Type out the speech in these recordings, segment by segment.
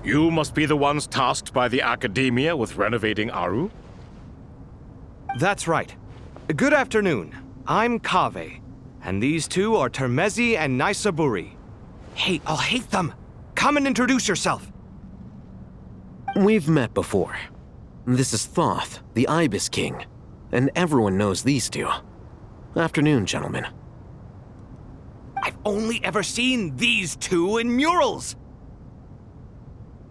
You must be the ones tasked by the Academia with renovating Aru? That's right. Good afternoon. I'm Kaveh, and these two are Termezi and Naisaburi. Hey, Alhaitham, come and introduce yourself. We've met before. This is Thoth, the Ibis King, and everyone knows these two. Afternoon, gentlemen. I've only ever seen these two in murals.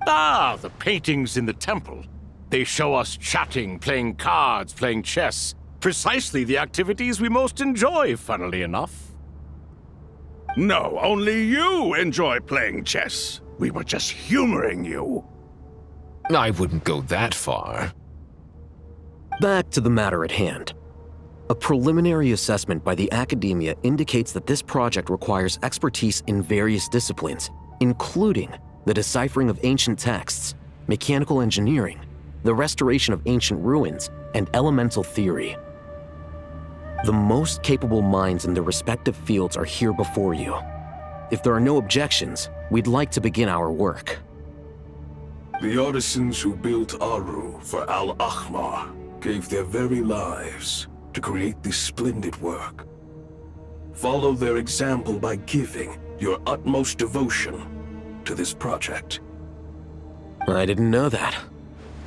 Ah, the paintings in the temple. They show us chatting, playing cards, playing chess. Precisely the activities we most enjoy, funnily enough. No, only you enjoy playing chess. We were just humoring you. I wouldn't go that far. Back to the matter at hand. A preliminary assessment by the Academia indicates that this project requires expertise in various disciplines, including the deciphering of ancient texts, mechanical engineering, the restoration of ancient ruins, and elemental theory. The most capable minds in their respective fields are here before you. If there are no objections, we'd like to begin our work. The artisans who built Aru for Al-Ahmar gave their very lives to create this splendid work. Follow their example by giving your utmost devotion to this project. I didn't know that.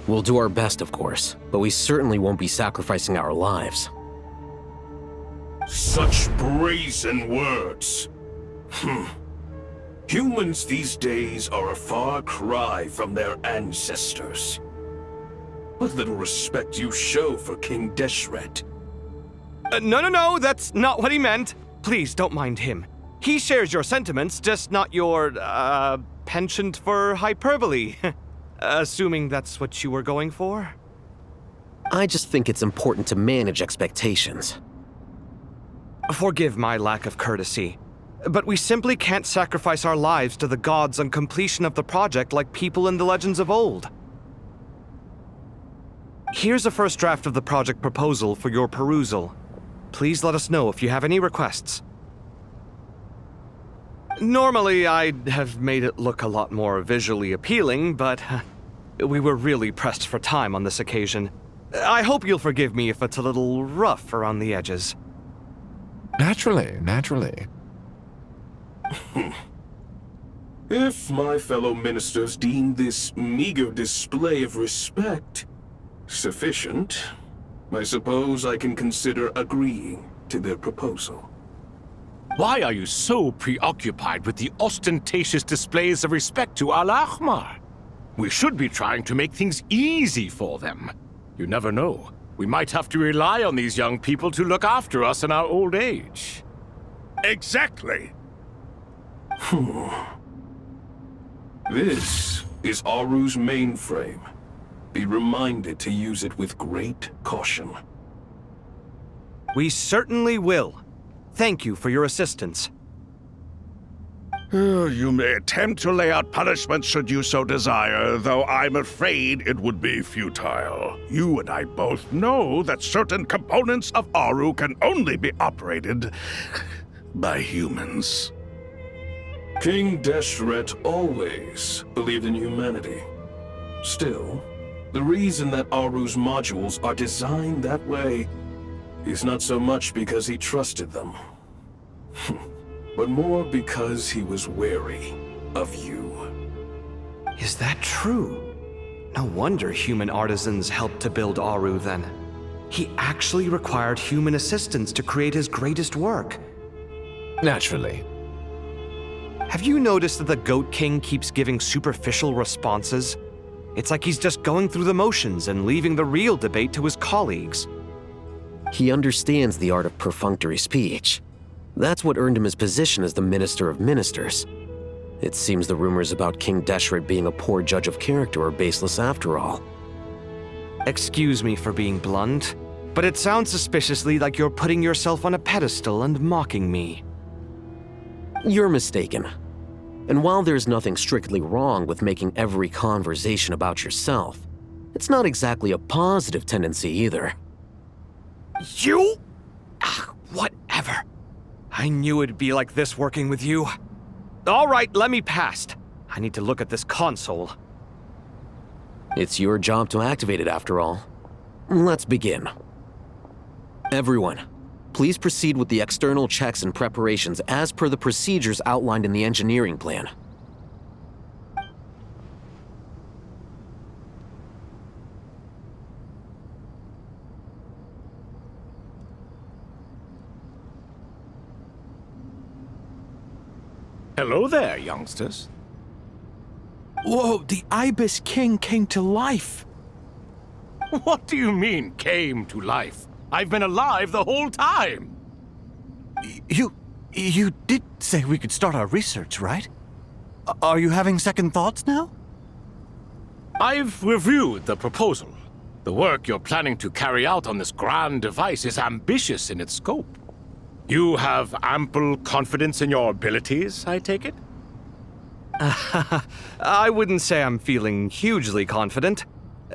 We'll do our best, of course, but we certainly won't be sacrificing our lives. Such brazen words. Humans these days are a far cry from their ancestors. What little respect you show for King Deshret. No, that's not what he meant. Please, don't mind him. He shares your sentiments, just not your, penchant for hyperbole. Assuming that's what you were going for? I just think it's important to manage expectations. Forgive my lack of courtesy, but we simply can't sacrifice our lives to the gods on completion of the project like people in the legends of old. Here's a first draft of the project proposal for your perusal. Please let us know if you have any requests. Normally, I'd have made it look a lot more visually appealing, but we were really pressed for time on this occasion. I hope you'll forgive me if it's a little rough around the edges. Naturally. If my fellow ministers deem this meager display of respect sufficient, I suppose I can consider agreeing to their proposal. Why are you so preoccupied with the ostentatious displays of respect to Al-Ahmar? We should be trying to make things easy for them. You never know. We might have to rely on these young people to look after us in our old age. Exactly. This is Aru's mainframe. Be reminded to use it with great caution. We certainly will. Thank you for your assistance. You may attempt to lay out punishment should you so desire, though I'm afraid it would be futile. You and I both know that certain components of Aru can only be operated by humans. King Deshret always believed in humanity. Still, the reason that Aru's modules are designed that way is not so much because he trusted them, but more because he was wary of you. Is that true? No wonder human artisans helped to build Aru then. He actually required human assistance to create his greatest work. Naturally. Have you noticed that the Goat King keeps giving superficial responses? It's like he's just going through the motions and leaving the real debate to his colleagues. He understands the art of perfunctory speech. That's what earned him his position as the Minister of Ministers. It seems the rumors about King Deshret being a poor judge of character are baseless after all. Excuse me for being blunt, but it sounds suspiciously like you're putting yourself on a pedestal and mocking me. You're mistaken. And while there's nothing strictly wrong with making every conversation about yourself, it's not exactly a positive tendency either. You? Whatever. I knew it'd be like this working with you. All right, let me past. I need to look at this console. It's your job to activate it after all. Let's begin. Everyone, please proceed with the external checks and preparations as per the procedures outlined in the engineering plan. Hello there, youngsters. Whoa, the Ibis King came to life! What do you mean, came to life? I've been alive the whole time! You did say we could start our research, right? Are you having second thoughts now? I've reviewed the proposal. The work you're planning to carry out on this grand device is ambitious in its scope. You have ample confidence in your abilities, I take it? I wouldn't say I'm feeling hugely confident,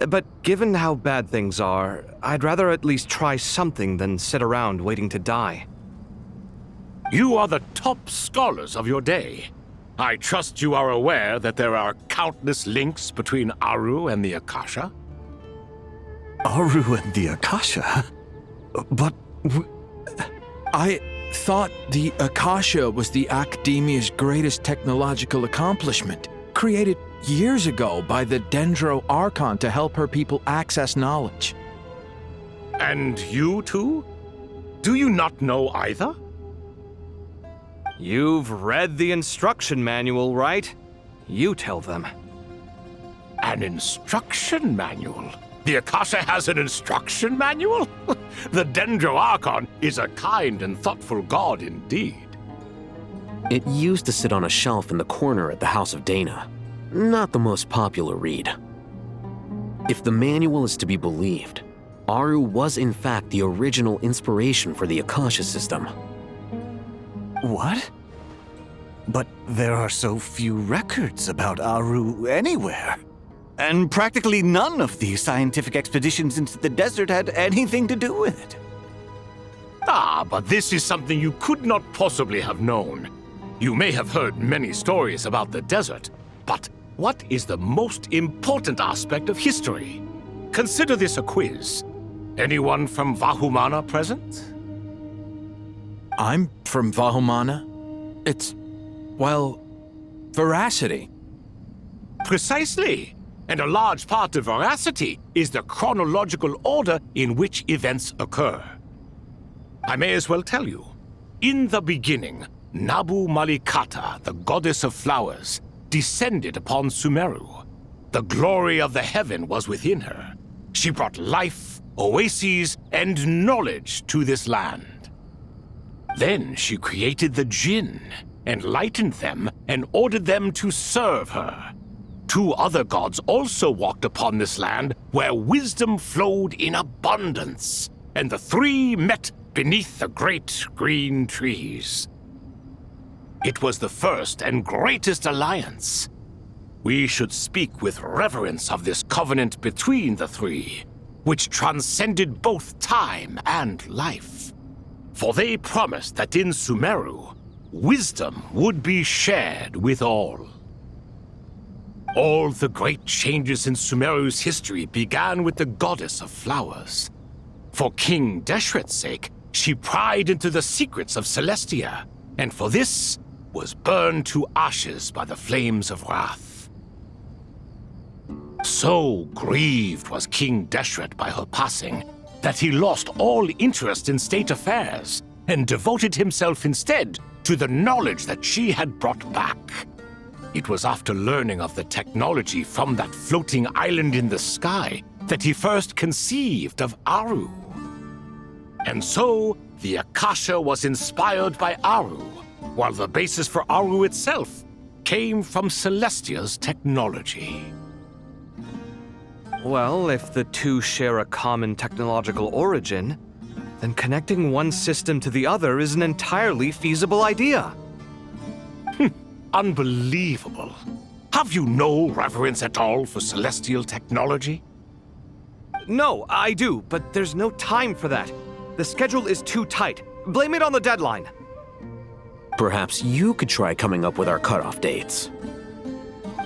but given how bad things are, I'd rather at least try something than sit around waiting to die. You are the top scholars of your day. I trust you are aware that there are countless links between Aru and the Akasha? Aru and the Akasha? But... I thought the Akasha was the Academia's greatest technological accomplishment, created years ago by the Dendro Archon to help her people access knowledge. And you too? Do you not know either? You've read the instruction manual, right? You tell them. An instruction manual? The Akasha has an instruction manual? The Dendro Archon is a kind and thoughtful god indeed. It used to sit on a shelf in the corner at the House of Dehya. Not the most popular read. If the manual is to be believed, Aru was in fact the original inspiration for the Akasha system. What? But there are so few records about Aru anywhere. And practically none of these scientific expeditions into the desert had anything to do with it. Ah, but this is something you could not possibly have known. You may have heard many stories about the desert, but what is the most important aspect of history? Consider this a quiz. Anyone from Vahumana present? I'm from Vahumana. It's, well, veracity. Precisely. And a large part of veracity is the chronological order in which events occur. I may as well tell you. In the beginning, Nabu Malikata, the goddess of flowers, descended upon Sumeru. The glory of the heaven was within her. She brought life, oases, and knowledge to this land. Then she created the Jinn, enlightened them, and ordered them to serve her. Two other gods also walked upon this land where wisdom flowed in abundance, and the three met beneath the great green trees. It was the first and greatest alliance. We should speak with reverence of this covenant between the three, which transcended both time and life. For they promised that in Sumeru, wisdom would be shared with all. All the great changes in Sumeru's history began with the goddess of flowers. For King Deshret's sake, she pried into the secrets of Celestia, and for this was burned to ashes by the flames of wrath. So grieved was King Deshret by her passing that he lost all interest in state affairs and devoted himself instead to the knowledge that she had brought back. It was after learning of the technology from that floating island in the sky that he first conceived of Aru. And so, the Akasha was inspired by Aru, while the basis for Aru itself came from Celestia's technology. Well, if the two share a common technological origin, then connecting one system to the other is an entirely feasible idea. Unbelievable. Have you no reverence at all for celestial technology? No, I do, but there's no time for that. The schedule is too tight. Blame it on the deadline. Perhaps you could try coming up with our cutoff dates.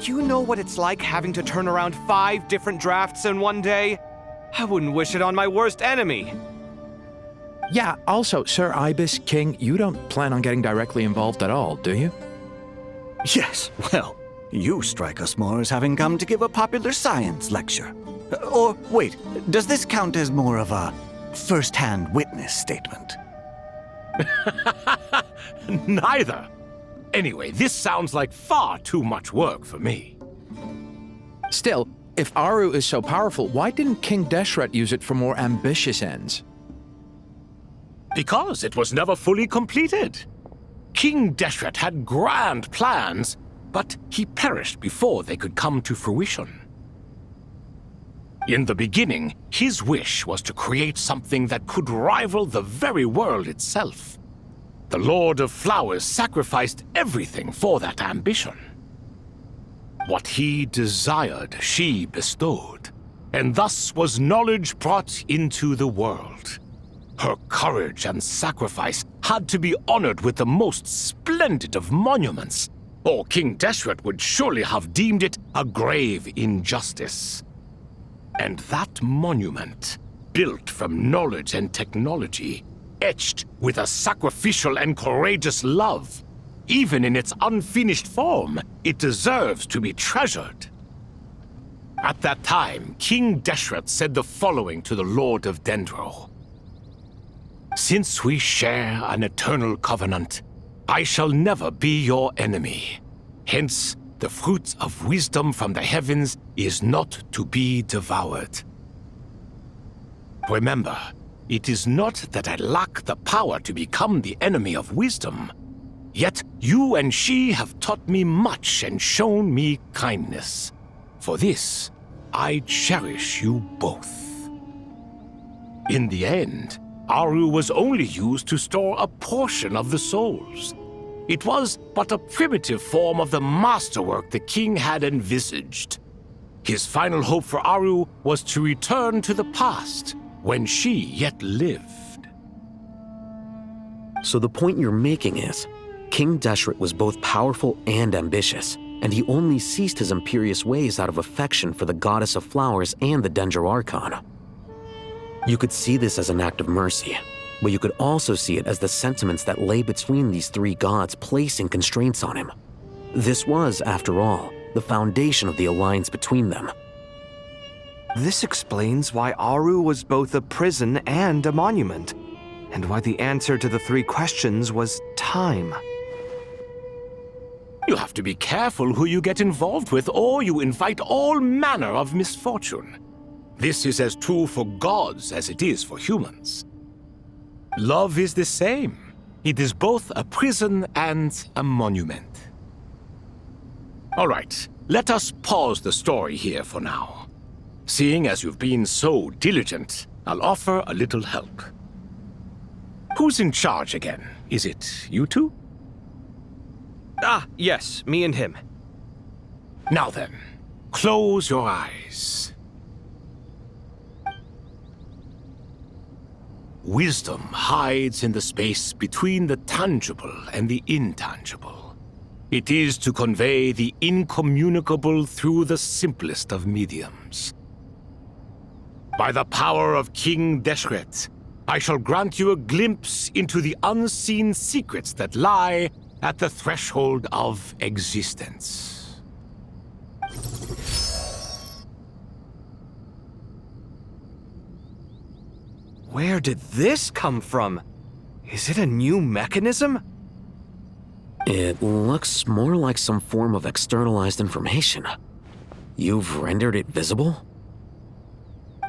You know what it's like having to turn around 5 different drafts in one day? I wouldn't wish it on my worst enemy. Yeah, also, Sir Ibis, King, you don't plan on getting directly involved at all, do you? Yes, well, you strike us more as having come to give a popular science lecture. Or, wait, does this count as more of a first-hand witness statement? Neither. Anyway, this sounds like far too much work for me. Still, if Aru is so powerful, why didn't King Deshret use it for more ambitious ends? Because it was never fully completed. King Deshret had grand plans, but he perished before they could come to fruition. In the beginning, his wish was to create something that could rival the very world itself. The Lord of Flowers sacrificed everything for that ambition. What he desired, she bestowed, and thus was knowledge brought into the world. Her courage and sacrifice had to be honored with the most splendid of monuments, or King Deshret would surely have deemed it a grave injustice. And that monument, built from knowledge and technology, etched with a sacrificial and courageous love, even in its unfinished form, it deserves to be treasured. At that time, King Deshret said the following to the Lord of Dendro. Since we share an eternal covenant, I shall never be your enemy. Hence, the fruit of wisdom from the heavens is not to be devoured. Remember, it is not that I lack the power to become the enemy of wisdom. Yet you and she have taught me much and shown me kindness. For this, I cherish you both. In the end, Aru was only used to store a portion of the souls. It was but a primitive form of the masterwork the king had envisaged. His final hope for Aru was to return to the past, when she yet lived. So the point you're making is, King Deshret was both powerful and ambitious, and he only ceased his imperious ways out of affection for the Goddess of Flowers and the Dendro Archon. You could see this as an act of mercy, but you could also see it as the sentiments that lay between these 3 gods placing constraints on him. This was, after all, the foundation of the alliance between them. This explains why Aru was both a prison and a monument, and why the answer to the 3 questions was time. You have to be careful who you get involved with, or you invite all manner of misfortune. This is as true for gods as it is for humans. Love is the same. It is both a prison and a monument. All right, let us pause the story here for now. Seeing as you've been so diligent, I'll offer a little help. Who's in charge again? Is it you two? Ah, yes, me and him. Now then, close your eyes. Wisdom hides in the space between the tangible and the intangible. It is to convey the incommunicable through the simplest of mediums. By the power of King Deshret, I shall grant you a glimpse into the unseen secrets that lie at the threshold of existence. Where did this come from? Is it a new mechanism? It looks more like some form of externalized information. You've rendered it visible?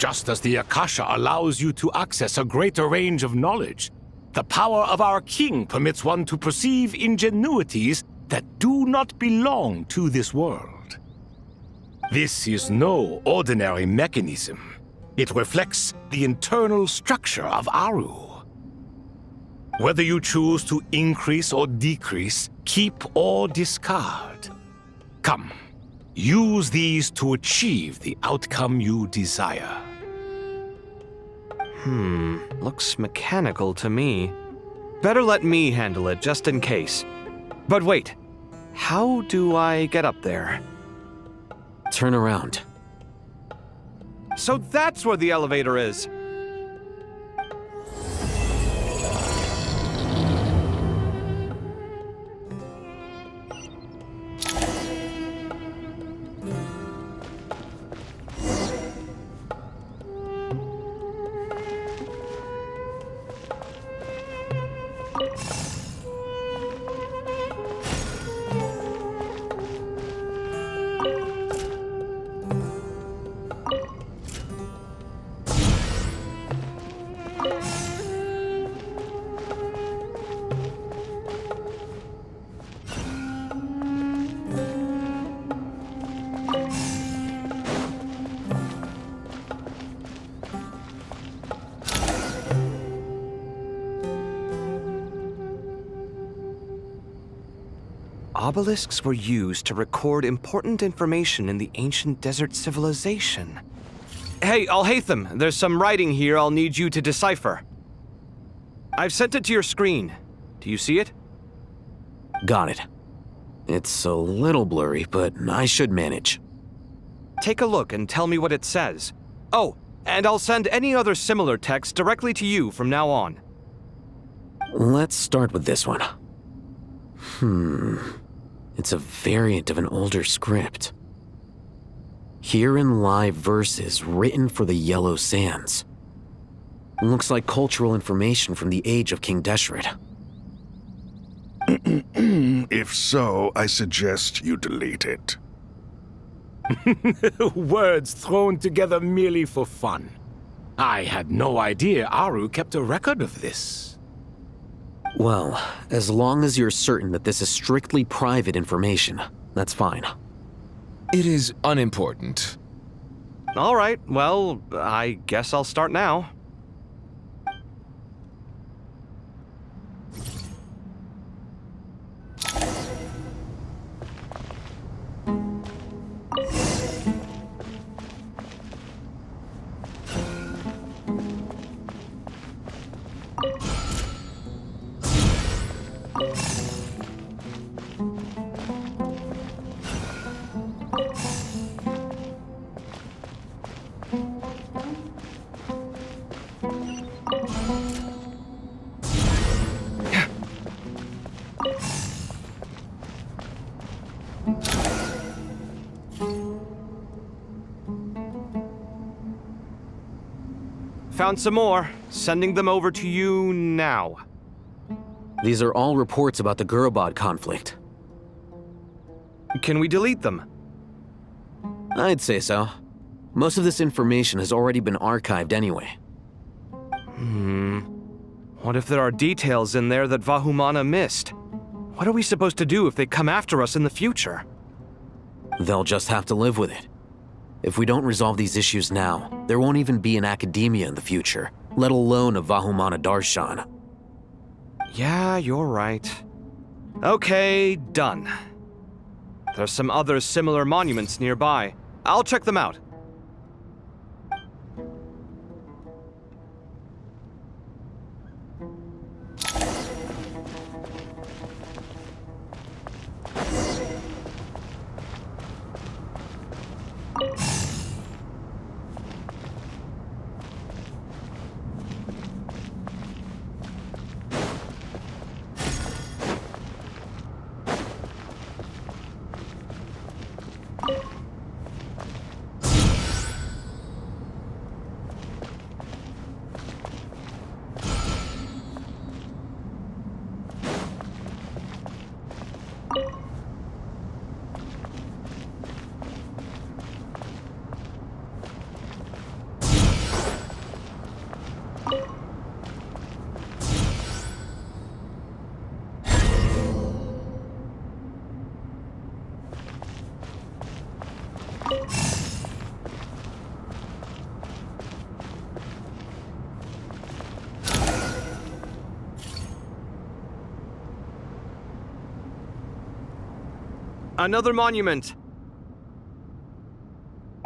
Just as the Akasha allows you to access a greater range of knowledge, the power of our king permits one to perceive ingenuities that do not belong to this world. This is no ordinary mechanism. It reflects the internal structure of Aru. Whether you choose to increase or decrease, keep or discard. Come, use these to achieve the outcome you desire. Looks mechanical to me. Better let me handle it, just in case. But wait, how do I get up there? Turn around. So that's where the elevator is. Obelisks were used to record important information in the ancient desert civilization. Hey, Alhaitham, there's some writing here I'll need you to decipher. I've sent it to your screen. Do you see it? Got it. It's a little blurry, but I should manage. Take a look and tell me what it says. Oh, and I'll send any other similar text directly to you from now on. Let's start with this one. It's a variant of an older script. Herein lie verses written for the Yellow Sands. Looks like cultural information from the age of King Deshret. If so, I suggest you delete it. Words thrown together merely for fun. I had no idea Aru kept a record of this. Well, as long as you're certain that this is strictly private information, that's fine. It is unimportant. All right, well, I guess I'll start now. Found some more. Sending them over to you now. These are all reports about the Gurubad conflict. Can we delete them? I'd say so. Most of this information has already been archived anyway. What if there are details in there that Vahumana missed? What are we supposed to do if they come after us in the future? They'll just have to live with it. If we don't resolve these issues now, there won't even be an academia in the future, let alone a Vahumana Darshan. Yeah, you're right. Okay, done. There's some other similar monuments nearby. I'll check them out. Another monument.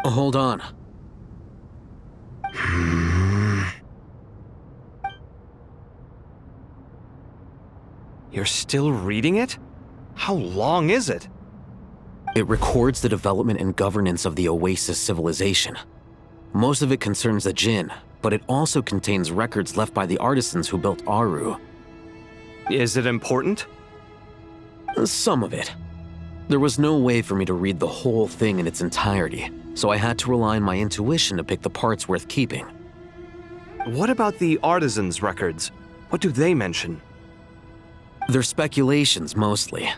Hold on. You're still reading it? How long is it? It records the development and governance of the Oasis civilization. Most of it concerns the Jinn, but it also contains records left by the artisans who built Aru. Is it important? Some of it. There was no way for me to read the whole thing in its entirety, so I had to rely on my intuition to pick the parts worth keeping. What about the artisans' records? What do they mention? They're speculations, mostly.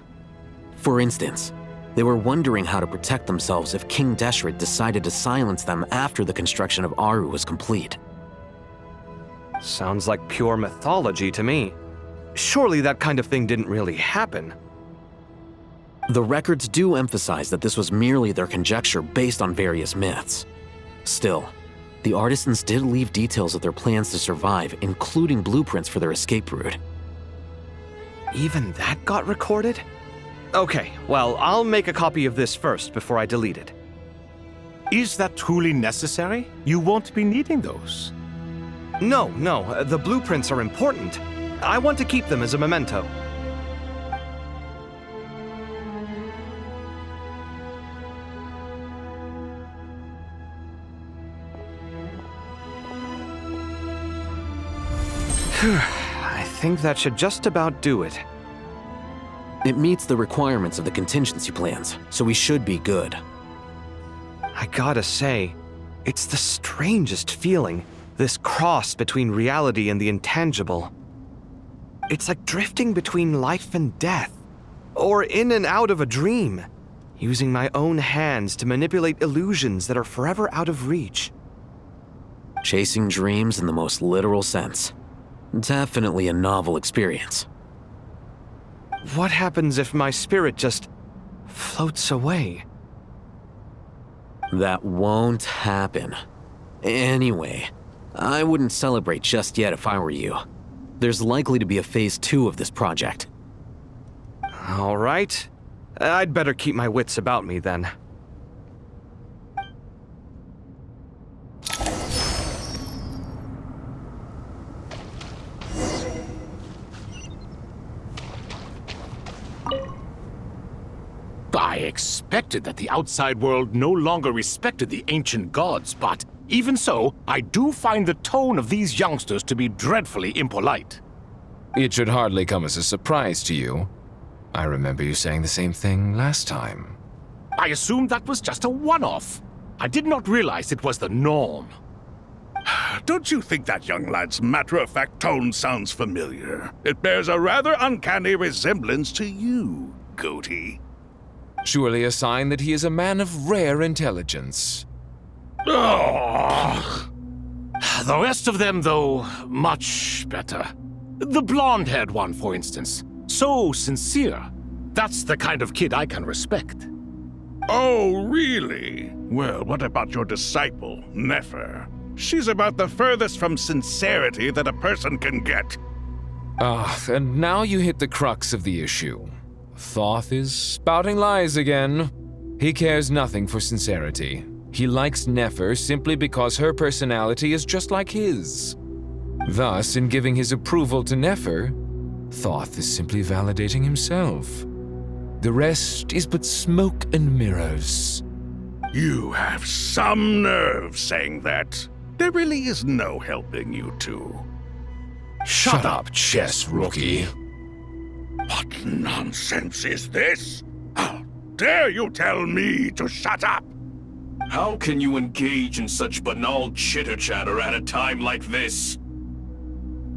For instance, they were wondering how to protect themselves if King Deshret decided to silence them after the construction of Aru was complete. Sounds like pure mythology to me. Surely that kind of thing didn't really happen. The records do emphasize that this was merely their conjecture based on various myths. Still, the artisans did leave details of their plans to survive, including blueprints for their escape route. Even that got recorded? Okay, well, I'll make a copy of this first before I delete it. Is that truly necessary? You won't be needing those. No, the blueprints are important. I want to keep them as a memento. I think that should just about do it. It meets the requirements of the contingency plans, so we should be good. I gotta say, it's the strangest feeling, this cross between reality and the intangible. It's like drifting between life and death, or in and out of a dream, using my own hands to manipulate illusions that are forever out of reach. Chasing dreams in the most literal sense. Definitely a novel experience. What happens if my spirit just floats away? That won't happen. Anyway, I wouldn't celebrate just yet if I were you. There's likely to be a phase 2 of this project. All right. I'd better keep my wits about me then. I expected that the outside world no longer respected the ancient gods, but even so, I do find the tone of these youngsters to be dreadfully impolite. It should hardly come as a surprise to you. I remember you saying the same thing last time. I assumed that was just a one-off. I did not realize it was the norm. Don't you think that young lad's matter-of-fact tone sounds familiar? It bears a rather uncanny resemblance to you, Goatee. Surely a sign that he is a man of rare intelligence. Ugh. The rest of them, though, much better. The blonde-haired one, for instance. So sincere. That's the kind of kid I can respect. Oh, really? Well, what about your disciple, Nefer? She's about the furthest from sincerity that a person can get. And now you hit the crux of the issue. Thoth is spouting lies again. He cares nothing for sincerity. He likes Nefer simply because her personality is just like his. Thus, in giving his approval to Nefer, Thoth is simply validating himself. The rest is but smoke and mirrors. You have some nerve saying that. There really is no helping you two. Shut up, chess rookie. What nonsense is this? How dare you tell me to shut up? How can you engage in such banal chitter-chatter at a time like this?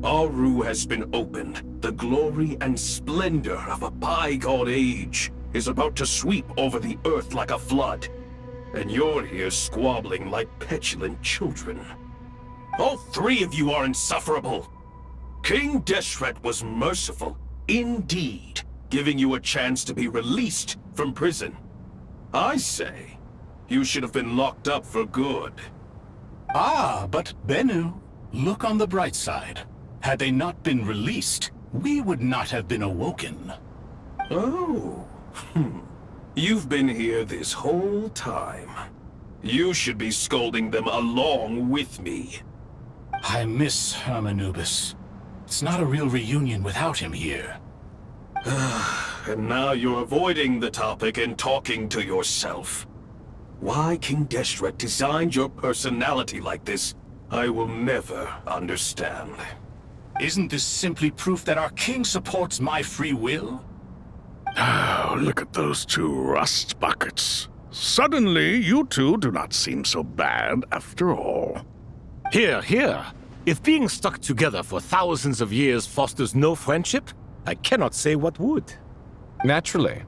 Aru has been opened. The glory and splendor of a bygone age is about to sweep over the earth like a flood. And you're here squabbling like petulant children. All three of you are insufferable. King Deshret was merciful, indeed, giving you a chance to be released from prison. I say, you should have been locked up for good. Ah, but Bennu, look on the bright side. Had they not been released, we would not have been awoken. Oh, You've been here this whole time. You should be scolding them along with me. I miss Hermanubis. It's not a real reunion without him here. And now you're avoiding the topic and talking to yourself. Why King Deshret designed your personality like this, I will never understand. Isn't this simply proof that our king supports my free will? Oh, look at those two rust buckets. Suddenly, you two do not seem so bad after all. Here, here. If being stuck together for thousands of years fosters no friendship, I cannot say what would. Naturally.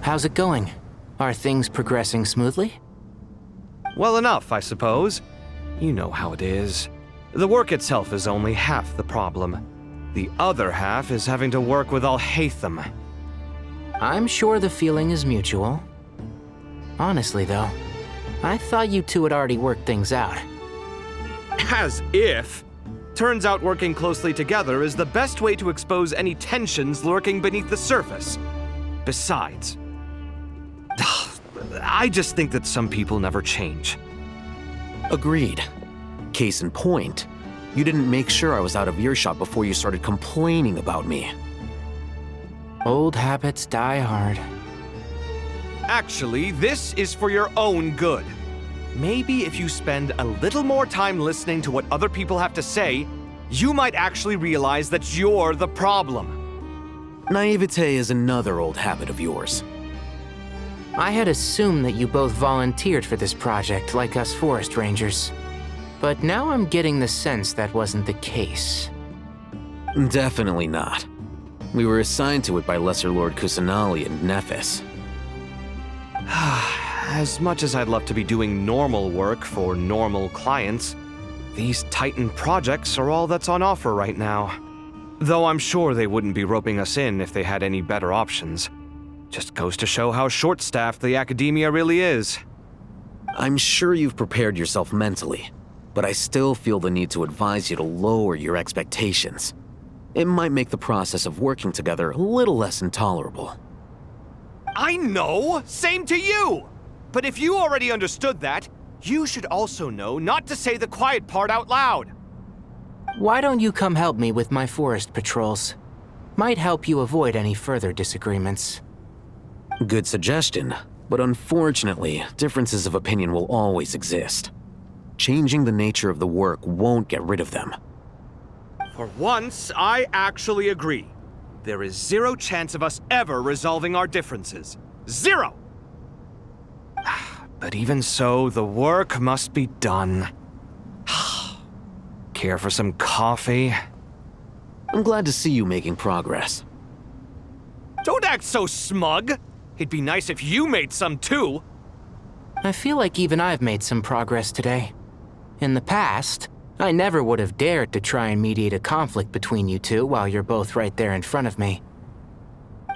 How's it going? Are things progressing smoothly? Well enough, I suppose. You know how it is. The work itself is only half the problem. The other half is having to work with Alhaitham. I'm sure the feeling is mutual. Honestly, though, I thought you two had already worked things out. As if! Turns out working closely together is the best way to expose any tensions lurking beneath the surface. Besides, I just think that some people never change. Agreed. Case in point, you didn't make sure I was out of earshot before you started complaining about me. Old habits die hard. Actually, this is for your own good. Maybe if you spend a little more time listening to what other people have to say, you might actually realize that you're the problem. Naivete is another old habit of yours. I had assumed that you both volunteered for this project like us forest rangers. But now I'm getting the sense that wasn't the case. Definitely not. We were assigned to it by Lesser Lord Kusanali and Nephis. As much as I'd love to be doing normal work for normal clients, these Titan projects are all that's on offer right now. Though I'm sure they wouldn't be roping us in if they had any better options. Just goes to show how short-staffed the academia really is. I'm sure you've prepared yourself mentally, but I still feel the need to advise you to lower your expectations. It might make the process of working together a little less intolerable. I know! Same to you! But if you already understood that, you should also know not to say the quiet part out loud. Why don't you come help me with my forest patrols? Might help you avoid any further disagreements. Good suggestion, but unfortunately, differences of opinion will always exist. Changing the nature of the work won't get rid of them. For once, I actually agree. There is zero chance of us ever resolving our differences. Zero! But even so, the work must be done. Care for some coffee? I'm glad to see you making progress. Don't act so smug! It'd be nice if you made some too! I feel like even I've made some progress today. In the past, I never would have dared to try and mediate a conflict between you two while you're both right there in front of me.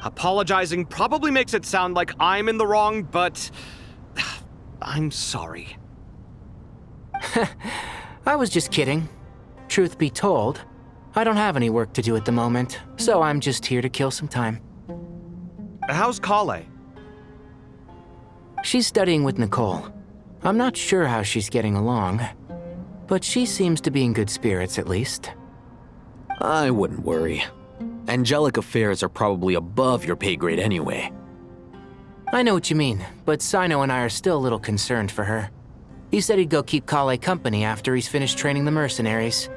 Apologizing probably makes it sound like I'm in the wrong, but I'm sorry. I was just kidding. Truth be told, I don't have any work to do at the moment, so I'm just here to kill some time. How's Collei? She's studying with Nicole. I'm not sure how she's getting along, but she seems to be in good spirits at least. I wouldn't worry. Angelic affairs are probably above your pay grade anyway. I know what you mean, but Cyno and I are still a little concerned for her. He said he'd go keep Collei company after he's finished training the mercenaries.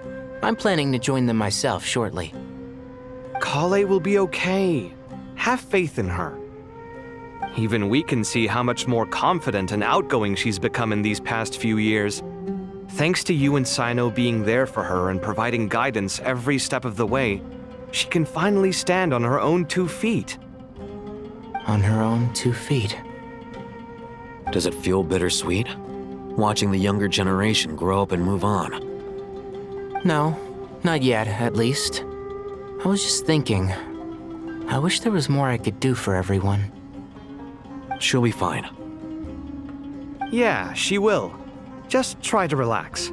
I'm planning to join them myself shortly. Collei will be okay. Have faith in her. Even we can see how much more confident and outgoing she's become in these past few years. Thanks to you and Cyno being there for her and providing guidance every step of the way, she can finally stand on her own 2 feet. On her own 2 feet. Does it feel bittersweet? Watching the younger generation grow up and move on? No, not yet, at least. I was just thinking, I wish there was more I could do for everyone. She'll be fine. Yeah, she will. Just try to relax.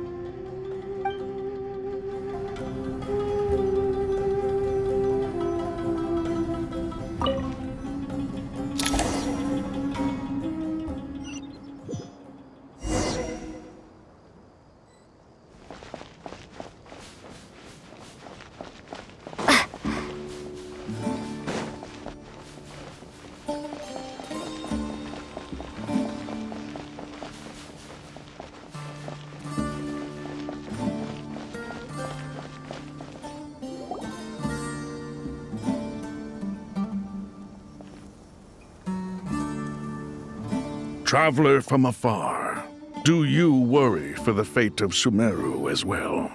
Traveler from afar, do you worry for the fate of Sumeru as well?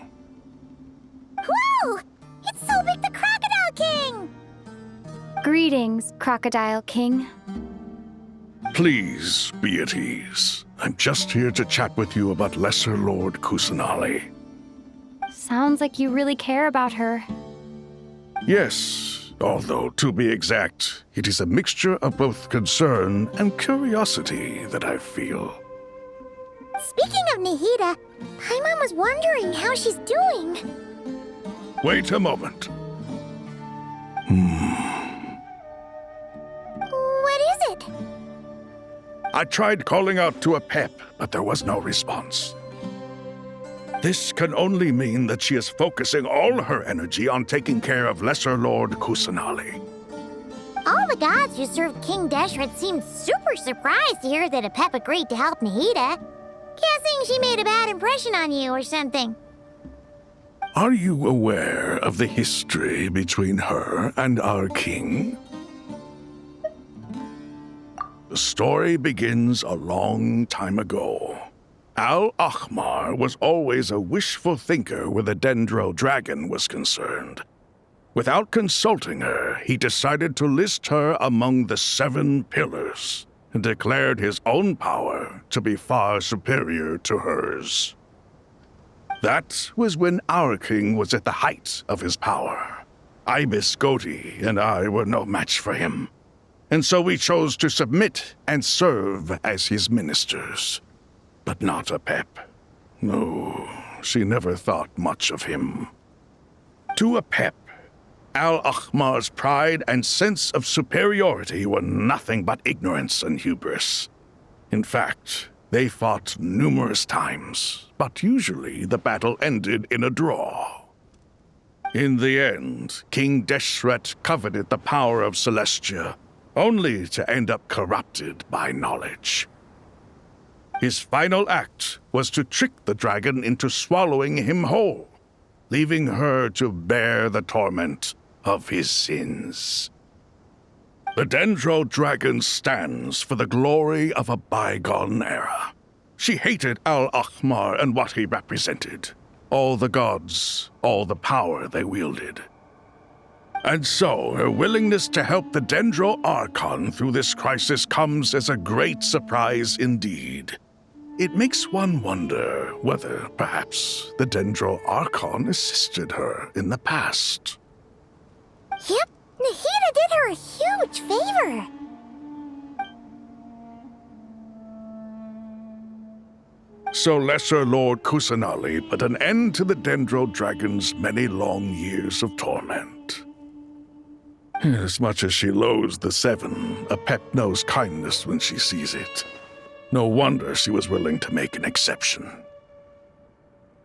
Whoa! It's Sobek the Crocodile King! Greetings, Crocodile King. Please be at ease. I'm just here to chat with you about Lesser Lord Kusanali. Sounds like you really care about her. Yes, although to be exact, it is a mixture of both concern and curiosity that I feel. Speaking of Nahida, Paimon was wondering how she's doing. Wait a moment. What is it? I tried calling out to a pep, but there was no response. This can only mean that she is focusing all her energy on taking care of Lesser Lord Kusanali. All the gods who served King Deshret seemed super surprised to hear that a pep agreed to help Nahida. Guessing she made a bad impression on you or something. Are you aware of the history between her and our king? The story begins a long time ago. Al-Ahmar was always a wishful thinker where the Dendro dragon was concerned. Without consulting her, he decided to list her among the 7 pillars and declared his own power to be far superior to hers. That was when our king was at the height of his power. Ibis Goti and I were no match for him, and so we chose to submit and serve as his ministers. But not a pep. No, she never thought much of him. To a pep, Al-Ahmar's pride and sense of superiority were nothing but ignorance and hubris. In fact, they fought numerous times, but usually the battle ended in a draw. In the end, King Deshret coveted the power of Celestia, only to end up corrupted by knowledge. His final act was to trick the dragon into swallowing him whole, leaving her to bear the torment of his sins. The Dendro dragon stands for the glory of a bygone era. She hated Al-Ahmar and what he represented. All the gods, all the power they wielded. And so, her willingness to help the Dendro Archon through this crisis comes as a great surprise indeed. It makes one wonder whether, perhaps, the Dendro Archon assisted her in the past. Yep, Nahida did her a huge favor. So Lesser Lord Kusanali put an end to the Dendro Dragon's many long years of torment. As much as she loathes the 7, a pep knows kindness when she sees it. No wonder she was willing to make an exception.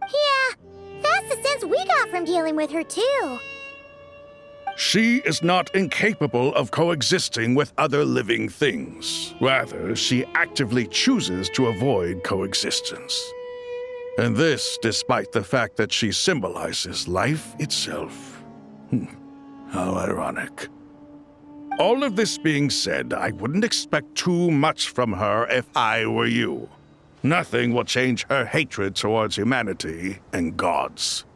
Yeah, that's the sense we got from dealing with her, too. She is not incapable of coexisting with other living things. Rather, she actively chooses to avoid coexistence. And this despite the fact that she symbolizes life itself. How ironic. All of this being said, I wouldn't expect too much from her if I were you. Nothing will change her hatred towards humanity and gods.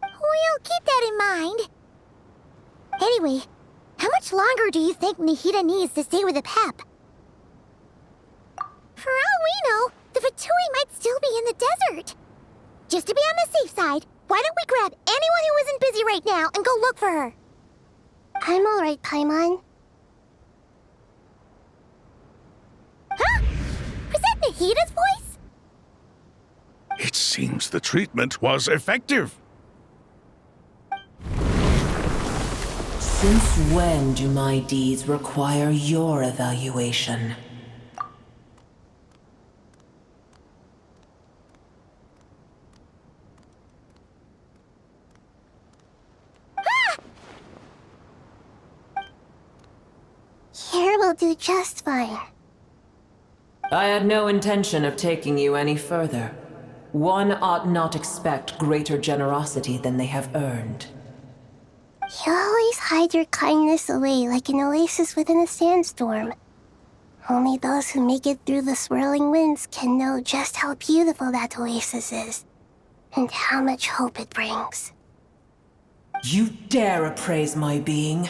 We'll keep that in mind. Anyway, how much longer do you think Nahida needs to stay with the pep? For all we know, the Fatui might still be in the desert. Just to be on the safe side, why don't we grab anyone who isn't busy right now and go look for her? I'm alright, Paimon. Huh? Was that Nahida's voice? It seems the treatment was effective. Since when do my deeds require your evaluation? Here will do just fine. I had no intention of taking you any further. One ought not expect greater generosity than they have earned. You always hide your kindness away like an oasis within a sandstorm. Only those who make it through the swirling winds can know just how beautiful that oasis is, and how much hope it brings. You dare appraise my being?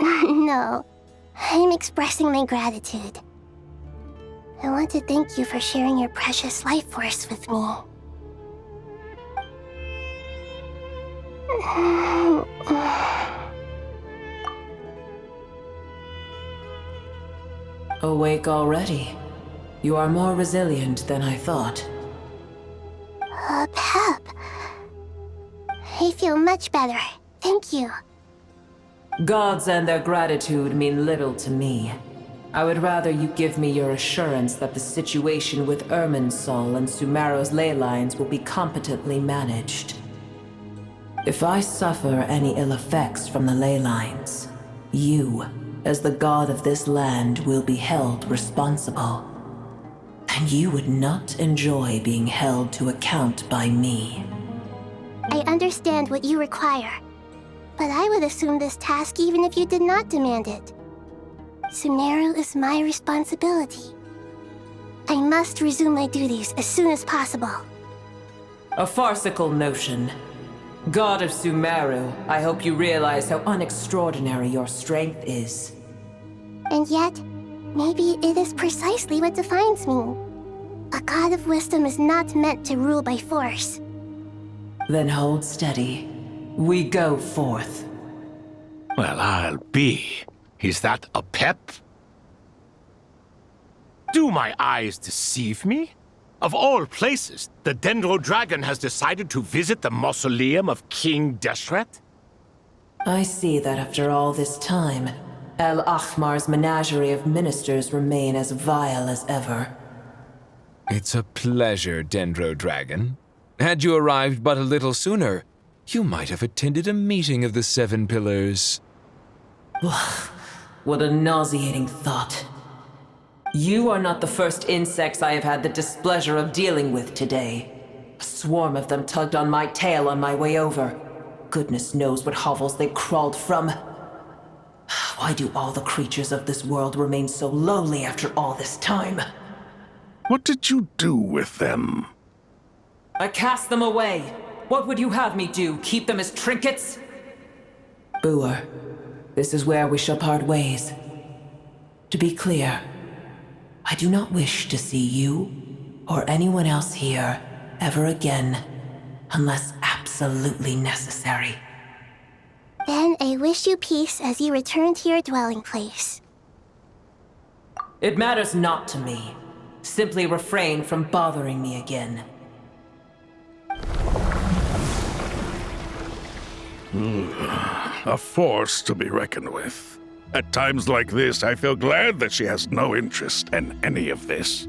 No, I'm expressing my gratitude. I want to thank you for sharing your precious life force with me. Awake already? You are more resilient than I thought. Pep. I feel much better. Thank you. Gods and their gratitude mean little to me. I would rather you give me your assurance that the situation with Irminsul and Sumeru's ley lines will be competently managed. If I suffer any ill effects from the ley lines, you, as the god of this land, will be held responsible. And you would not enjoy being held to account by me. I understand what you require, but I would assume this task even if you did not demand it. Sumeru is my responsibility. I must resume my duties as soon as possible. A farcical notion. God of Sumeru, I hope you realize how unextraordinary your strength is. And yet, maybe it is precisely what defines me. A god of wisdom is not meant to rule by force. Then hold steady. We go forth. Well, I'll be. Is that a pep? Do my eyes deceive me? Of all places, the Dendro Dragon has decided to visit the mausoleum of King Deshret? I see that after all this time, El Ahmar's menagerie of ministers remain as vile as ever. It's a pleasure, Dendro Dragon. Had you arrived but a little sooner, you might have attended a meeting of the Seven Pillars. What a nauseating thought. You are not the first insects I have had the displeasure of dealing with today. A swarm of them tugged on my tail on my way over. Goodness knows what hovels they crawled from. Why do all the creatures of this world remain so lowly after all this time? What did you do with them? I cast them away. What would you have me do? Keep them as trinkets? Boer, this is where we shall part ways. To be clear, I do not wish to see you or anyone else here ever again, unless absolutely necessary. Then I wish you peace as you return to your dwelling place. It matters not to me. Simply refrain from bothering me again. A force to be reckoned with. At times like this, I feel glad that she has no interest in any of this.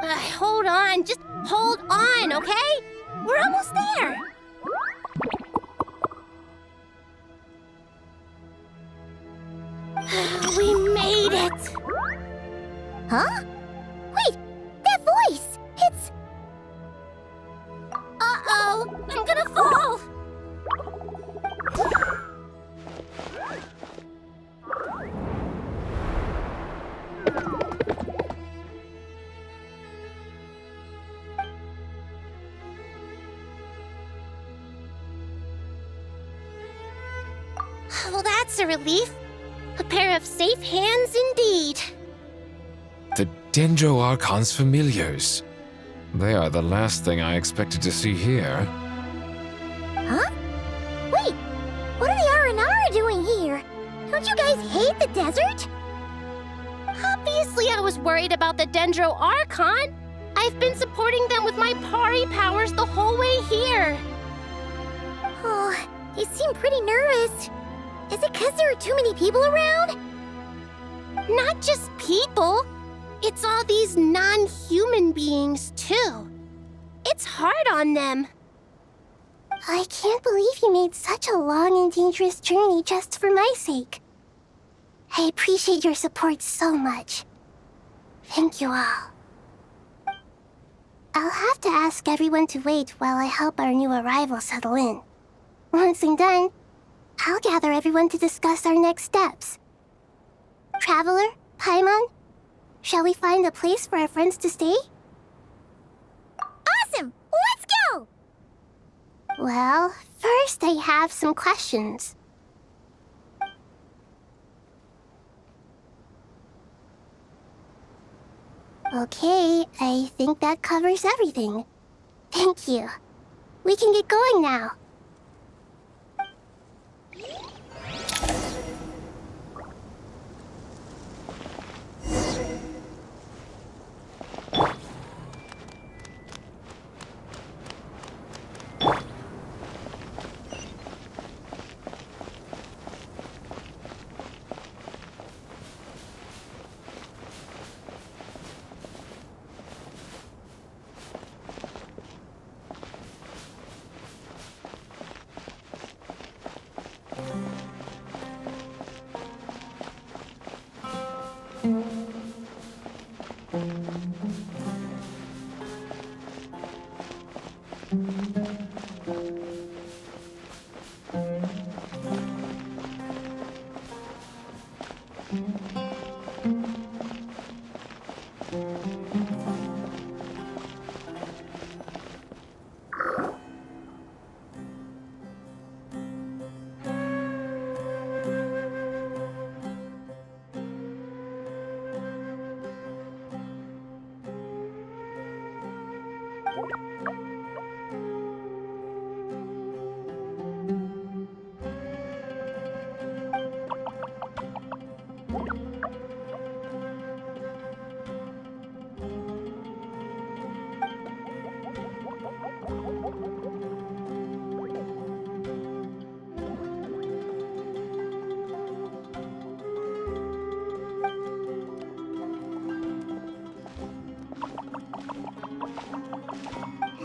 Hold on, just hold on, okay? We're almost there. We made it! Huh? Wait, that voice! It's... Uh-oh, I'm gonna fall! Well, that's a relief. A pair of safe hands indeed. The Dendro Archon's familiars. They are the last thing I expected to see here. Huh? Wait, what are the Aranaras doing here? Don't you guys hate the desert? Obviously I was worried about the Dendro Archon. I've been supporting them with my Pari powers the whole way here. Oh, you seem pretty nervous. Is it because there are too many people around? Not just people. It's all these non-human beings, too. It's hard on them. I can't believe you made such a long and dangerous journey just for my sake. I appreciate your support so much. Thank you all. I'll have to ask everyone to wait while I help our new arrival settle in. Once I'm done, I'll gather everyone to discuss our next steps. Traveler, Paimon, shall we find a place for our friends to stay? Awesome! Let's go! Well, first I have some questions. Okay, I think that covers everything. Thank you. We can get going now.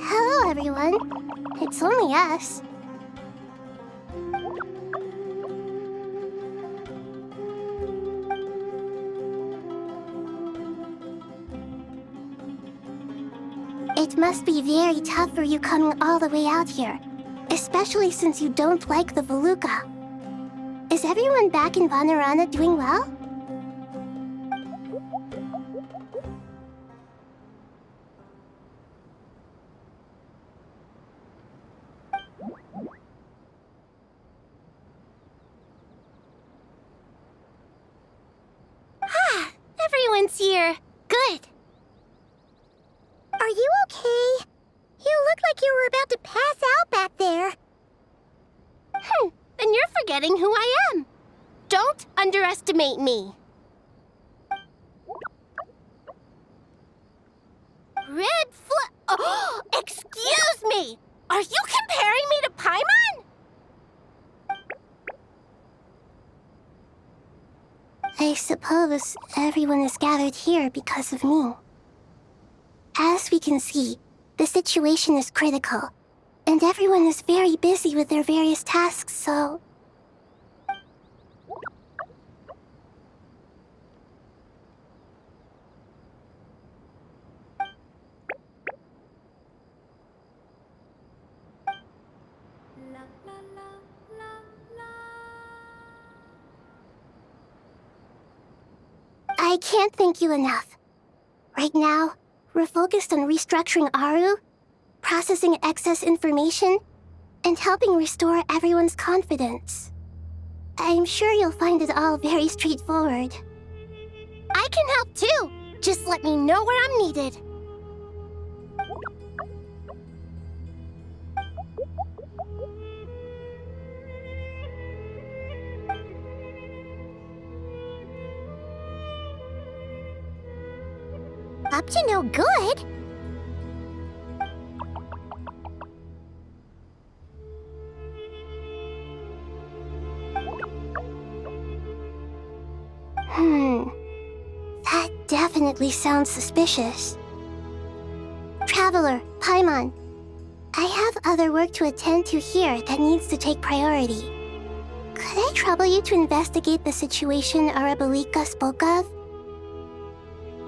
Hello, everyone. It's only us. It must be very tough for you coming all the way out here, especially since you don't like the Mavuika. Is everyone back in Vanarana doing well? Everyone's here. Good. Are you okay? You look like you were about to pass out back there. And you're forgetting who I am. Don't underestimate me. Oh, excuse me! Are you comparing me to Paimon? I suppose everyone is gathered here because of me. As we can see, the situation is critical, and everyone is very busy with their various tasks, so... I can't thank you enough. Right now, we're focused on restructuring Aru, processing excess information, and helping restore everyone's confidence. I'm sure you'll find it all very straightforward. I can help too! Just let me know where I'm needed. Up to no good? That definitely sounds suspicious. Traveler, Paimon, I have other work to attend to here that needs to take priority. Could I trouble you to investigate the situation Arabalika spoke of?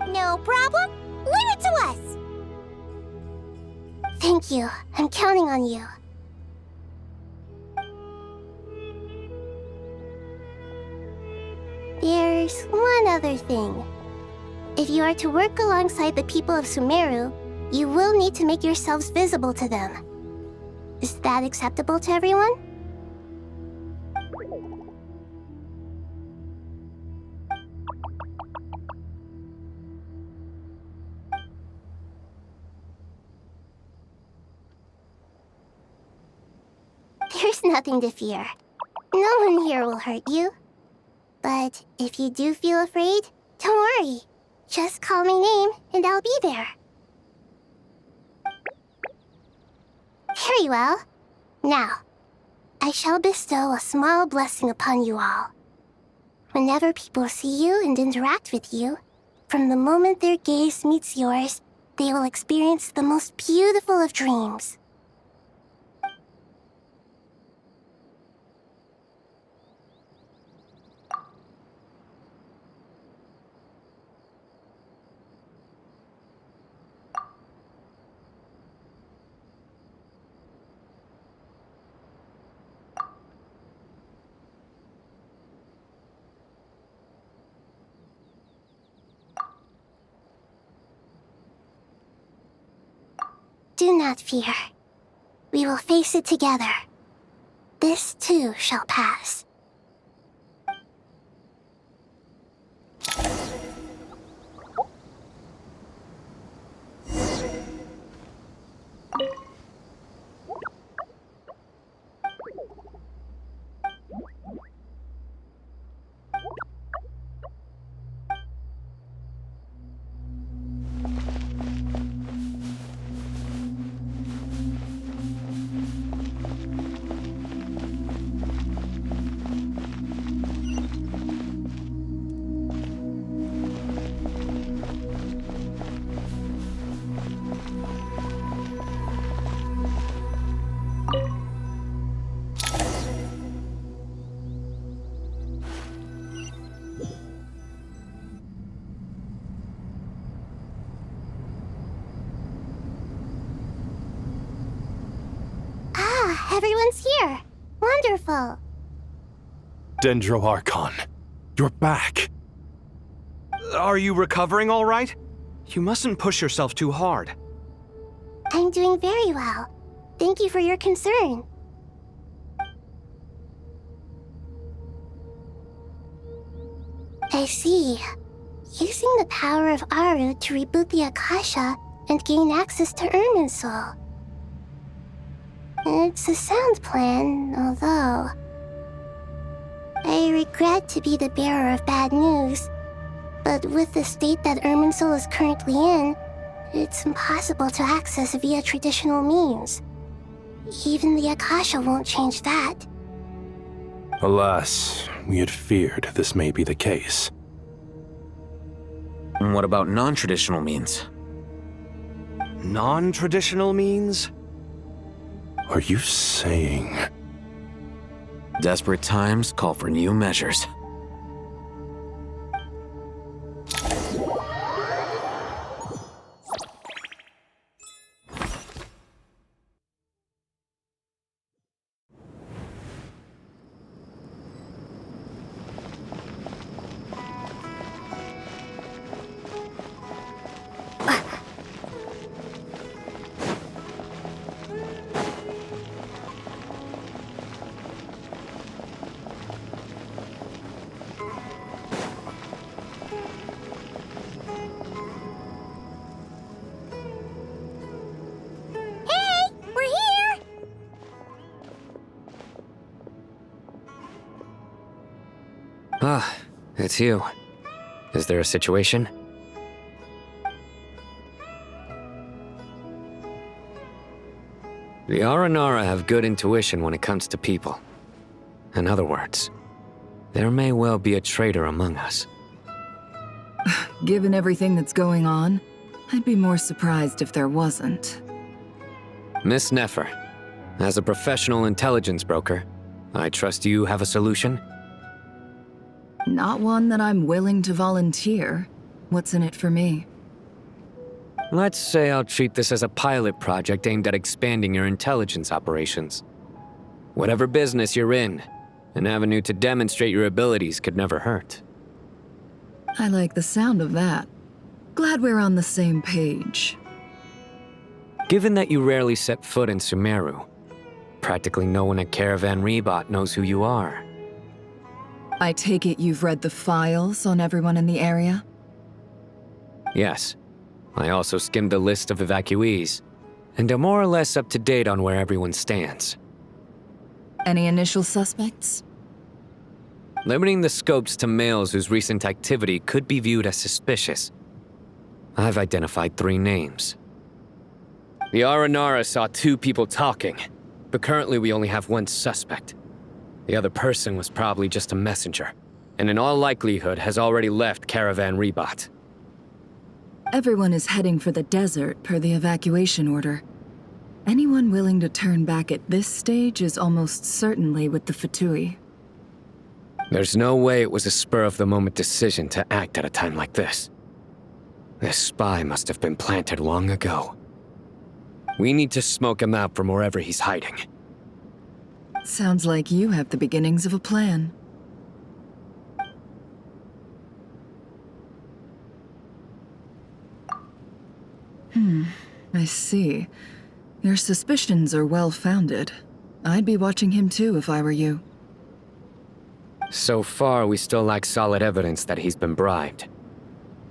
No problem. Leave it to us! Thank you. I'm counting on you. There's one another thing. If you are to work alongside the people of Sumeru, you will need to make yourselves visible to them. Is that acceptable to everyone? There's nothing to fear. No one here will hurt you. But if you do feel afraid, don't worry. Just call my name and I'll be there. Very well. Now, I shall bestow a small blessing upon you all. Whenever people see you and interact with you, from the moment their gaze meets yours, they will experience the most beautiful of dreams. Do not fear. We will face it together. This too shall pass. Everyone's here. Wonderful. Dendro Archon, you're back. Are you recovering all right? You mustn't push yourself too hard. I'm doing very well. Thank you for your concern. I see. Using the power of Aru to reboot the Akasha and gain access to Irminsul. It's a sound plan, although... I regret to be the bearer of bad news, but with the state that Irminsul is currently in, it's impossible to access via traditional means. Even the Akasha won't change that. Alas, we had feared this may be the case. And what about non-traditional means? Non-traditional means? Are you saying... Desperate times call for new measures. Ah, it's you. Is there a situation? The Aranara have good intuition when it comes to people. In other words, there may well be a traitor among us. Given everything that's going on, I'd be more surprised if there wasn't. Miss Nefer, as a professional intelligence broker, I trust you have a solution? Not one that I'm willing to volunteer. What's in it for me? Let's say I'll treat this as a pilot project aimed at expanding your intelligence operations. Whatever business you're in, an avenue to demonstrate your abilities could never hurt. I like the sound of that. Glad we're on the same page. Given that you rarely set foot in Sumeru, practically no one at Caravan Rebot knows who you are. I take it you've read the files on everyone in the area? Yes. I also skimmed the list of evacuees, and am more or less up to date on where everyone stands. Any initial suspects? Limiting the scopes to males whose recent activity could be viewed as suspicious. I've identified 3 names. The Aranaras saw 2 people talking, but currently we only have 1 suspect. The other person was probably just a messenger, and in all likelihood has already left Caravan Rebot. Everyone is heading for the desert per the evacuation order. Anyone willing to turn back at this stage is almost certainly with the Fatui. There's no way it was a spur-of-the-moment decision to act at a time like this. This spy must have been planted long ago. We need to smoke him out from wherever he's hiding. Sounds like you have the beginnings of a plan. I see. Your suspicions are well-founded. I'd be watching him too if I were you. So far, we still lack solid evidence that he's been bribed.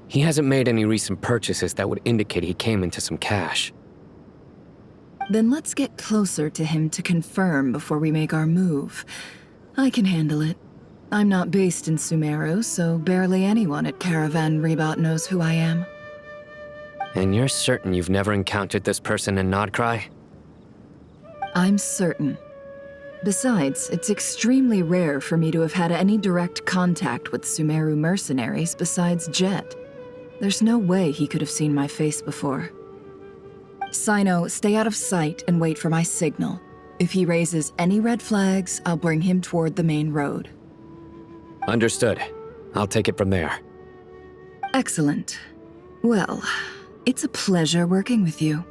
He hasn't made any recent purchases that would indicate he came into some cash. Then let's get closer to him to confirm before we make our move. I can handle it. I'm not based in Sumeru, so barely anyone at Caravan Rebot knows who I am. And you're certain you've never encountered this person in Nod-Krai? I'm certain. Besides, it's extremely rare for me to have had any direct contact with Sumeru mercenaries besides Jeht. There's no way he could have seen my face before. Cyno, stay out of sight and wait for my signal. If he raises any red flags, I'll bring him toward the main road. Understood. I'll take it from there. Excellent. Well, it's a pleasure working with you.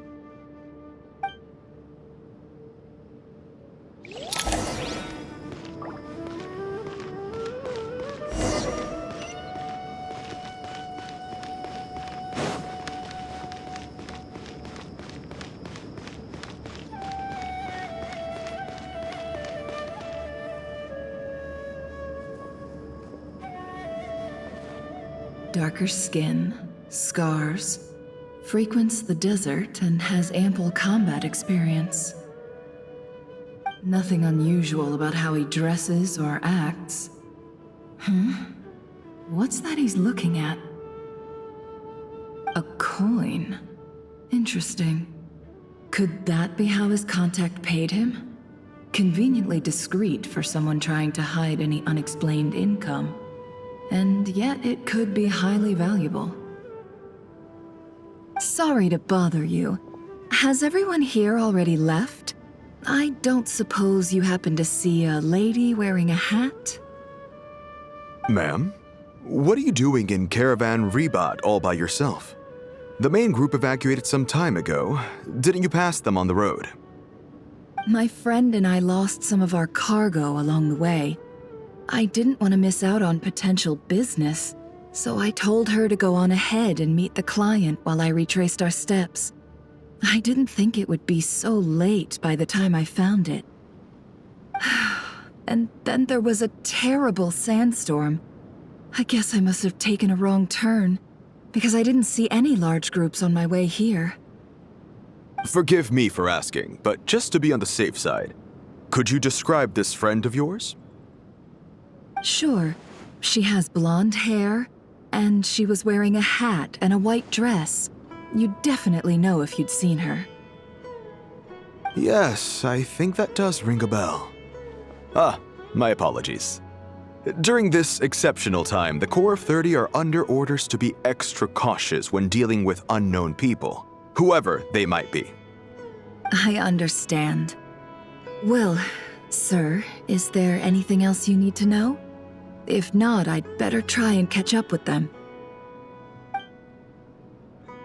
Darker skin, scars, frequents the desert and has ample combat experience. Nothing unusual about how he dresses or acts. What's that he's looking at? A coin. Interesting. Could that be how his contact paid him? Conveniently discreet for someone trying to hide any unexplained income. And yet it could be highly valuable. Sorry to bother you. Has everyone here already left? I don't suppose you happen to see a lady wearing a hat? Ma'am, what are you doing in Caravan Rebot all by yourself? The main group evacuated some time ago. Didn't you pass them on the road? My friend and I lost some of our cargo along the way. I didn't want to miss out on potential business, so I told her to go on ahead and meet the client while I retraced our steps. I didn't think it would be so late by the time I found it. And then there was a terrible sandstorm. I guess I must have taken a wrong turn, because I didn't see any large groups on my way here. Forgive me for asking, but just to be on the safe side, could you describe this friend of yours? Sure. She has blonde hair, and she was wearing a hat and a white dress. You'd definitely know if you'd seen her. Yes, I think that does ring a bell. My apologies. During this exceptional time, the Corps of 30 are under orders to be extra cautious when dealing with unknown people, whoever they might be. I understand. Well, sir, is there anything else you need to know? If not, I'd better try and catch up with them.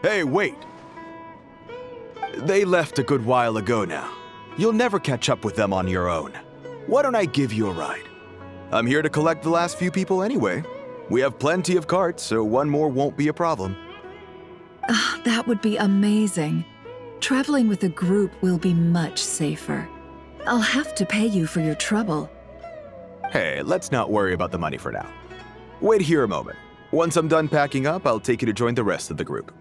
Hey, wait! They left a good while ago now. You'll never catch up with them on your own. Why don't I give you a ride? I'm here to collect the last few people anyway. We have plenty of carts, so one more won't be a problem. That would be amazing. Traveling with a group will be much safer. I'll have to pay you for your trouble. Hey, let's not worry about the money for now. Wait here a moment. Once I'm done packing up, I'll take you to join the rest of the group.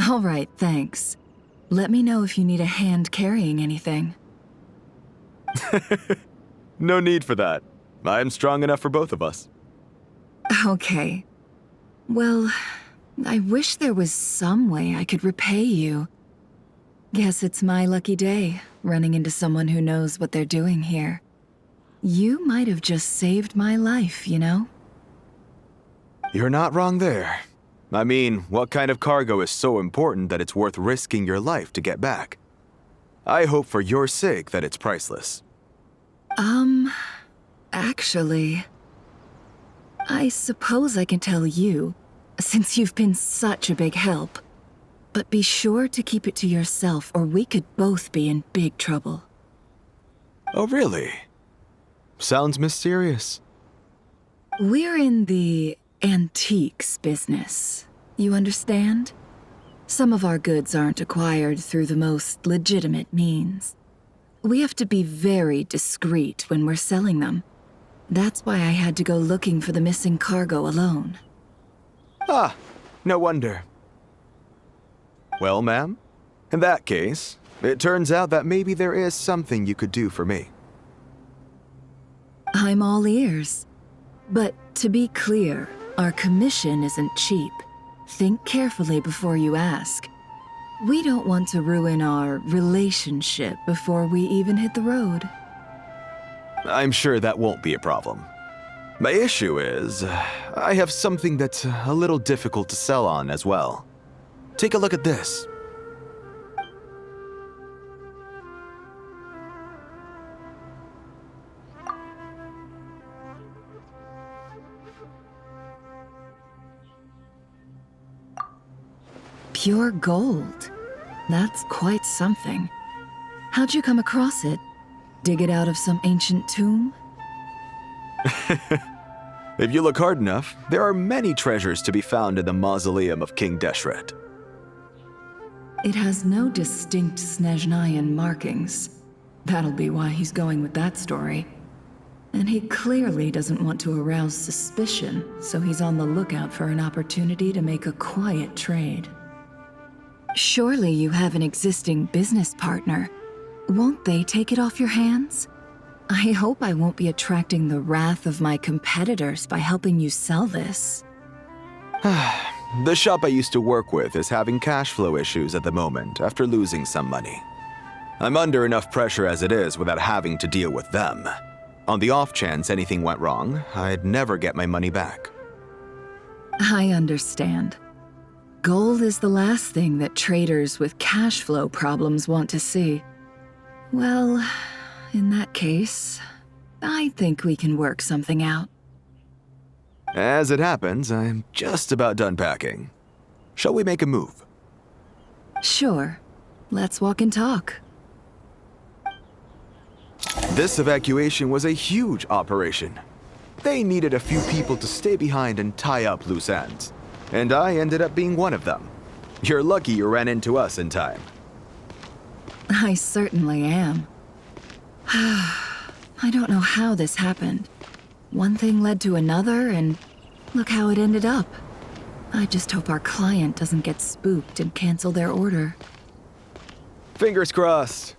All right, thanks. Let me know if you need a hand carrying anything. No need for that. I'm strong enough for both of us. Okay. Well, I wish there was some way I could repay you. Guess it's my lucky day, running into someone who knows what they're doing here. You might have just saved my life, you know? You're not wrong there. I mean, what kind of cargo is so important that it's worth risking your life to get back? I hope for your sake that it's priceless. Actually, I suppose I can tell you, since you've been such a big help. But be sure to keep it to yourself, or we could both be in big trouble. Oh, really? Sounds mysterious. We're in the antiques business. You understand? Some of our goods aren't acquired through the most legitimate means. We have to be very discreet when we're selling them. That's why I had to go looking for the missing cargo alone. Ah, no wonder. Well, ma'am, in that case, it turns out that maybe there is something you could do for me. I'm all ears. But to be clear, our commission isn't cheap. Think carefully before you ask. We don't want to ruin our relationship before we even hit the road. I'm sure that won't be a problem. My issue is, I have something that's a little difficult to sell on as well. Take a look at this. Pure gold. That's quite something. How'd you come across it? Dig it out of some ancient tomb? If you look hard enough, there are many treasures to be found in the mausoleum of King Deshret. It has no distinct Snezhnayan markings. That'll be why he's going with that story. And he clearly doesn't want to arouse suspicion, so he's on the lookout for an opportunity to make a quiet trade. Surely you have an existing business partner. Won't they take it off your hands? I hope I won't be attracting the wrath of my competitors by helping you sell this. The shop I used to work with is having cash flow issues at the moment after losing some money. I'm under enough pressure as it is without having to deal with them. On the off chance anything went wrong, I'd never get my money back. I understand. Gold is the last thing that traders with cash flow problems want to see. Well, in that case, I think we can work something out. As it happens, I'm just about done packing. Shall we make a move? Sure. Let's walk and talk. This evacuation was a huge operation. They needed a few people to stay behind and tie up loose ends. And I ended up being one of them. You're lucky you ran into us in time. I certainly am. I don't know how this happened. One thing led to another, and look how it ended up. I just hope our client doesn't get spooked and cancel their order. Fingers crossed.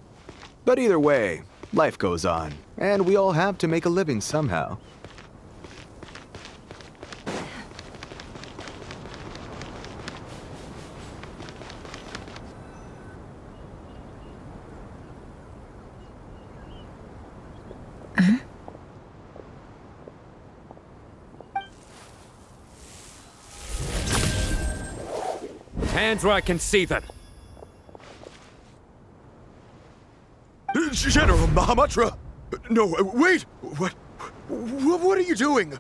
But either way, life goes on, and we all have to make a living somehow. Hands where I can see them. General Mahamatra! No, wait! What are you doing?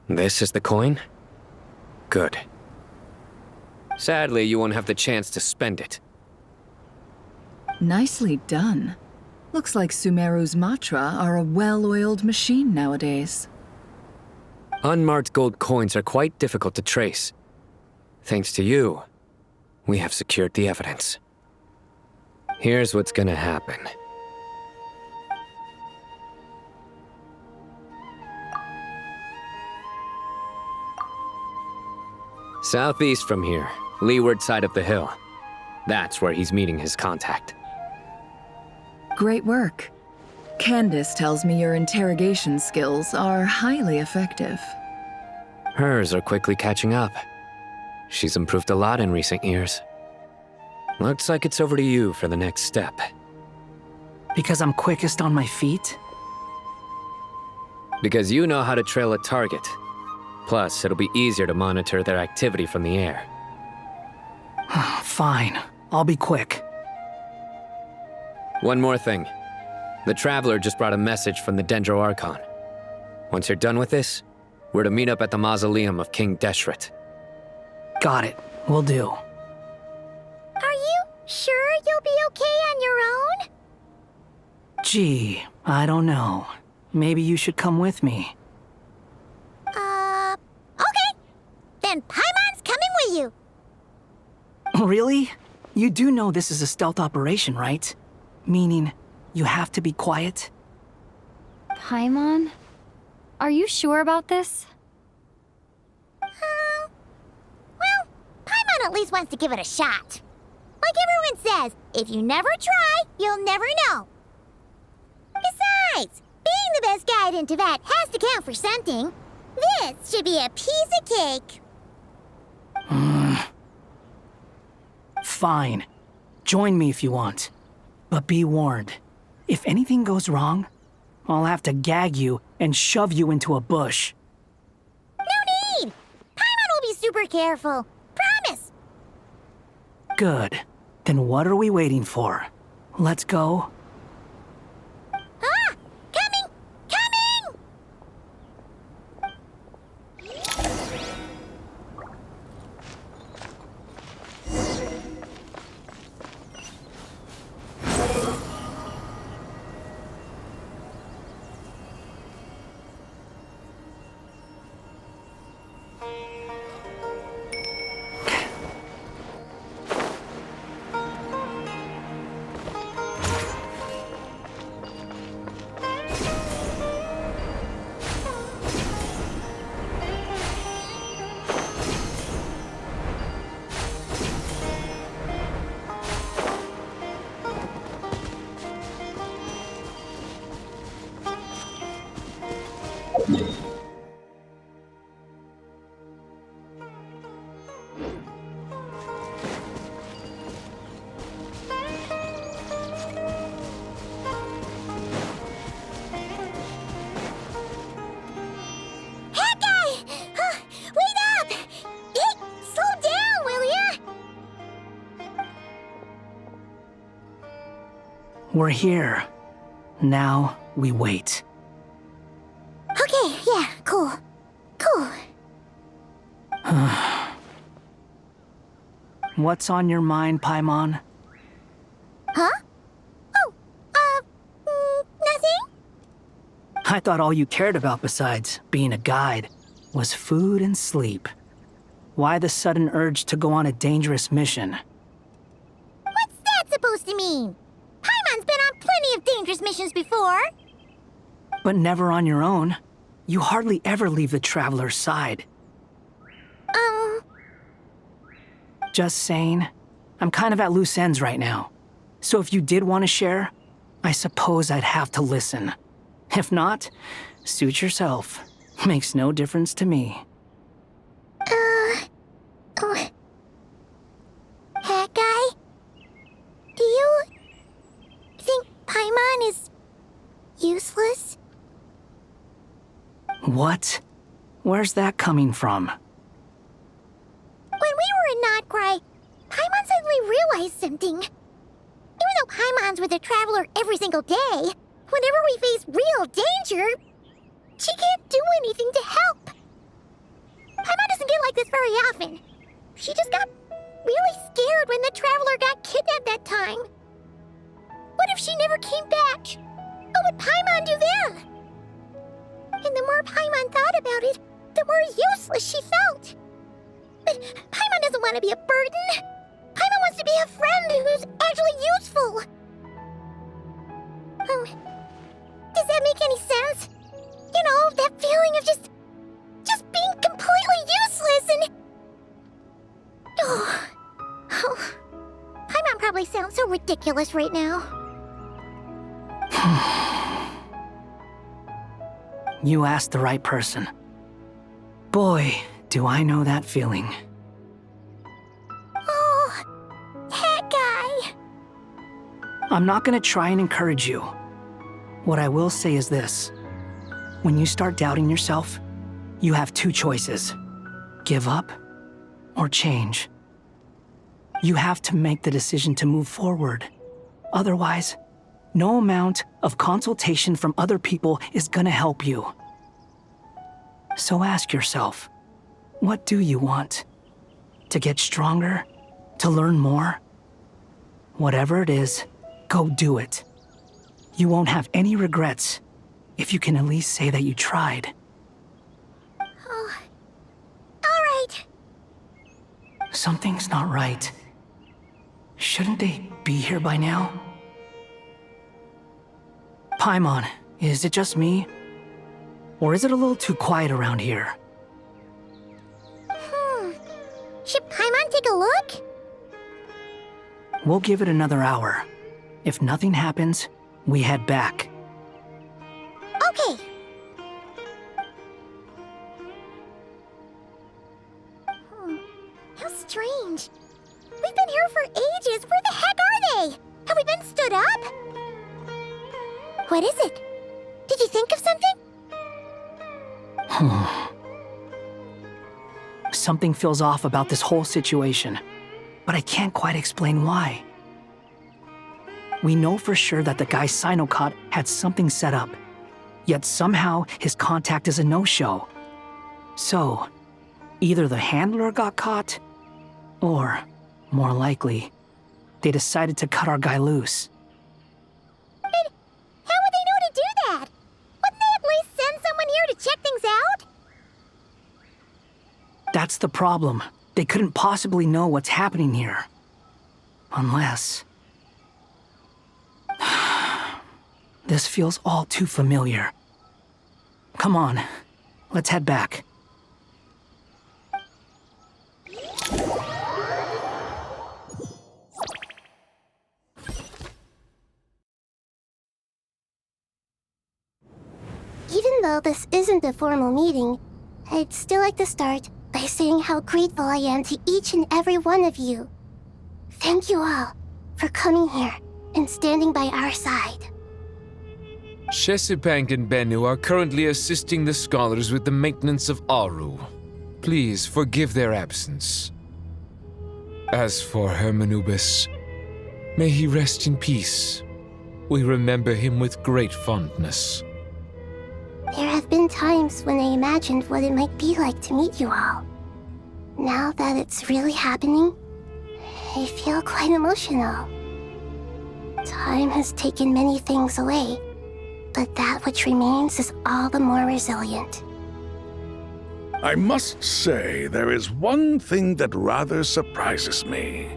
This is the coin? Good. Sadly, you won't have the chance to spend it. Nicely done. Looks like Sumeru's Matra are a well-oiled machine nowadays. Unmarked gold coins are quite difficult to trace. Thanks to you, we have secured the evidence. Here's what's gonna happen. Southeast from here, leeward side of the hill. That's where he's meeting his contact. Great work. Candace tells me your interrogation skills are highly effective. Hers are quickly catching up. She's improved a lot in recent years. Looks like it's over to you for the next step. Because I'm quickest on my feet? Because you know how to trail a target. Plus, it'll be easier to monitor their activity from the air. Fine. I'll be quick. One more thing. The Traveler just brought a message from the Dendro Archon. Once you're done with this, we're to meet up at the mausoleum of King Deshret. Got it. Will do. Are you sure you'll be okay on your own? Gee, I don't know. Maybe you should come with me. Okay. Then Paimon's coming with you. Really? You do know this is a stealth operation, right? Meaning, you have to be quiet? Paimon? Are you sure about this? Well, Paimon at least wants to give it a shot. Like everyone says, if you never try, you'll never know. Besides, being the best guide into that has to count for something. This should be a piece of cake. Fine. Join me if you want. But be warned. If anything goes wrong, I'll have to gag you and shove you into a bush. No need! Paimon will be super careful. Promise! Good. Then what are we waiting for? Let's go. Ah! Coming! Coming! We're here. Now we wait. Okay, yeah, cool. Cool. What's on your mind, Paimon? Huh? Nothing? I thought all you cared about besides being a guide was food and sleep. Why the sudden urge to go on a dangerous mission? What's that supposed to mean? Paimon's been on plenty of dangerous missions before. But never on your own. You hardly ever leave the Traveler's side. Just saying. I'm kind of at loose ends right now. So if you did want to share, I suppose I'd have to listen. If not, suit yourself. Makes no difference to me. That guy? Do you think Paimon is useless? What? Where's that coming from? When we were in Nod-Krai, Paimon suddenly realized something. Even though Paimon's with the Traveler every single day, whenever we face real danger, she can't do anything to help. Paimon doesn't get like this very often. She just got really scared when the Traveler got kidnapped that time. What if she never came back? What would Paimon do then? And the more Paimon thought about it, the more useless she felt. But Paimon doesn't want to be a burden. Paimon wants to be a friend who's actually useful. Does that make any sense? You know, that feeling of just being completely useless and... Oh. Paimon probably sounds so ridiculous right now. You asked the right person. Boy, do I know that feeling. Oh, that guy. I'm not gonna try and encourage you. What I will say is this. When you start doubting yourself, you have two choices. Give up or change. You have to make the decision to move forward. Otherwise, no amount of consultation from other people is gonna help you. So ask yourself, what do you want? To get stronger? To learn more? Whatever it is, go do it. You won't have any regrets if you can at least say that you tried. Oh, all right. Something's not right. Shouldn't they be here by now? Paimon, is it just me? Or is it a little too quiet around here? Should Paimon take a look? We'll give it another hour. If nothing happens, we head back. Okay. How strange. We've been here for ages. Where the heck are they? Have we been stood up? What is it? Did you think of something? Something feels off about this whole situation, but I can't quite explain why. We know for sure that the guy Cyno caught had something set up, yet somehow his contact is a no-show. So, either the handler got caught, or, more likely, they decided to cut our guy loose. But how would they know to do that? Wouldn't they at least send someone here to check things out? That's the problem. They couldn't possibly know what's happening here. Unless... This feels all too familiar. Come on, let's head back. Even though this isn't a formal meeting, I'd still like to start by saying how grateful I am to each and every one of you. Thank you all for coming here and standing by our side. Shesipank and Bennu are currently assisting the scholars with the maintenance of Aru. Please forgive their absence. As for Hermanubis, may he rest in peace. We remember him with great fondness. There have been times when I imagined what it might be like to meet you all. Now that it's really happening, I feel quite emotional. Time has taken many things away, but that which remains is all the more resilient. I must say, there is one thing that rather surprises me.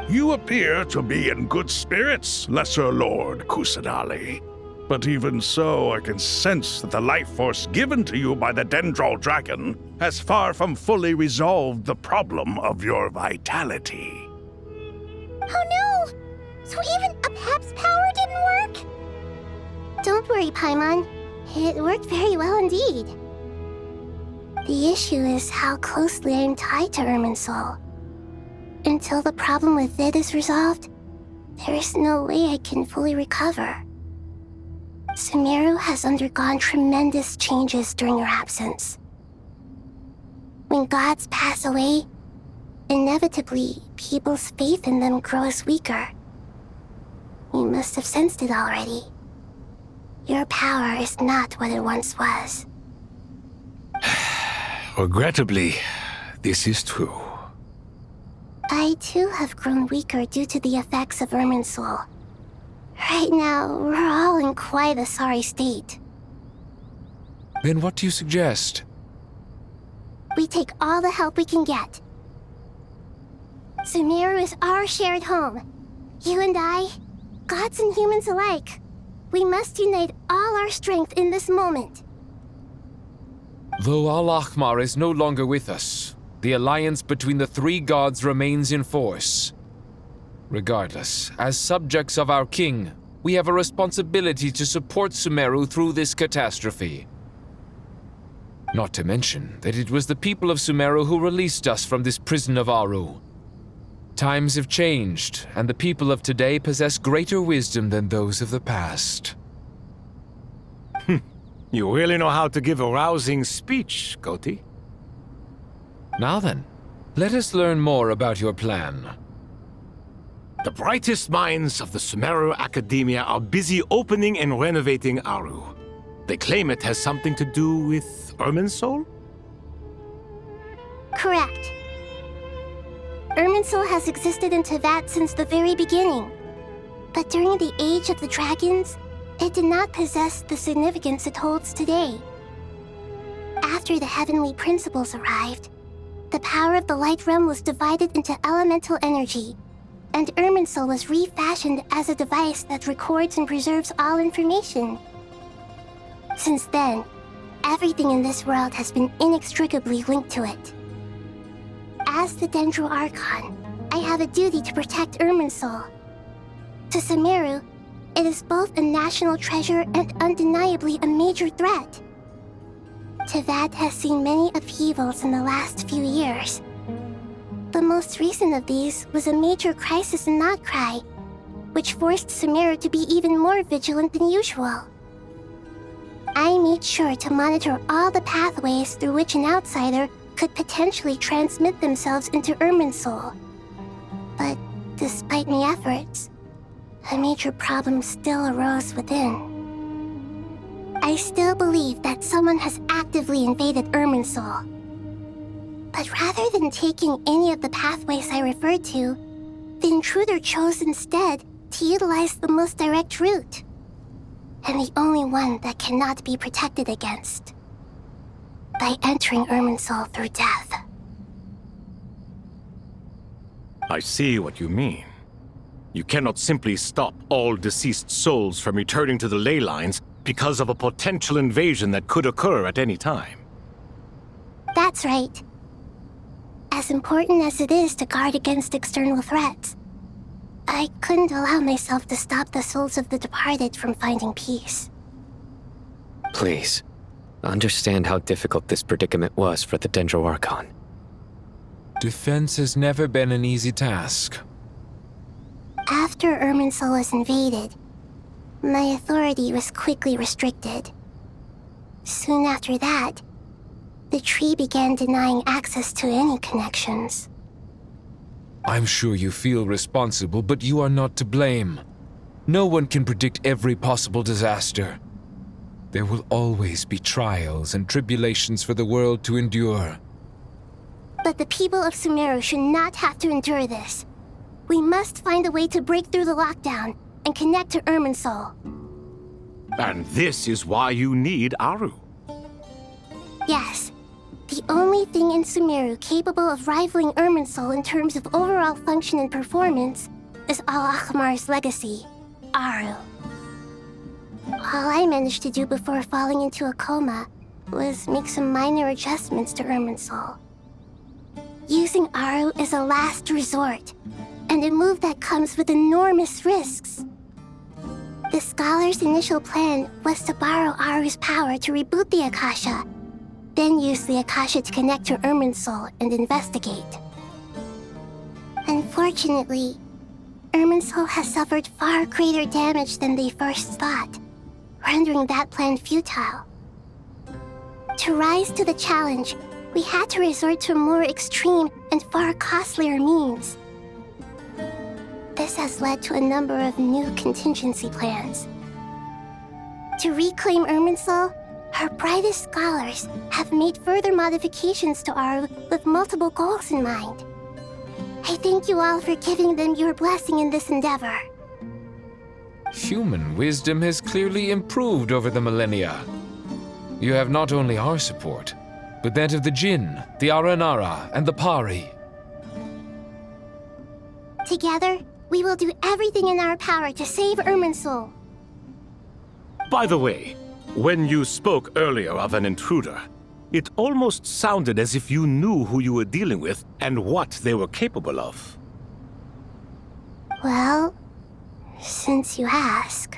You appear to be in good spirits, Lesser Lord Kusadali. But even so, I can sense that the life force given to you by the Dendral Dragon has far from fully resolved the problem of your vitality. Oh no! So even Apep's power didn't work? Don't worry, Paimon. It worked very well indeed. The issue is how closely I'm tied to Irminsul. Until the problem with it is resolved, there is no way I can fully recover. Sumeru has undergone tremendous changes during your absence. When gods pass away, inevitably, people's faith in them grows weaker. You must have sensed it already. Your power is not what it once was. Regrettably, this is true. I too have grown weaker due to the effects of Irminsul. Right now, we're all in quite a sorry state. Then what do you suggest? We take all the help we can get. Sumeru is our shared home. You and I, gods and humans alike. We must unite all our strength in this moment. Though Al-Ahmar is no longer with us, the alliance between the three gods remains in force. Regardless, as subjects of our king, we have a responsibility to support Sumeru through this catastrophe. Not to mention that it was the people of Sumeru who released us from this prison of Aru. Times have changed, and the people of today possess greater wisdom than those of the past. You really know how to give a rousing speech, Koti. Now then, let us learn more about your plan. The brightest minds of the Sumeru Academia are busy opening and renovating Aru. They claim it has something to do with Irminsul? Correct. Irminsul has existed in Teyvat since the very beginning. But during the Age of the Dragons, it did not possess the significance it holds today. After the Heavenly Principles arrived, the power of the Light Realm was divided into elemental energy, and Irminsul was refashioned as a device that records and preserves all information. Since then, everything in this world has been inextricably linked to it. As the Dendro Archon, I have a duty to protect Irminsul. To Sumeru, it is both a national treasure and undeniably a major threat. Teyvat has seen many upheavals in the last few years. The most recent of these was a major crisis in Nod-Krai, which forced Sumeru to be even more vigilant than usual. I made sure to monitor all the pathways through which an outsider could potentially transmit themselves into Irminsul. But despite my efforts, a major problem still arose within. I still believe that someone has actively invaded Irminsul. But rather than taking any of the pathways I referred to, the intruder chose instead to utilize the most direct route, and the only one that cannot be protected against, by entering Irminsul through death. I see what you mean. You cannot simply stop all deceased souls from returning to the ley lines because of a potential invasion that could occur at any time. That's right. As important as it is to guard against external threats, I couldn't allow myself to stop the souls of the departed from finding peace. Please, understand how difficult this predicament was for the Dendro Archon. Defense has never been an easy task. After Irminsul was invaded, my authority was quickly restricted. Soon after that, the tree began denying access to any connections. I'm sure you feel responsible, but you are not to blame. No one can predict every possible disaster. There will always be trials and tribulations for the world to endure. But the people of Sumeru should not have to endure this. We must find a way to break through the lockdown and connect to Irminsul. And this is why you need Aru. Yes. The only thing in Sumeru capable of rivaling Irminsul in terms of overall function and performance is Al-Ahmar's legacy, Aru. All I managed to do before falling into a coma was make some minor adjustments to Irminsul. Using Aru is a last resort, and a move that comes with enormous risks. The scholar's initial plan was to borrow Aru's power to reboot the Akasha, then use the Akasha to connect to Irminsul and investigate. Unfortunately, Irminsul has suffered far greater damage than they first thought, rendering that plan futile. To rise to the challenge, we had to resort to a more extreme and far costlier means. This has led to a number of new contingency plans. To reclaim Irminsul, our brightest scholars have made further modifications to Aru with multiple goals in mind. I thank you all for giving them your blessing in this endeavor. Human wisdom has clearly improved over the millennia. You have not only our support, but that of the Jinn, the Aranara, and the Pari. Together, we will do everything in our power to save Irminsul. By the way, when you spoke earlier of an intruder, it almost sounded as if you knew who you were dealing with and what they were capable of. Well, since you ask.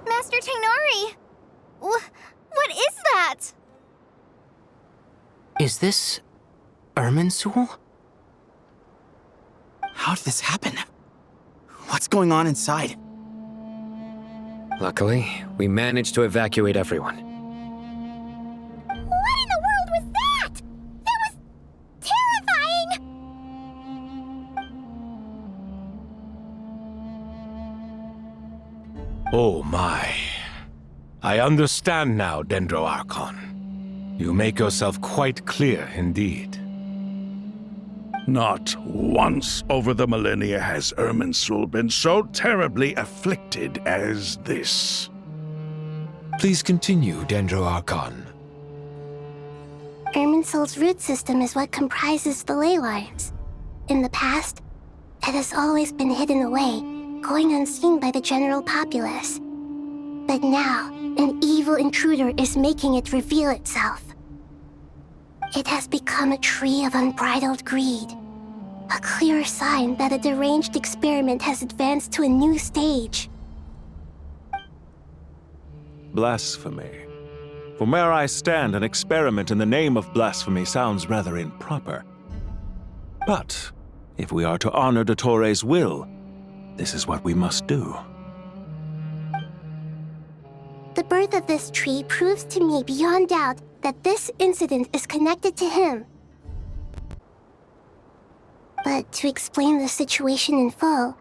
Master Tighnari! What is that? Is this Irminsul? How did this happen? What's going on inside? Luckily, we managed to evacuate everyone. What in the world was that? That was terrifying! Oh my. I understand now, Dendro Archon. You make yourself quite clear indeed. Not once over the millennia has Irminsul been so terribly afflicted as this. Please continue, Dendro Archon. Irminsul's root system is what comprises the ley lines. In the past, it has always been hidden away, going unseen by the general populace. But now, an evil intruder is making it reveal itself. It has become a tree of unbridled greed. A clear sign that a deranged experiment has advanced to a new stage. Blasphemy. From where I stand, an experiment in the name of blasphemy sounds rather improper. But if we are to honor Dottore's will, this is what we must do. The birth of this tree proves to me beyond doubt that this incident is connected to him. But to explain the situation in full,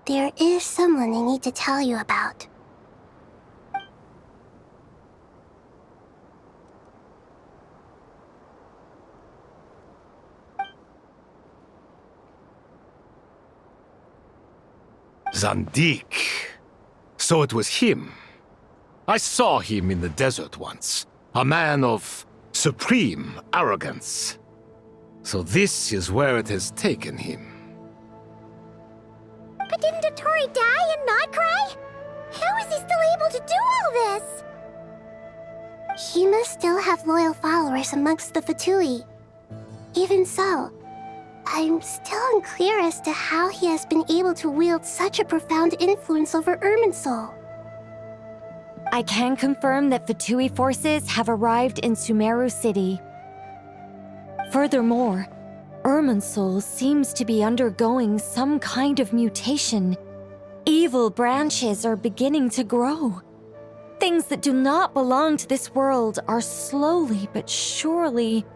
there is someone I need to tell you about. Zandik. So it was him. I saw him in the desert once. A man of supreme arrogance. So this is where it has taken him. But didn't Dottore die in Nod-Krai? How is he still able to do all this? He must still have loyal followers amongst the Fatui. Even so, I'm still unclear as to how he has been able to wield such a profound influence over Irminsul. I can confirm that Fatui forces have arrived in Sumeru City. Furthermore, Irminsul seems to be undergoing some kind of mutation. Evil branches are beginning to grow. Things that do not belong to this world are slowly but surely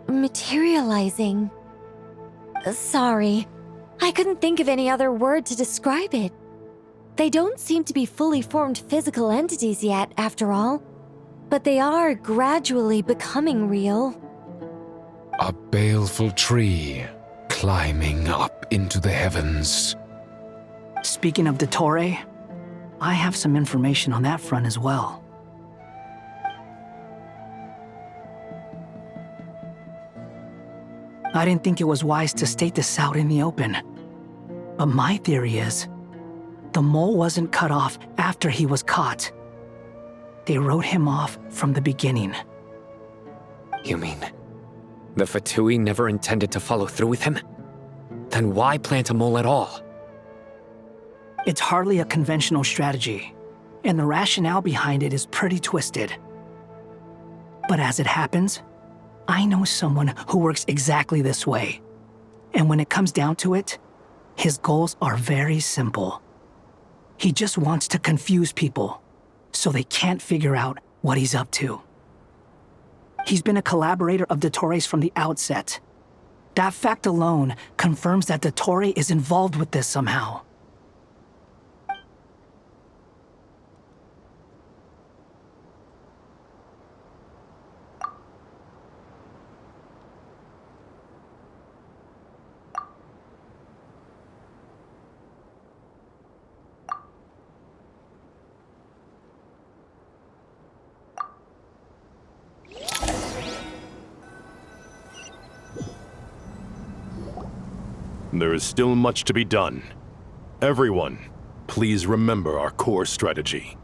materializing. Sorry, I couldn't think of any other word to describe it. They don't seem to be fully formed physical entities yet, after all, but they are gradually becoming real. A baleful tree climbing up into the heavens. Speaking of Dottore, I have some information on that front as well. I didn't think it was wise to state this out in the open, but my theory is the mole wasn't cut off after he was caught. They wrote him off from the beginning. You mean the Fatui never intended to follow through with him? Then why plant a mole at all? It's hardly a conventional strategy, and the rationale behind it is pretty twisted. But as it happens, I know someone who works exactly this way. And when it comes down to it, his goals are very simple. He just wants to confuse people, so they can't figure out what he's up to. He's been a collaborator of Dottore's from the outset. That fact alone confirms that Dottore is involved with this somehow. There is still much to be done. Everyone, please remember our core strategy.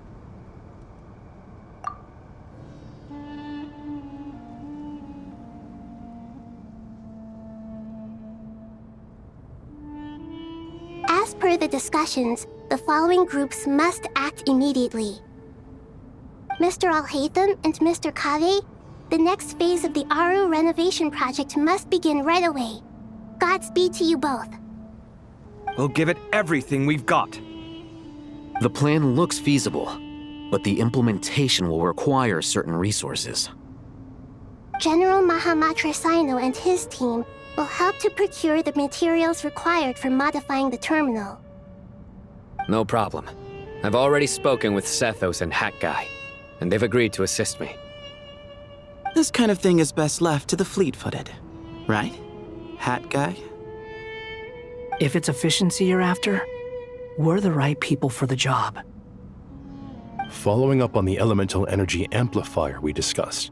As per the discussions, the following groups must act immediately. Mr. Alhaitham and Mr. Kaveh, the next phase of the Aru renovation project must begin right away. Godspeed to you both. We'll give it everything we've got. The plan looks feasible, but the implementation will require certain resources. General Mahamatra Cyno and his team will help to procure the materials required for modifying the terminal. No problem. I've already spoken with Sethos and Hat Guy, and they've agreed to assist me. This kind of thing is best left to the fleet-footed, right? Hat Guy? If it's efficiency you're after, we're the right people for the job. Following up on the elemental energy amplifier we discussed,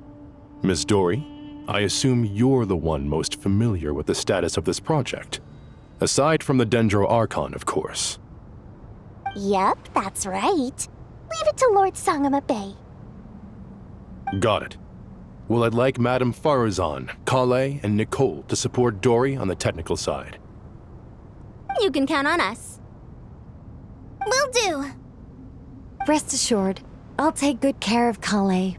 Ms. Dori, I assume you're the one most familiar with the status of this project. Aside from the Dendro Archon, of course. Yep, that's right. Leave it to Lord Sangama Bay. Got it. Well, I'd like Madame Faruzan, Collei, and Nicole to support Dori on the technical side. You can count on us. Will do. Rest assured, I'll take good care of Collei.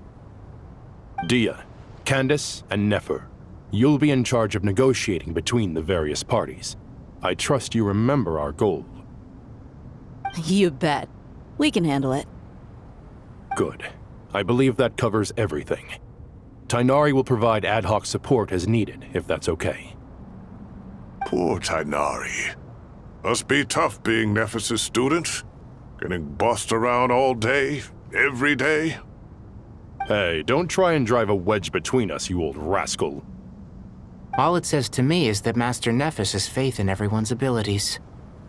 Dehya, Candace, and Nefer, you'll be in charge of negotiating between the various parties. I trust you remember our goal. You bet. We can handle it. Good. I believe that covers everything. Tighnari will provide ad hoc support as needed, if that's okay. Poor Tighnari. Must be tough being Nephis' student. Getting bossed around all day, every day. Hey, don't try and drive a wedge between us, you old rascal. All it says to me is that Master Nephis has faith in everyone's abilities.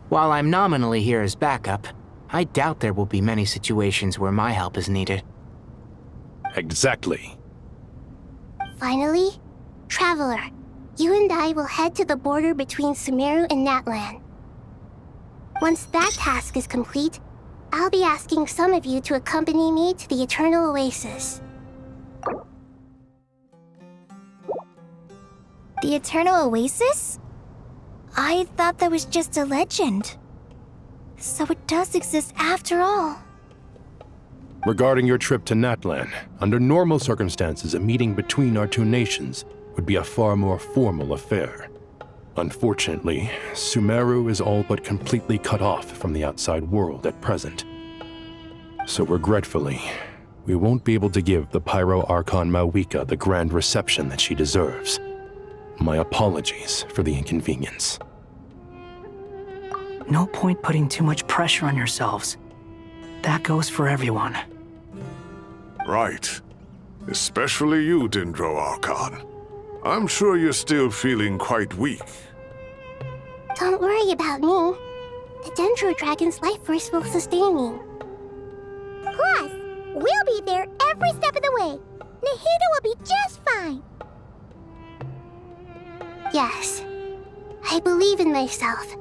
While I'm nominally here as backup, I doubt there will be many situations where my help is needed. Exactly. Finally, Traveler, you and I will head to the border between Sumeru and Natlan. Once that task is complete, I'll be asking some of you to accompany me to the Eternal Oasis. The Eternal Oasis? I thought that was just a legend. So it does exist after all. Regarding your trip to Natlan, under normal circumstances, a meeting between our two nations would be a far more formal affair. Unfortunately, Sumeru is all but completely cut off from the outside world at present. So regretfully, we won't be able to give the Pyro Archon Mavuika the grand reception that she deserves. My apologies for the inconvenience. No point putting too much pressure on yourselves. That goes for everyone. Right. Especially you, Dendro Archon. I'm sure you're still feeling quite weak. Don't worry about me. The Dendro Dragon's life force will sustain me. Plus, we'll be there every step of the way. Nahida will be just fine. Yes, I believe in myself.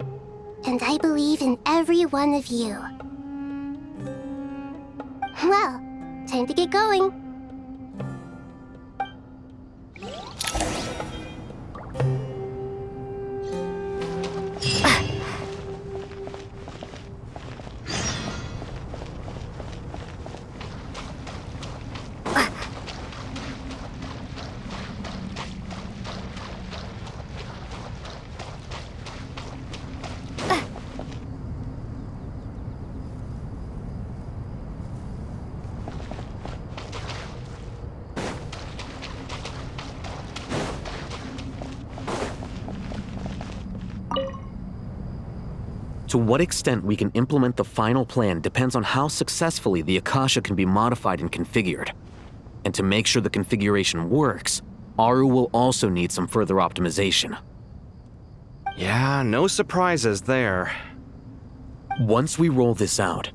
And I believe in every one of you. Well, time to get going. To what extent we can implement the final plan depends on how successfully the Akasha can be modified and configured. And to make sure the configuration works, Aru will also need some further optimization. Yeah, no surprises there. Once we roll this out,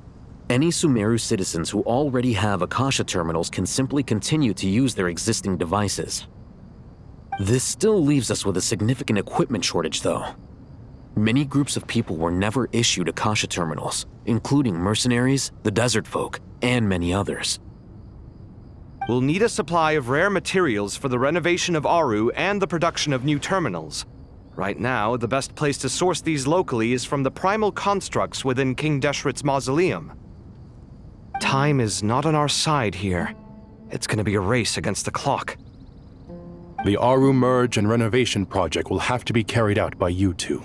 any Sumeru citizens who already have Akasha terminals can simply continue to use their existing devices. This still leaves us with a significant equipment shortage, though. Many groups of people were never issued Akasha terminals, including mercenaries, the desert folk, and many others. We'll need a supply of rare materials for the renovation of Aru and the production of new terminals. Right now, the best place to source these locally is from the primal constructs within King Deshret's mausoleum. Time is not on our side here. It's gonna be a race against the clock. The Aru merge and renovation project will have to be carried out by you two.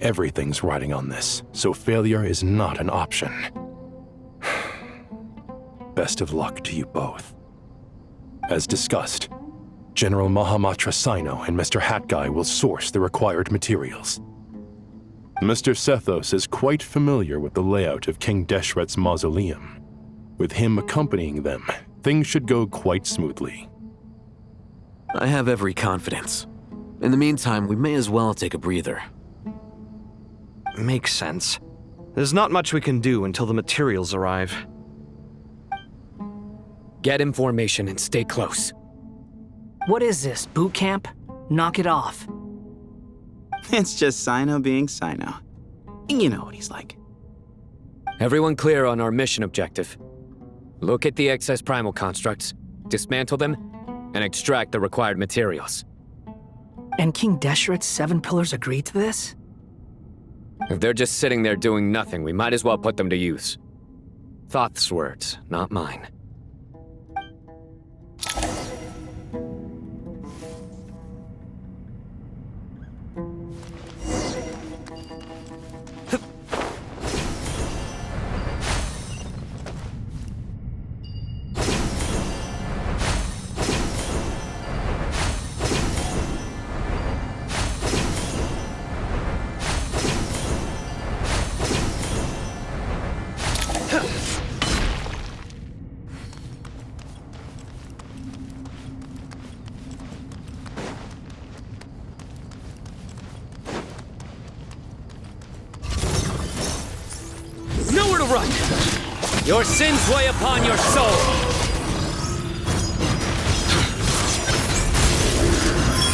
Everything's riding on this, so failure is not an option. Best of luck to you both. As discussed, General Mahamatra Cyno and Mr. Hat Guy will source the required materials. Mr. Sethos is quite familiar with the layout of King Deshret's mausoleum. With him accompanying them, things should go quite smoothly. I have every confidence. In the meantime, we may as well take a breather. Makes sense. There's not much we can do until the materials arrive. Get in formation and stay close. What is this, boot camp? Knock it off. It's just Cyno being Cyno. You know what he's like. Everyone clear on our mission objective. Look at the excess primal constructs, dismantle them, and extract the required materials. And King Deshret's 7 pillars agreed to this? If they're just sitting there doing nothing, we might as well put them to use. Thoth's words, not mine. Nowhere to run! Your sins weigh upon your soul!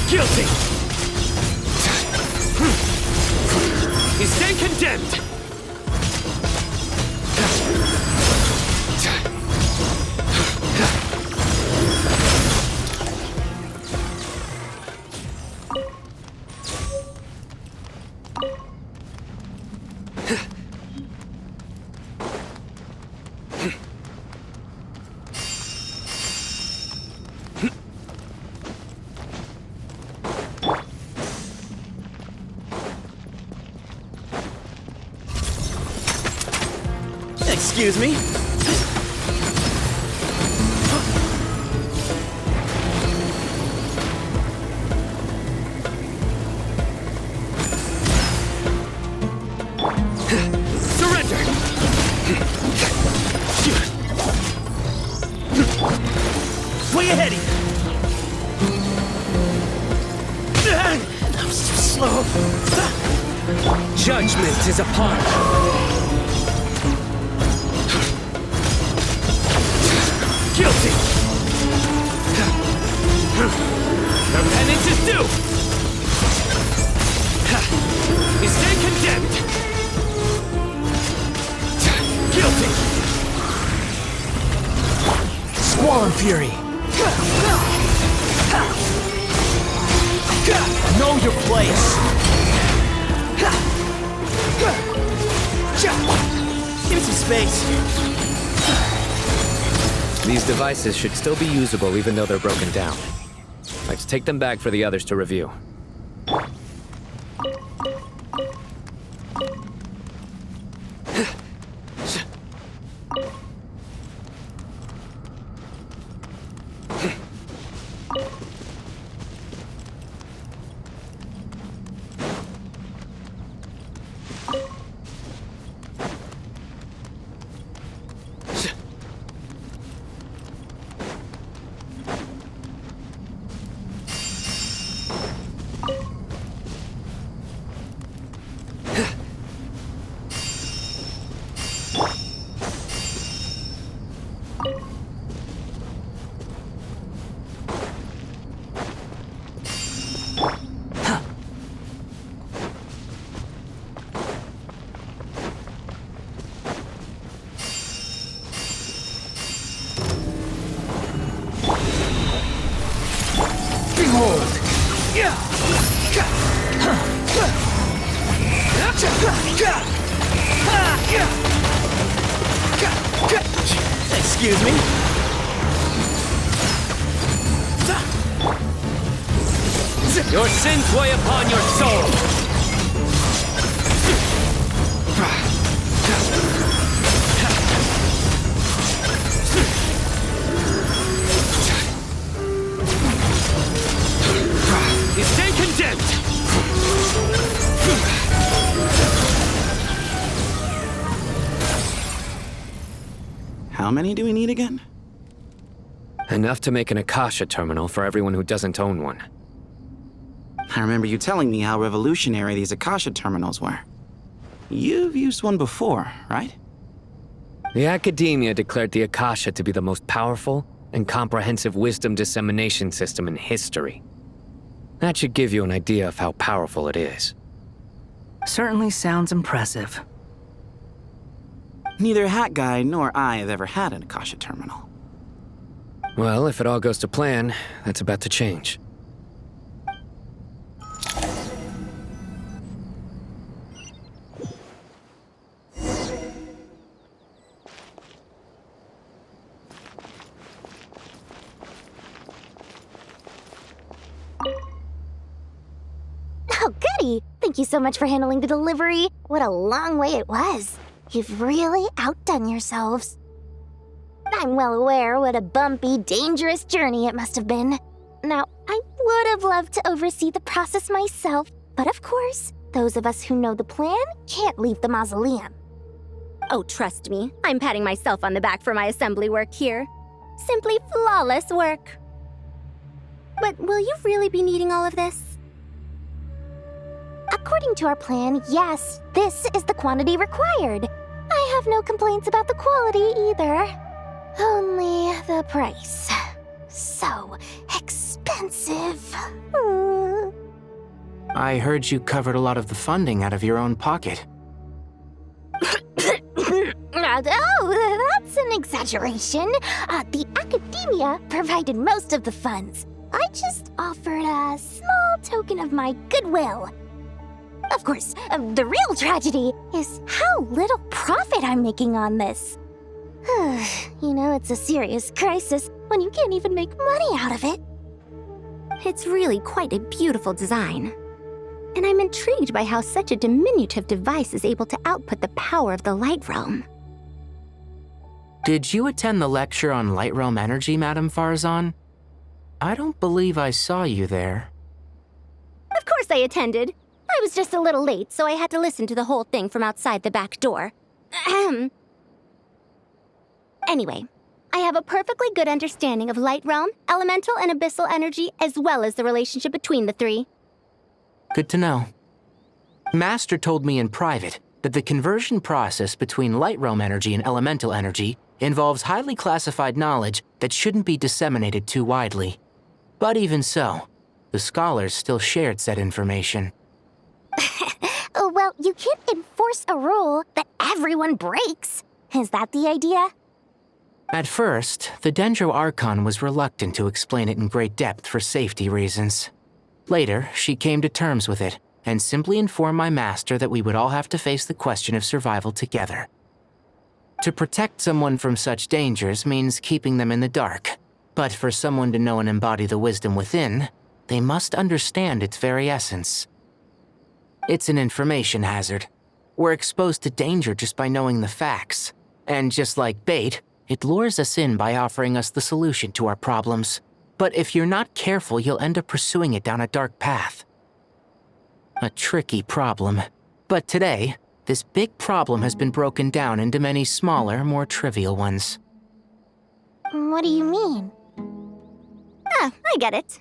Guilty! You stand condemned! Excuse me? Surrender! Way ahead of you! I'm so slow. Judgment is upon you! Guilty! Your penance is due! You stand condemned! Guilty! Squall Fury! Know your place! Give me some space. These devices should still be usable even though they're broken down. Let's take them back for the others to review. hold! Excuse me? Your sins weigh upon your soul! You stay condemned! How many do we need again? Enough to make an Akasha terminal for everyone who doesn't own one. I remember you telling me how revolutionary these Akasha terminals were. You've used one before, right? The Academia declared the Akasha to be the most powerful and comprehensive wisdom dissemination system in history. That should give you an idea of how powerful it is. Certainly sounds impressive. Neither Hat Guy nor I have ever had an Akasha terminal. Well, if it all goes to plan, that's about to change. Oh, goody! Thank you so much for handling the delivery. What a long way it was. You've really outdone yourselves. I'm well aware what a bumpy, dangerous journey it must have been. Now, I would have loved to oversee the process myself, but of course, those of us who know the plan can't leave the mausoleum. Oh, trust me, I'm patting myself on the back for my assembly work here. Simply flawless work. But will you really be needing all of this? According to our plan, yes, this is the quantity required. I have no complaints about the quality either. Only the price. So expensive. I heard you covered a lot of the funding out of your own pocket. Oh, that's an exaggeration. The Academia provided most of the funds. I just offered a small token of my goodwill. Of course, the real tragedy is how little profit I'm making on this. You know, it's a serious crisis when you can't even make money out of it. It's really quite a beautiful design. And I'm intrigued by how such a diminutive device is able to output the power of the Light Realm. Did you attend the lecture on Light Realm energy, Madame Faruzan? I don't believe I saw you there. Of course I attended. I was just a little late, so I had to listen to the whole thing from outside the back door. Anyway, I have a perfectly good understanding of Light Realm, elemental and abyssal energy, as well as the relationship between the three. Good to know. Master told me in private that the conversion process between Light Realm energy and elemental energy involves highly classified knowledge that shouldn't be disseminated too widely. But even so, the scholars still shared said information. Well, you can't enforce a rule that everyone breaks. Is that the idea? At first, the Dendro Archon was reluctant to explain it in great depth for safety reasons. Later, she came to terms with it and simply informed my master that we would all have to face the question of survival together. To protect someone from such dangers means keeping them in the dark, but for someone to know and embody the wisdom within, they must understand its very essence. It's an information hazard. We're exposed to danger just by knowing the facts. And just like bait, it lures us in by offering us the solution to our problems. But if you're not careful, you'll end up pursuing it down a dark path. A tricky problem. But today, this big problem has been broken down into many smaller, more trivial ones. What do you mean? I get it.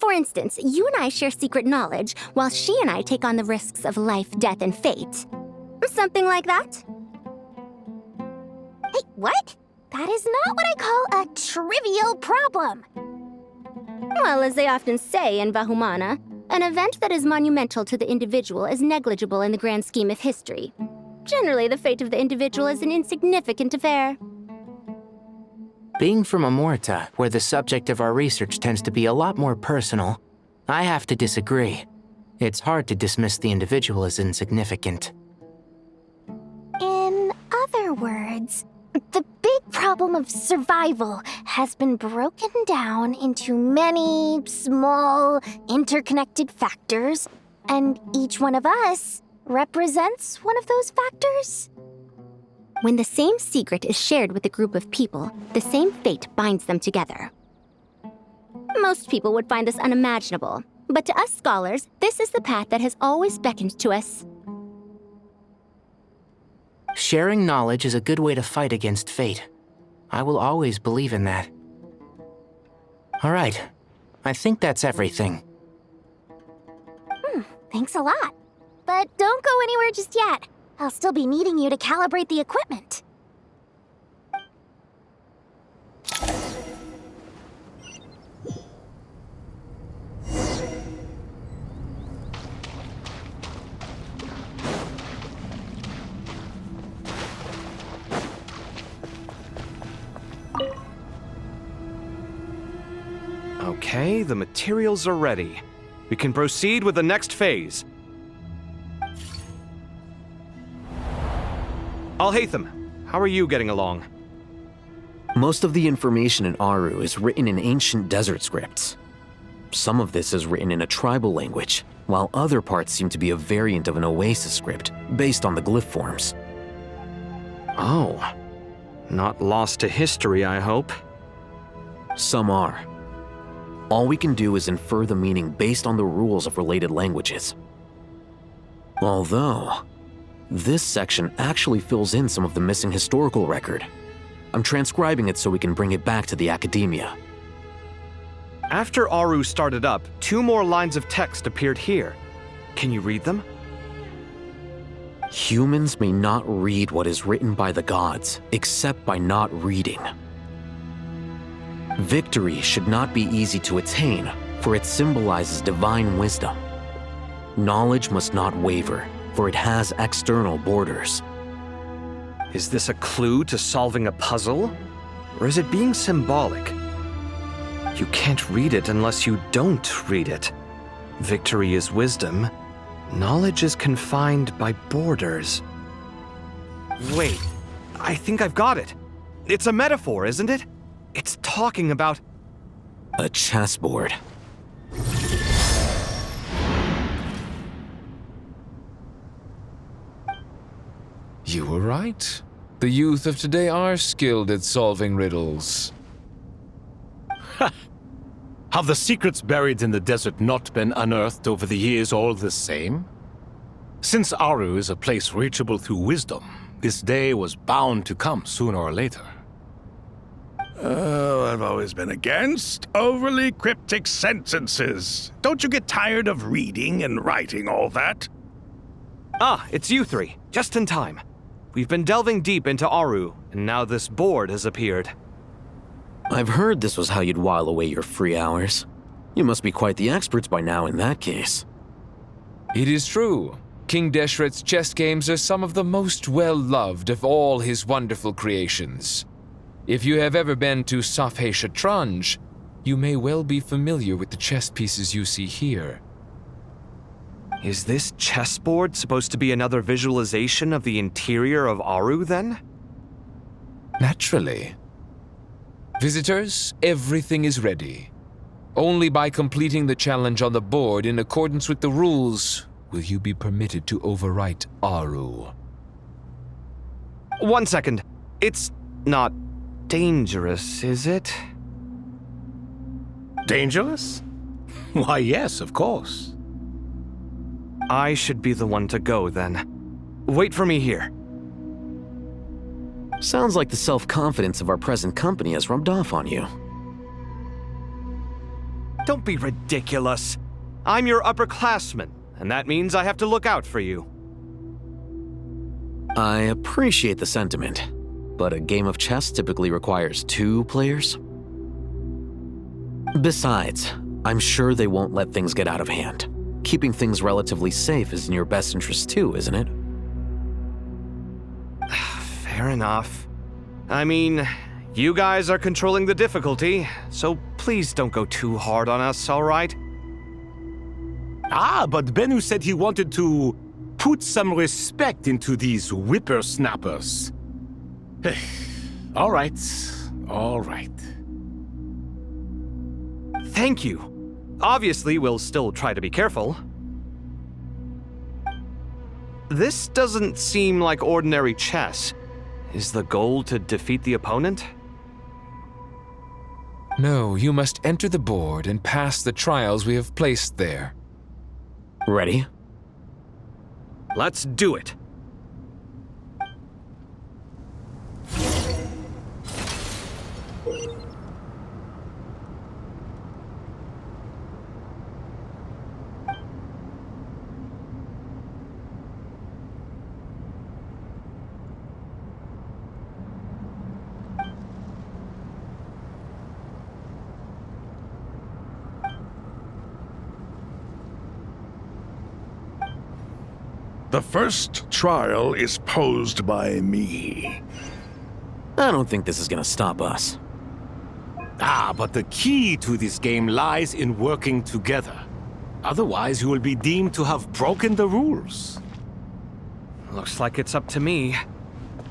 For instance, you and I share secret knowledge, while she and I take on the risks of life, death, and fate. Something like that? Hey, what? That is not what I call a trivial problem. Well, as they often say in Vahumana, an event that is monumental to the individual is negligible in the grand scheme of history. Generally, the fate of the individual is an insignificant affair. Being from Amorta, where the subject of our research tends to be a lot more personal, I have to disagree. It's hard to dismiss the individual as insignificant. In other words, the big problem of survival has been broken down into many small, interconnected factors, and each one of us represents one of those factors. When the same secret is shared with a group of people, the same fate binds them together. Most people would find this unimaginable, but to us scholars, this is the path that has always beckoned to us. Sharing knowledge is a good way to fight against fate. I will always believe in that. All right, I think that's everything. Thanks a lot. But don't go anywhere just yet. I'll still be needing you to calibrate the equipment. Okay, the materials are ready. We can proceed with the next phase. Alhaitham, how are you getting along? Most of the information in Aru is written in ancient desert scripts. Some of this is written in a tribal language, while other parts seem to be a variant of an oasis script based on the glyph forms. Oh, not lost to history, I hope. Some are. All we can do is infer the meaning based on the rules of related languages. Although, this section actually fills in some of the missing historical record. I'm transcribing it so we can bring it back to the academia. After Aru started up, 2 more lines of text appeared here. Can you read them? Humans may not read what is written by the gods, except by not reading. Victory should not be easy to attain, for it symbolizes divine wisdom. Knowledge must not waver, for it has external borders. Is this a clue to solving a puzzle? Or is it being symbolic? You can't read it unless you don't read it. Victory is wisdom. Knowledge is confined by borders. Wait, I think I've got it. It's a metaphor, isn't it? It's talking about... a chessboard. You were right. The youth of today are skilled at solving riddles. Have the secrets buried in the desert not been unearthed over the years all the same? Since Aru is a place reachable through wisdom, this day was bound to come sooner or later. Oh, I've always been against overly cryptic sentences. Don't you get tired of reading and writing all that? Ah, it's you 3. Just in time. We've been delving deep into Aru, and now this board has appeared. I've heard this was how you'd while away your free hours. You must be quite the experts by now in that case. It is true. King Deshret's chess games are some of the most well-loved of all his wonderful creations. If you have ever been to Safhe Shatranj, you may well be familiar with the chess pieces you see here. Is this chessboard supposed to be another visualization of the interior of Aru, then? Naturally. Visitors, everything is ready. Only by completing the challenge on the board in accordance with the rules will you be permitted to overwrite Aru. 1 second. It's not dangerous, is it? Dangerous? Why, yes, of course. I should be the one to go, then. Wait for me here. Sounds like the self-confidence of our present company has rubbed off on you. Don't be ridiculous. I'm your upperclassman, and that means I have to look out for you. I appreciate the sentiment, but a game of chess typically requires 2 players. Besides, I'm sure they won't let things get out of hand. Keeping things relatively safe is in your best interest too, isn't it? Fair enough. I mean, You guys are controlling the difficulty, so please don't go too hard on us, alright? Ah, but Bennu said he wanted to put some respect into these whippersnappers. All right. Thank you. Obviously, we'll still try to be careful. This doesn't seem like ordinary chess. Is the goal to defeat the opponent? No, you must enter the board and pass the trials we have placed there. Ready? Let's do it. The first trial is posed by me. I don't think this is gonna stop us. Ah, but the key to this game lies in working together. Otherwise, you will be deemed to have broken the rules. Looks like it's up to me.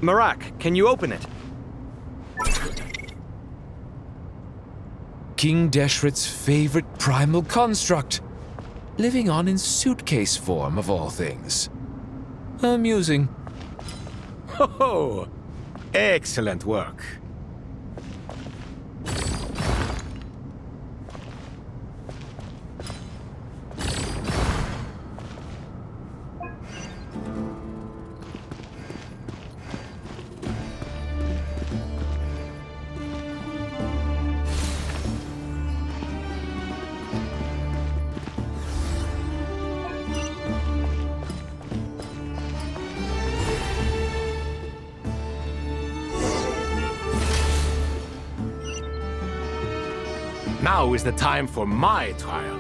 Marak, can you open it? King Deshret's favorite primal construct. Living on in suitcase form, of all things. Amusing. Ho-ho! Excellent work. Now is the time for my trial.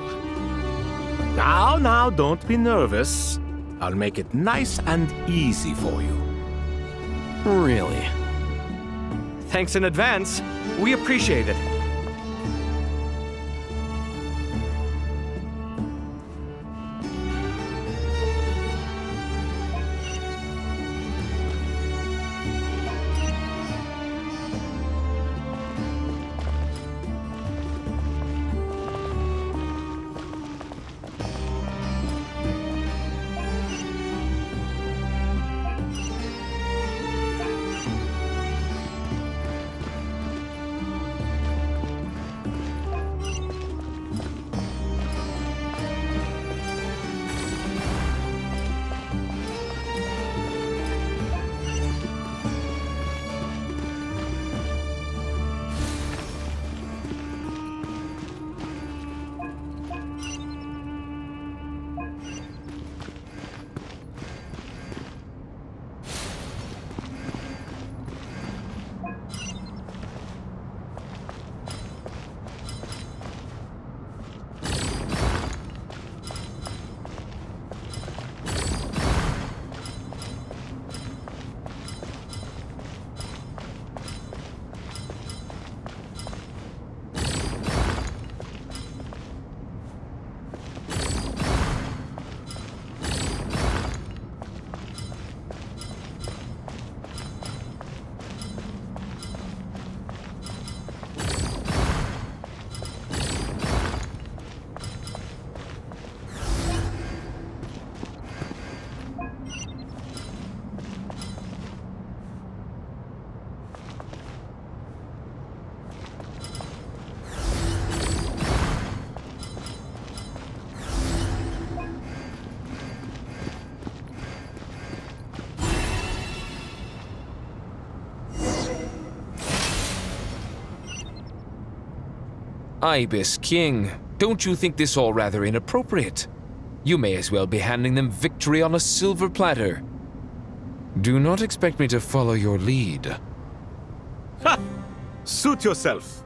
Now, don't be nervous. I'll make it nice and easy for you. Really? Thanks in advance. We appreciate it. Ibis King, don't you think this all rather inappropriate? You may as well be handing them victory on a silver platter. Do not expect me to follow your lead. Ha! Suit yourself.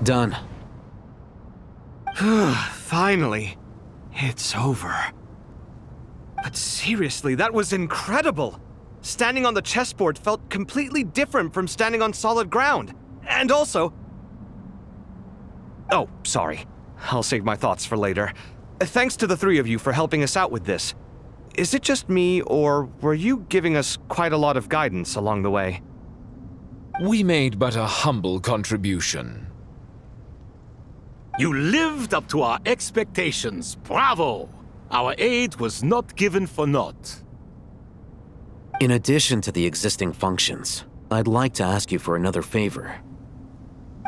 Done. Finally. It's over. But seriously, that was incredible! Standing on the chessboard felt completely different from standing on solid ground. And also... Oh, sorry. I'll save my thoughts for later. Thanks to the three of you for helping us out with this. Is it just me, or were you giving us quite a lot of guidance along the way? We made but a humble contribution. You lived up to our expectations. Bravo! Our aid was not given for naught. In addition to the existing functions, I'd like to ask you for another favor.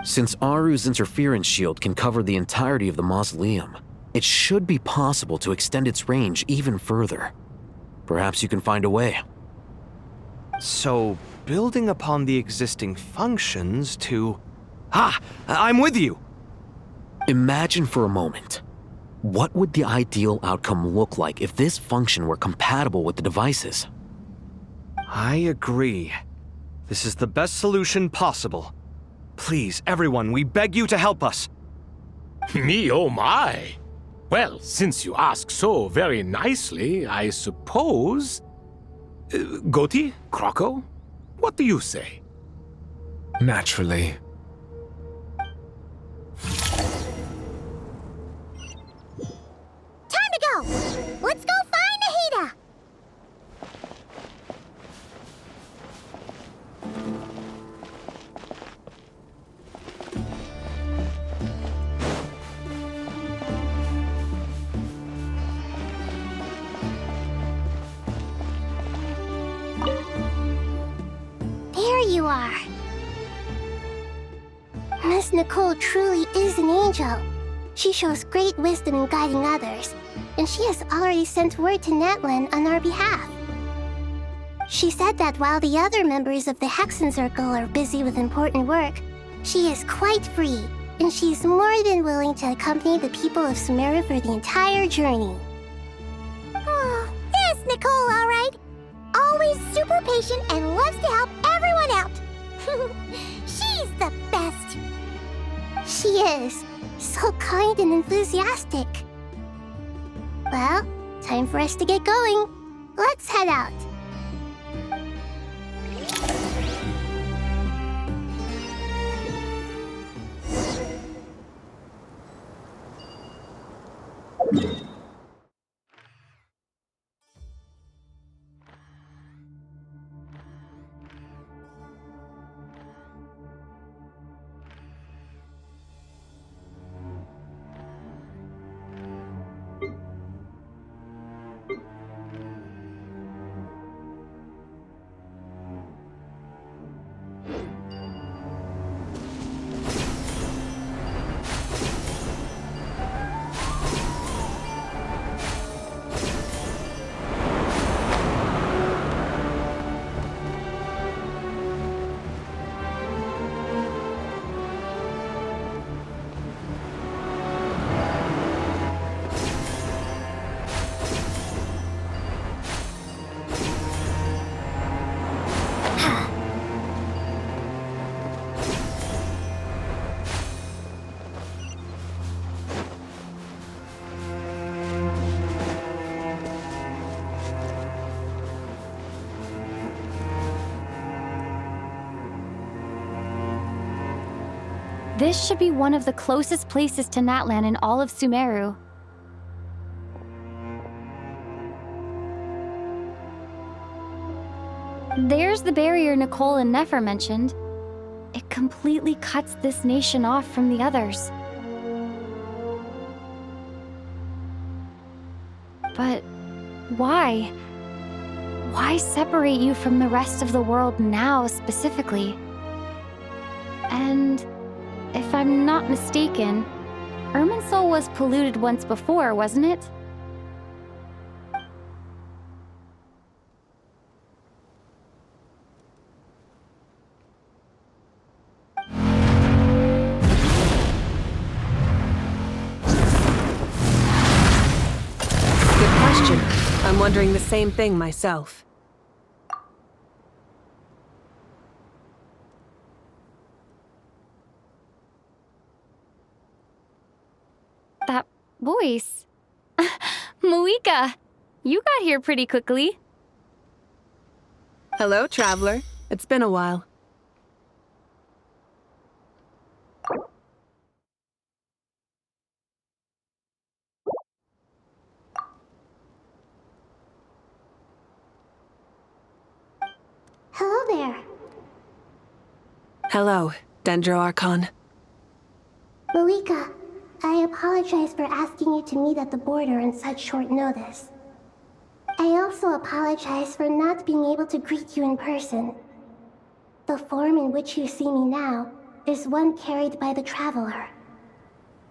Since Aru's interference shield can cover the entirety of the mausoleum, it should be possible to extend its range even further. Perhaps you can find a way. So, building upon the existing functions to... I'm with you! Imagine for a moment. What would the ideal outcome look like if this function were compatible with the devices? I agree. This is the best solution possible. Please, everyone, we beg you to help us. Me, oh my! Well, since you ask so very nicely, I suppose... Goti? Croco? What do you say? Naturally. Time to go! Let's go find Nahida! There you are. Miss Nicole truly is an angel. She shows great wisdom in guiding others, and she has already sent word to Natlan on our behalf. She said that while the other members of the Hexenzirkel are busy with important work, she is quite free, and she's more than willing to accompany the people of Sumeru for the entire journey. Oh, there's Nicole, all right. Always super patient and loves to help everyone out. She's the best. She is. So kind and enthusiastic. Well, time for us to get going. Let's head out. This should be one of the closest places to Natlan in all of Sumeru. There's the barrier Nicole and Nefer mentioned. It completely cuts this nation off from the others. But why? Why separate you from the rest of the world now, specifically? And if I'm not mistaken, Irminsul was polluted once before, wasn't it? Good question. I'm wondering the same thing myself. voice. Mavuika, you got here pretty quickly. Hello, traveler. It's been a while. Hello there. Hello, Dendro Archon. Mavuika, I apologize for asking you to meet at the border on such short notice. I also apologize for not being able to greet you in person. The form in which you see me now is one carried by the Traveler.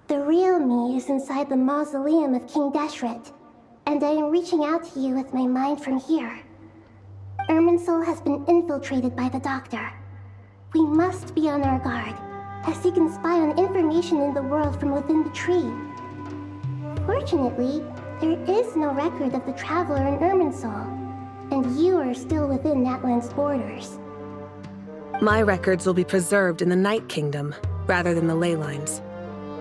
The real me is inside the mausoleum of King Deshret, and I am reaching out to you with my mind from here. Irminsul has been infiltrated by the Doctor. We must be on our guard, as he can spy on information in the world from within the tree. Fortunately, there is no record of the Traveler in Irminsul, and you are still within Natlan's borders. My records will be preserved in the Night Kingdom, rather than the ley lines.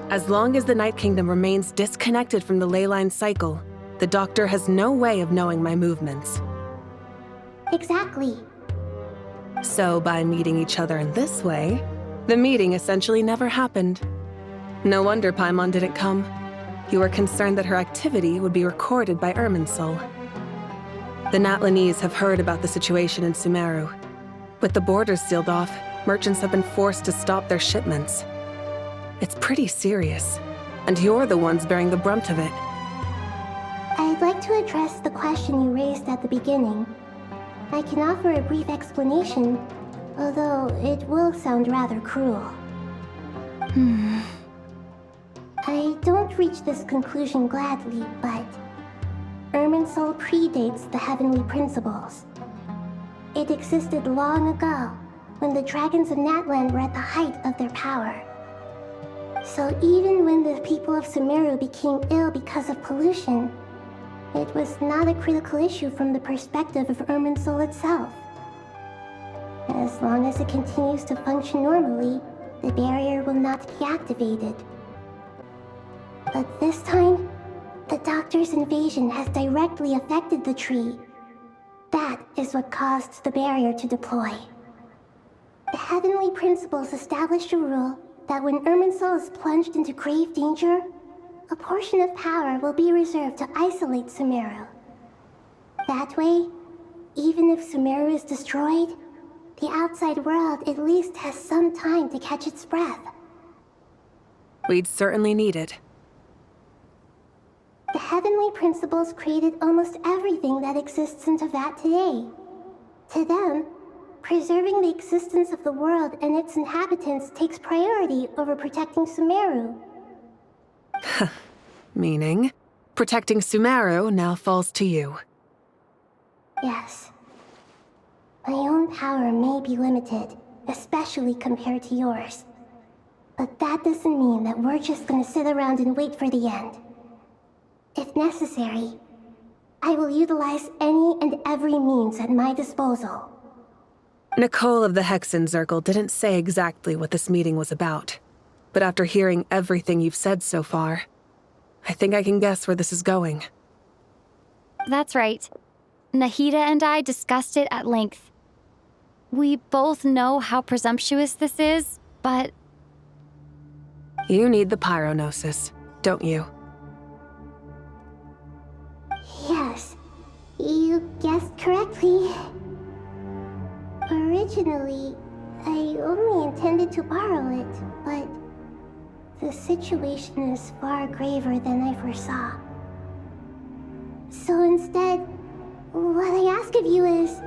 As long as the Night Kingdom remains disconnected from the ley line cycle, the Doctor has no way of knowing my movements. Exactly. So by meeting each other in this way, the meeting essentially never happened. No wonder Paimon didn't come. You were concerned that her activity would be recorded by Irminsul. The Natlanese have heard about the situation in Sumeru. With the borders sealed off, merchants have been forced to stop their shipments. It's pretty serious, and you're the ones bearing the brunt of it. I'd like to address the question you raised at the beginning. I can offer a brief explanation, although it will sound rather cruel. I don't reach this conclusion gladly, but Irminsul predates the heavenly principles. It existed long ago, when the dragons of Natlan were at the height of their power. So even when the people of Sumeru became ill because of pollution, it was not a critical issue from the perspective of Irminsul itself. As long as it continues to function normally, the barrier will not be activated. But this time, the Doctor's invasion has directly affected the tree. That is what caused the barrier to deploy. The heavenly principles established a rule that when Irminsul is plunged into grave danger, a portion of power will be reserved to isolate Sumeru. That way, even if Sumeru is destroyed, the outside world at least has some time to catch its breath. We'd certainly need it. The heavenly principles created almost everything that exists in Teyvat today. To them, preserving the existence of the world and its inhabitants takes priority over protecting Sumeru. Meaning, protecting Sumeru now falls to you. Yes. My own power may be limited, especially compared to yours. But that doesn't mean that we're just gonna sit around and wait for the end. If necessary, I will utilize any and every means at my disposal. Nicole of the Hexenzirkel didn't say exactly what this meeting was about, but after hearing everything you've said so far, I think I can guess where this is going. That's right. Nahida and I discussed it at length. We both know how presumptuous this is, but... You need the pyronosis, don't you? Yes, you guessed correctly. Originally, I only intended to borrow it, but the situation is far graver than I foresaw. So instead, what I ask of you is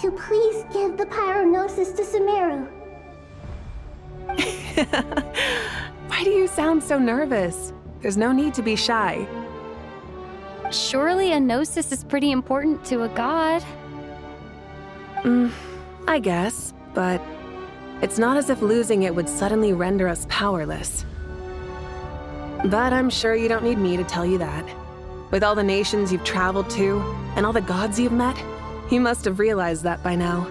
to please give the pyronosis to Sumeru. Why do you sound so nervous? There's no need to be shy. Surely a gnosis is pretty important to a god. I guess, but it's not as if losing it would suddenly render us powerless. But I'm sure you don't need me to tell you that. With all the nations you've traveled to, and all the gods you've met, you must have realized that by now.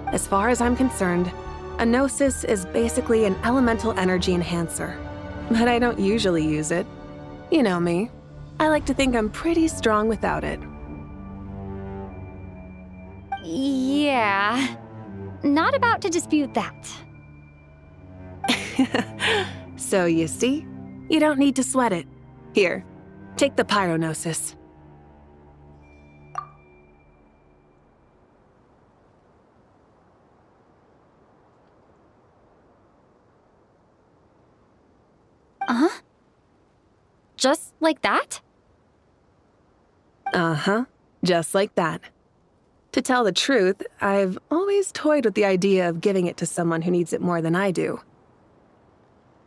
As far as I'm concerned, a gnosis is basically an elemental energy enhancer. but I don't usually use it. You know me. I like to think I'm pretty strong without it. Yeah. Not about to dispute that. So you see? You don't need to sweat it. Here, take the pyronosis. Uh-huh. Just like that? Uh-huh. Just like that. To tell the truth, I've always toyed with the idea of giving it to someone who needs it more than I do.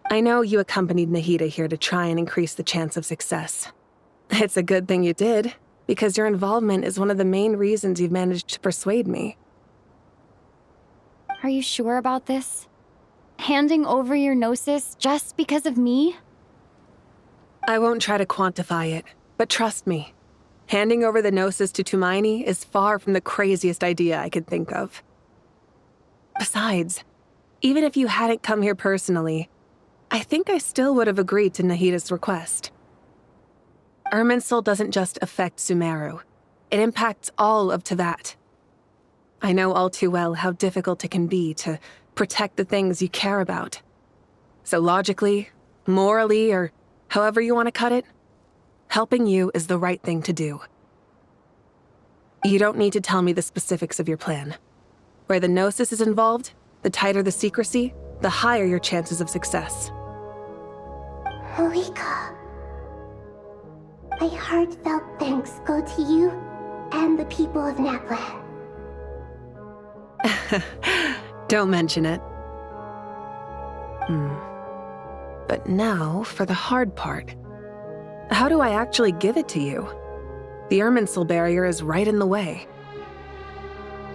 I know you accompanied Nahida here to try and increase the chance of success. It's a good thing you did, because your involvement is one of the main reasons you've managed to persuade me. Are you sure about this? Handing over your gnosis just because of me? I won't try to quantify it, but trust me. Handing over the gnosis to Tighnari is far from the craziest idea I could think of. Besides, even if you hadn't come here personally, I think I still would have agreed to Nahida's request. Irminsul doesn't just affect Sumeru. It impacts all of Teyvat. I know all too well how difficult it can be to protect the things you care about. So logically, morally, or however you want to cut it, helping you is the right thing to do. You don't need to tell me the specifics of your plan. Where the gnosis is involved, the tighter the secrecy, the higher your chances of success. Mavuika, my heartfelt thanks go to you and the people of Natlan. Don't mention it. But now for the hard part. How do I actually give it to you? The Irminsul barrier is right in the way.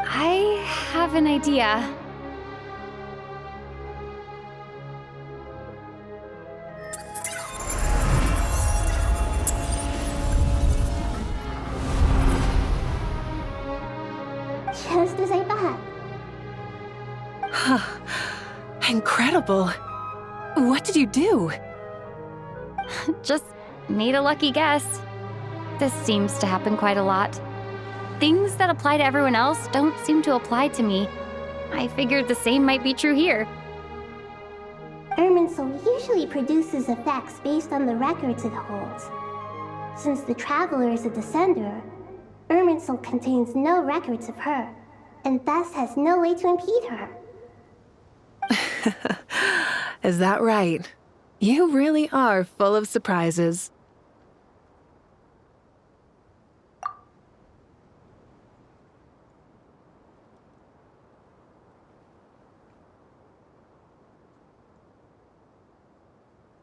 I have an idea. Just as I thought. Incredible. What did you do? Just made a lucky guess. This seems to happen quite a lot. Things that apply to everyone else don't seem to apply to me. I figured the same might be true here. Irminsul usually produces effects based on the records it holds. Since the Traveler is a descender, Irminsul contains no records of her, and thus has no way to impede her. Is that right? You really are full of surprises.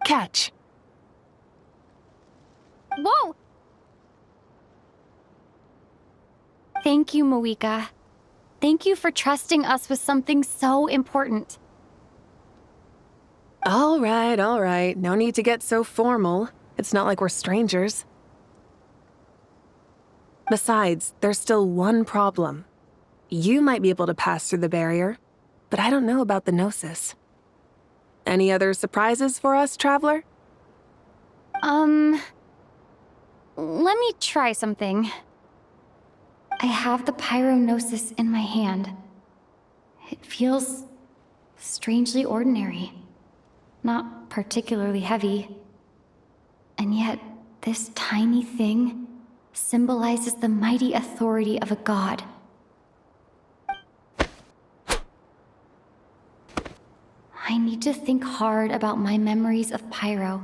Catch. Whoa! Thank you, Mavuika. Thank you for trusting us with something so important. All right. No need to get so formal. It's not like we're strangers. Besides, there's still one problem. You might be able to pass through the barrier, but I don't know about the gnosis. Any other surprises for us, Traveler? Let me try something. I have the pyronosis in my hand. It feels strangely ordinary. Not particularly heavy. And yet, this tiny thing symbolizes the mighty authority of a god. I need to think hard about my memories of Pyro.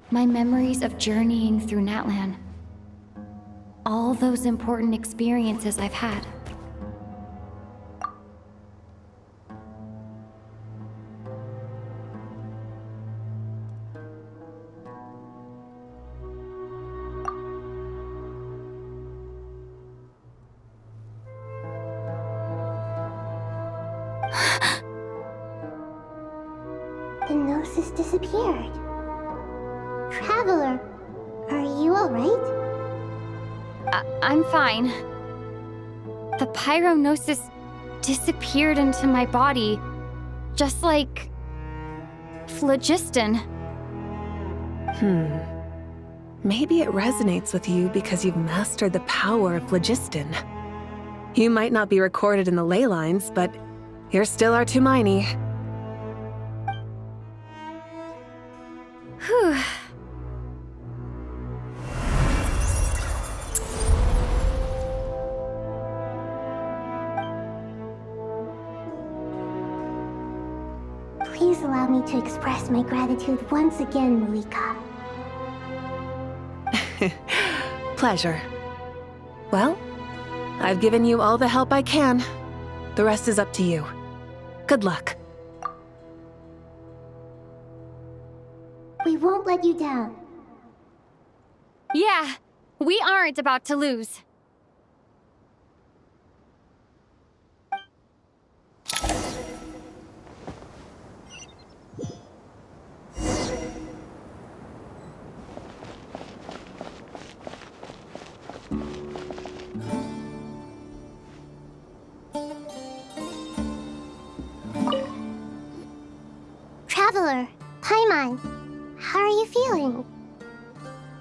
My memories of journeying through Natlan. All those important experiences I've had. The gnosis disappeared. Traveler, are you alright? I'm fine. The pyronosis disappeared into my body, just like Phlogiston. Maybe it resonates with you because you've mastered the power of phlogiston. You might not be recorded in the ley lines, but you're still our Tighnari. Whew. Please allow me to express my gratitude once again, Mavuika. Pleasure. Well, I've given you all the help I can. The rest is up to you. Good luck. We won't let you down. Yeah, we aren't about to lose. Traveler, Paimon, how are you feeling?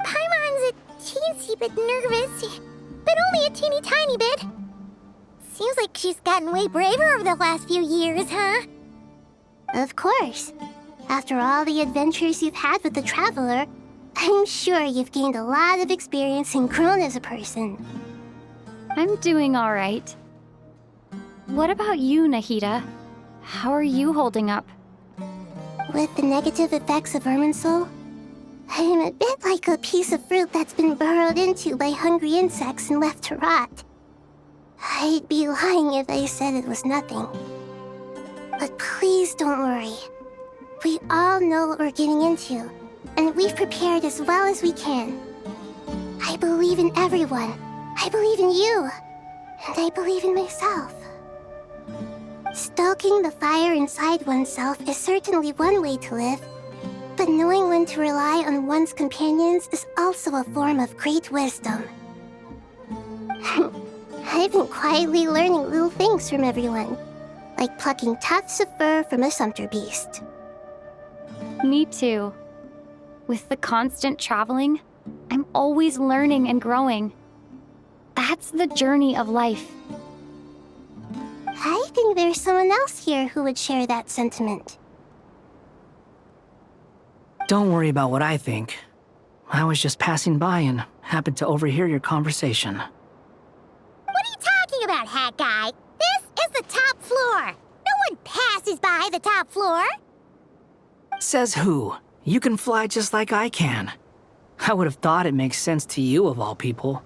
Paimon's a teensy bit nervous, but only a teeny tiny bit. Seems like she's gotten way braver over the last few years, huh? Of course. After all the adventures you've had with the Traveler, I'm sure you've gained a lot of experience and grown as a person. I'm doing all right. What about you, Nahida? How are you holding up? With the negative effects of Irminsul, I'm a bit like a piece of fruit that's been burrowed into by hungry insects and left to rot. I'd be lying if I said it was nothing. But please don't worry. We all know what we're getting into, and we've prepared as well as we can. I believe in everyone. I believe in you. And I believe in myself. Stoking the fire inside oneself is certainly one way to live, but knowing when to rely on one's companions is also a form of great wisdom. I've been quietly learning little things from everyone, like plucking tufts of fur from a sumpter beast. Me too. With the constant traveling, I'm always learning and growing. That's the journey of life. I think there's someone else here who would share that sentiment. Don't worry about what I think. I was just passing by and happened to overhear your conversation. What are you talking about, Hat Guy? This is the top floor. No one passes by the top floor. Says who? You can fly just like I can. I would have thought it makes sense to you of all people.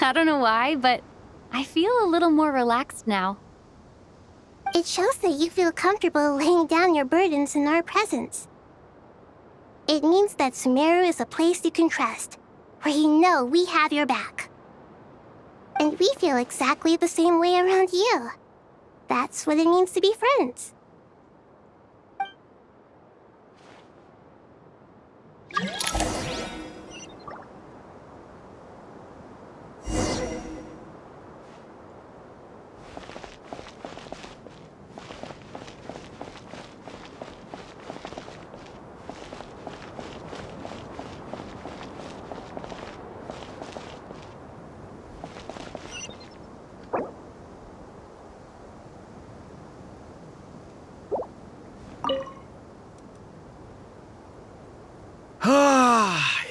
I don't know why, but I feel a little more relaxed now. It shows that you feel comfortable laying down your burdens in our presence. It means that Sumeru is a place you can trust, where you know we have your back. And we feel exactly the same way around you. That's what it means to be friends.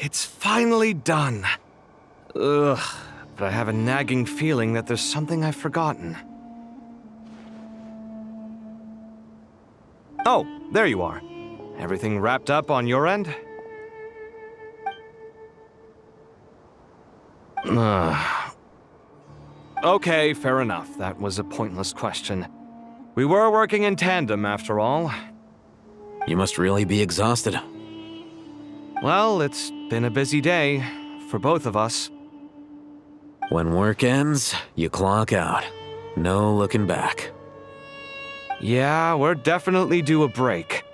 It's finally done. Ugh, but I have a nagging feeling that there's something I've forgotten. Oh, there you are. Everything wrapped up on your end? Okay, fair enough. That was a pointless question. We were working in tandem, after all. You must really be exhausted. Well, it's been a busy day for both of us. When work ends, you clock out. No looking back. Yeah, we're definitely due a break.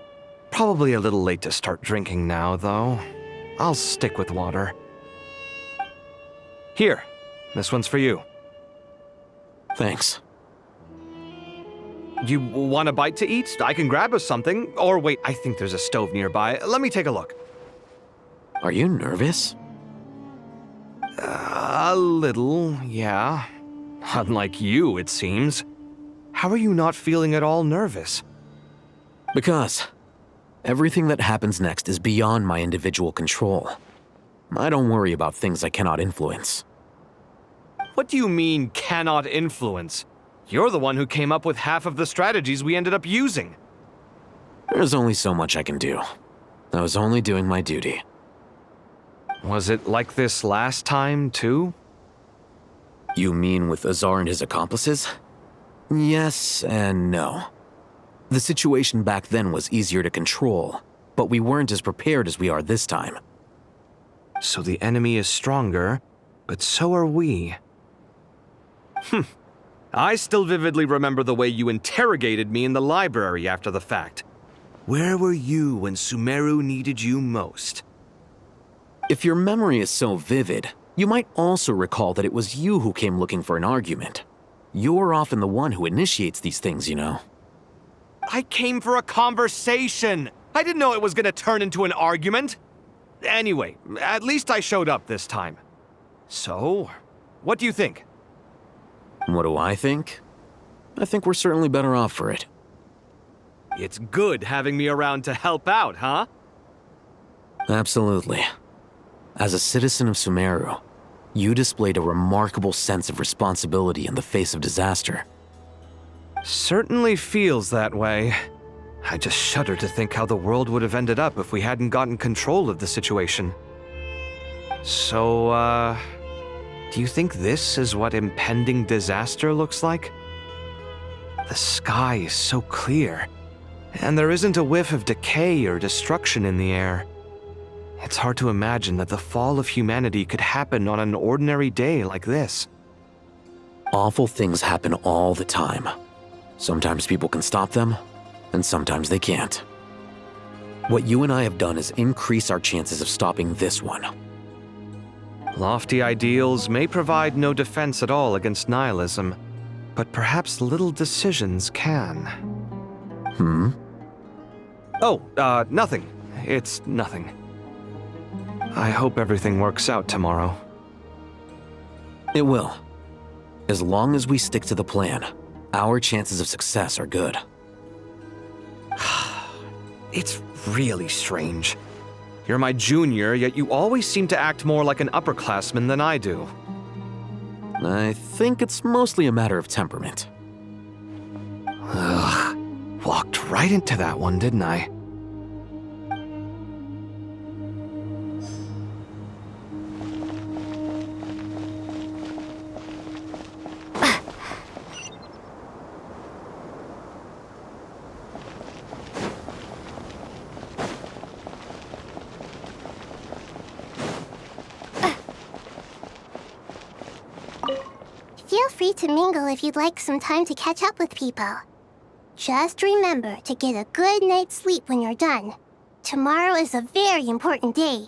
Probably a little late to start drinking now, though. I'll stick with water. Here, this one's for you. Thanks. You want a bite to eat? I can grab us something. Or wait, I think there's a stove nearby. Let me take a look. Are you nervous? A little, yeah. Unlike you, it seems. How are you not feeling at all nervous? Because everything that happens next is beyond my individual control. I don't worry about things I cannot influence. What do you mean, cannot influence? You're the one who came up with half of the strategies we ended up using. There's only so much I can do. I was only doing my duty. Was it like this last time, too? You mean with Azar and his accomplices? Yes and no. The situation back then was easier to control, but we weren't as prepared as we are this time. So the enemy is stronger, but so are we. I still vividly remember the way you interrogated me in the library after the fact. Where were you when Sumeru needed you most? If your memory is so vivid, you might also recall that it was you who came looking for an argument. You're often the one who initiates these things, you know. I came for a conversation! I didn't know it was gonna turn into an argument! Anyway, at least I showed up this time. So, what do you think? What do I think? I think we're certainly better off for it. It's good having me around to help out, huh? Absolutely. As a citizen of Sumeru, you displayed a remarkable sense of responsibility in the face of disaster. Certainly feels that way. I just shudder to think how the world would have ended up if we hadn't gotten control of the situation. So, do you think this is what impending disaster looks like? The sky is so clear, and there isn't a whiff of decay or destruction in the air. It's hard to imagine that the fall of humanity could happen on an ordinary day like this. Awful things happen all the time. Sometimes people can stop them, and sometimes they can't. What you and I have done is increase our chances of stopping this one. Lofty ideals may provide no defense at all against nihilism, but perhaps little decisions can. Oh, nothing. It's nothing. I hope everything works out tomorrow. It will. As long as we stick to the plan, our chances of success are good. It's really strange. You're my junior, yet you always seem to act more like an upperclassman than I do. I think it's mostly a matter of temperament. Ugh. Walked right into that one, didn't I? Feel free to mingle if you'd like some time to catch up with people. Just remember to get a good night's sleep when you're done. Tomorrow is a very important day.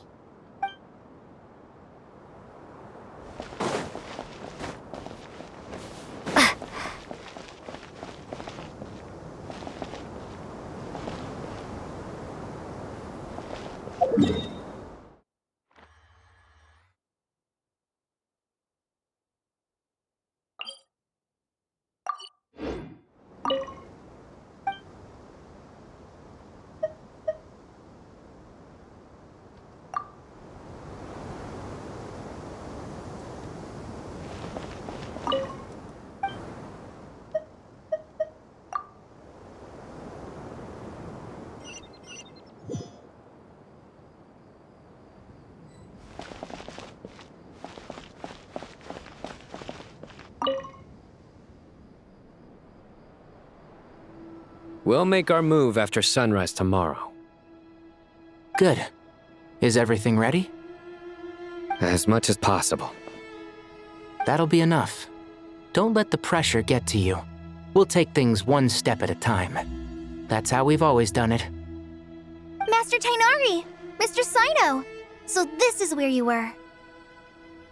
We'll make our move after sunrise tomorrow. Good. Is everything ready? As much as possible. That'll be enough. Don't let the pressure get to you. We'll take things one step at a time. That's how we've always done it. Master Tighnari! Mr. Cyno! So this is where you were.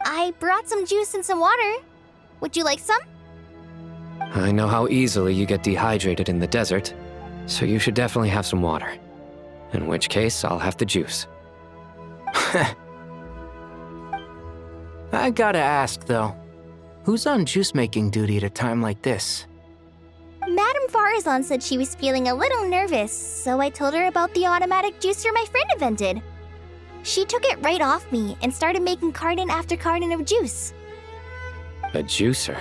I brought some juice and some water. Would you like some? I know how easily you get dehydrated in the desert, so you should definitely have some water. In which case, I'll have the juice. I gotta ask, though. Who's on juice-making duty at a time like this? Madame Faruzan said she was feeling a little nervous, so I told her about the automatic juicer my friend invented. She took it right off me and started making carton after carton of juice. A juicer?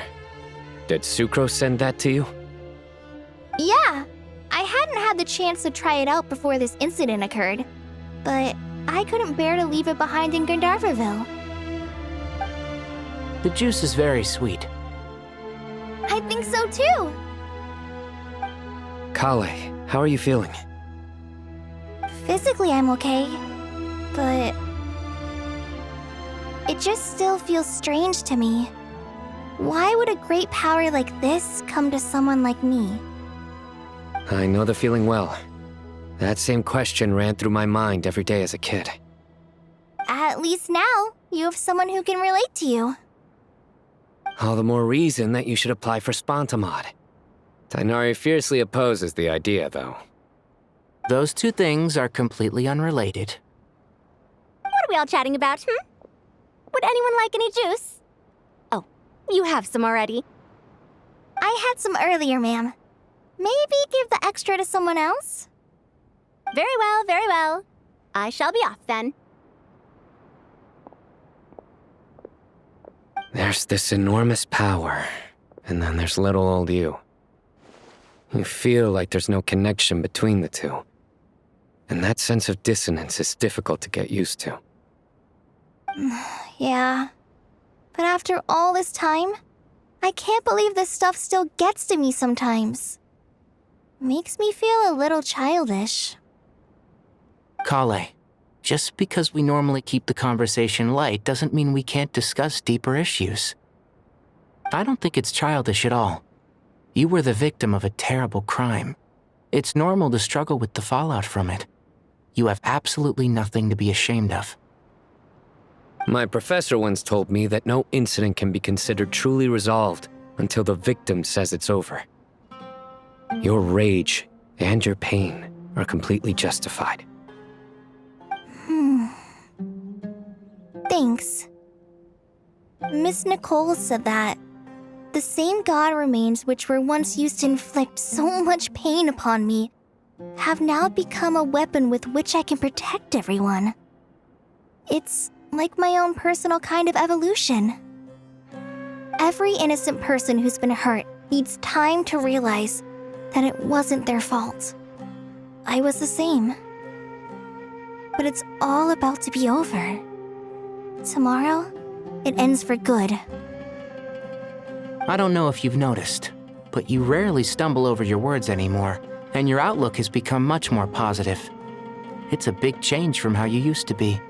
Did Sucrose send that to you? Yeah, I hadn't had the chance to try it out before this incident occurred, but I couldn't bear to leave it behind in Gandharvaville. The juice is very sweet. I think so too. Collei, how are you feeling? Physically, I'm okay, but it just still feels strange to me. Why would a great power like this come to someone like me? I know the feeling well. That same question ran through my mind every day as a kid. At least now, you have someone who can relate to you. All the more reason that you should apply for Spontamod. Tighnari fiercely opposes the idea, though. Those two things are completely unrelated. What are we all chatting about, Would anyone like any juice? Oh, you have some already. I had some earlier, ma'am. Maybe give the extra to someone else? Very well, very well. I shall be off then. There's this enormous power, and then there's little old you. You feel like there's no connection between the two. And that sense of dissonance is difficult to get used to. Yeah. But after all this time, I can't believe this stuff still gets to me sometimes. Makes me feel a little childish. Collei, just because we normally keep the conversation light doesn't mean we can't discuss deeper issues. I don't think it's childish at all. You were the victim of a terrible crime. It's normal to struggle with the fallout from it. You have absolutely nothing to be ashamed of. My professor once told me that no incident can be considered truly resolved until the victim says it's over. Your rage and your pain are completely justified. Thanks. Miss Nicole said that the same god remains which were once used to inflict so much pain upon me have now become a weapon with which I can protect everyone. It's like my own personal kind of evolution. Every innocent person who's been hurt needs time to realize that it wasn't their fault. I was the same. But it's all about to be over. Tomorrow, it ends for good. I don't know if you've noticed, but you rarely stumble over your words anymore, and your outlook has become much more positive. It's a big change from how you used to be.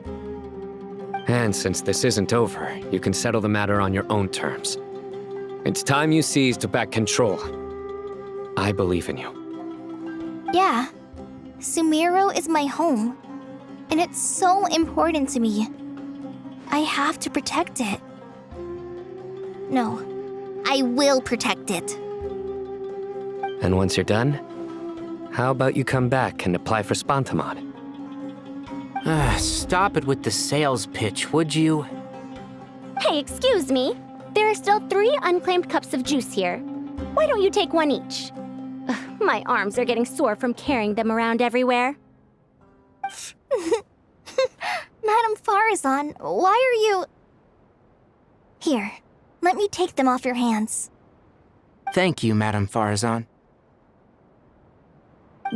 And since this isn't over, you can settle the matter on your own terms. It's time you seized back control. I believe in you. Yeah, Sumeru is my home, and it's so important to me. I have to protect it. No, I will protect it. And once you're done, how about you come back and apply for Spontamod? Stop it with the sales pitch, would you? Hey, excuse me. There are still 3 unclaimed cups of juice here. Why don't you take one each? Ugh, my arms are getting sore from carrying them around everywhere. Madame Faruzan, why are you... Here, let me take them off your hands. Thank you, Madame Faruzan.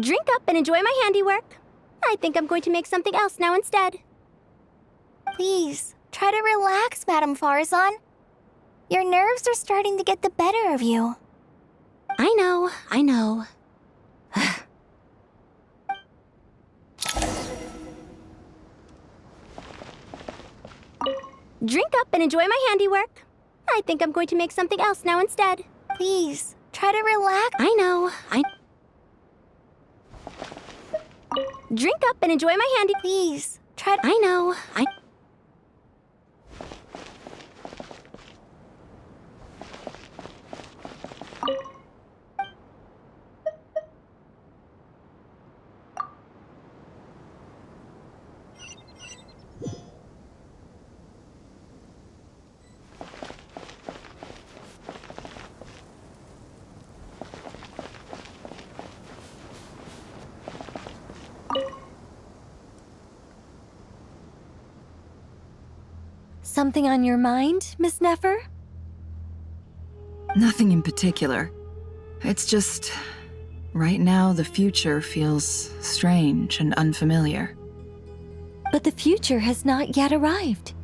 Drink up and enjoy my handiwork. I think I'm going to make something else now instead. Please, try to relax, Madame Faruzan. Your nerves are starting to get the better of you. I know, I know. Drink up and enjoy my handiwork. I think I'm going to make something else now instead. Please, try to relax. I know, Drink up and enjoy my handy. Please, try to... I know, Something on your mind, Miss Nefer? Nothing in particular. It's just, right now the future feels strange and unfamiliar. But the future has not yet arrived.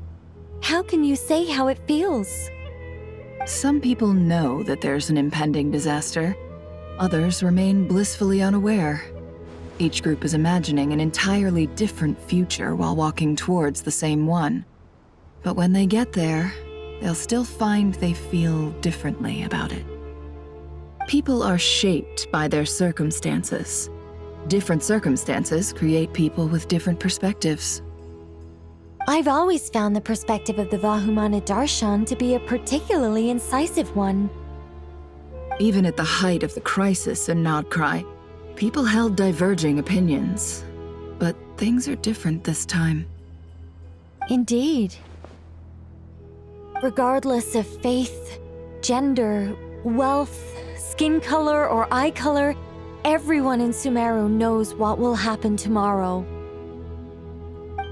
How can you say how it feels? Some people know that there's an impending disaster. Others remain blissfully unaware. Each group is imagining an entirely different future while walking towards the same one. But when they get there, they'll still find they feel differently about it. People are shaped by their circumstances. Different circumstances create people with different perspectives. I've always found the perspective of the Vahumana Darshan to be a particularly incisive one. Even at the height of the crisis in Nod-Krai, people held diverging opinions. But things are different this time. Indeed. Regardless of faith, gender, wealth, skin color, or eye color, everyone in Sumeru knows what will happen tomorrow.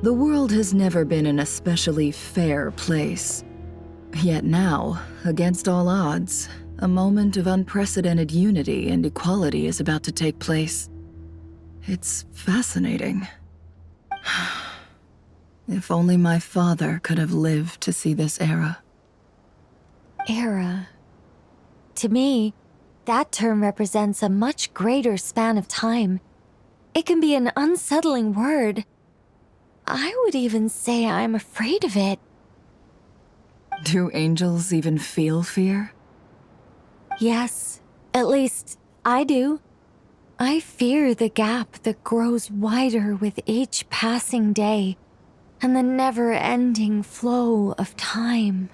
The world has never been an especially fair place. Yet now, against all odds, a moment of unprecedented unity and equality is about to take place. It's fascinating. If only my father could have lived to see this era. Era. To me, that term represents a much greater span of time. It can be an unsettling word. I would even say I'm afraid of it. Do angels even feel fear? Yes, at least I do. I fear the gap that grows wider with each passing day, and the never-ending flow of time.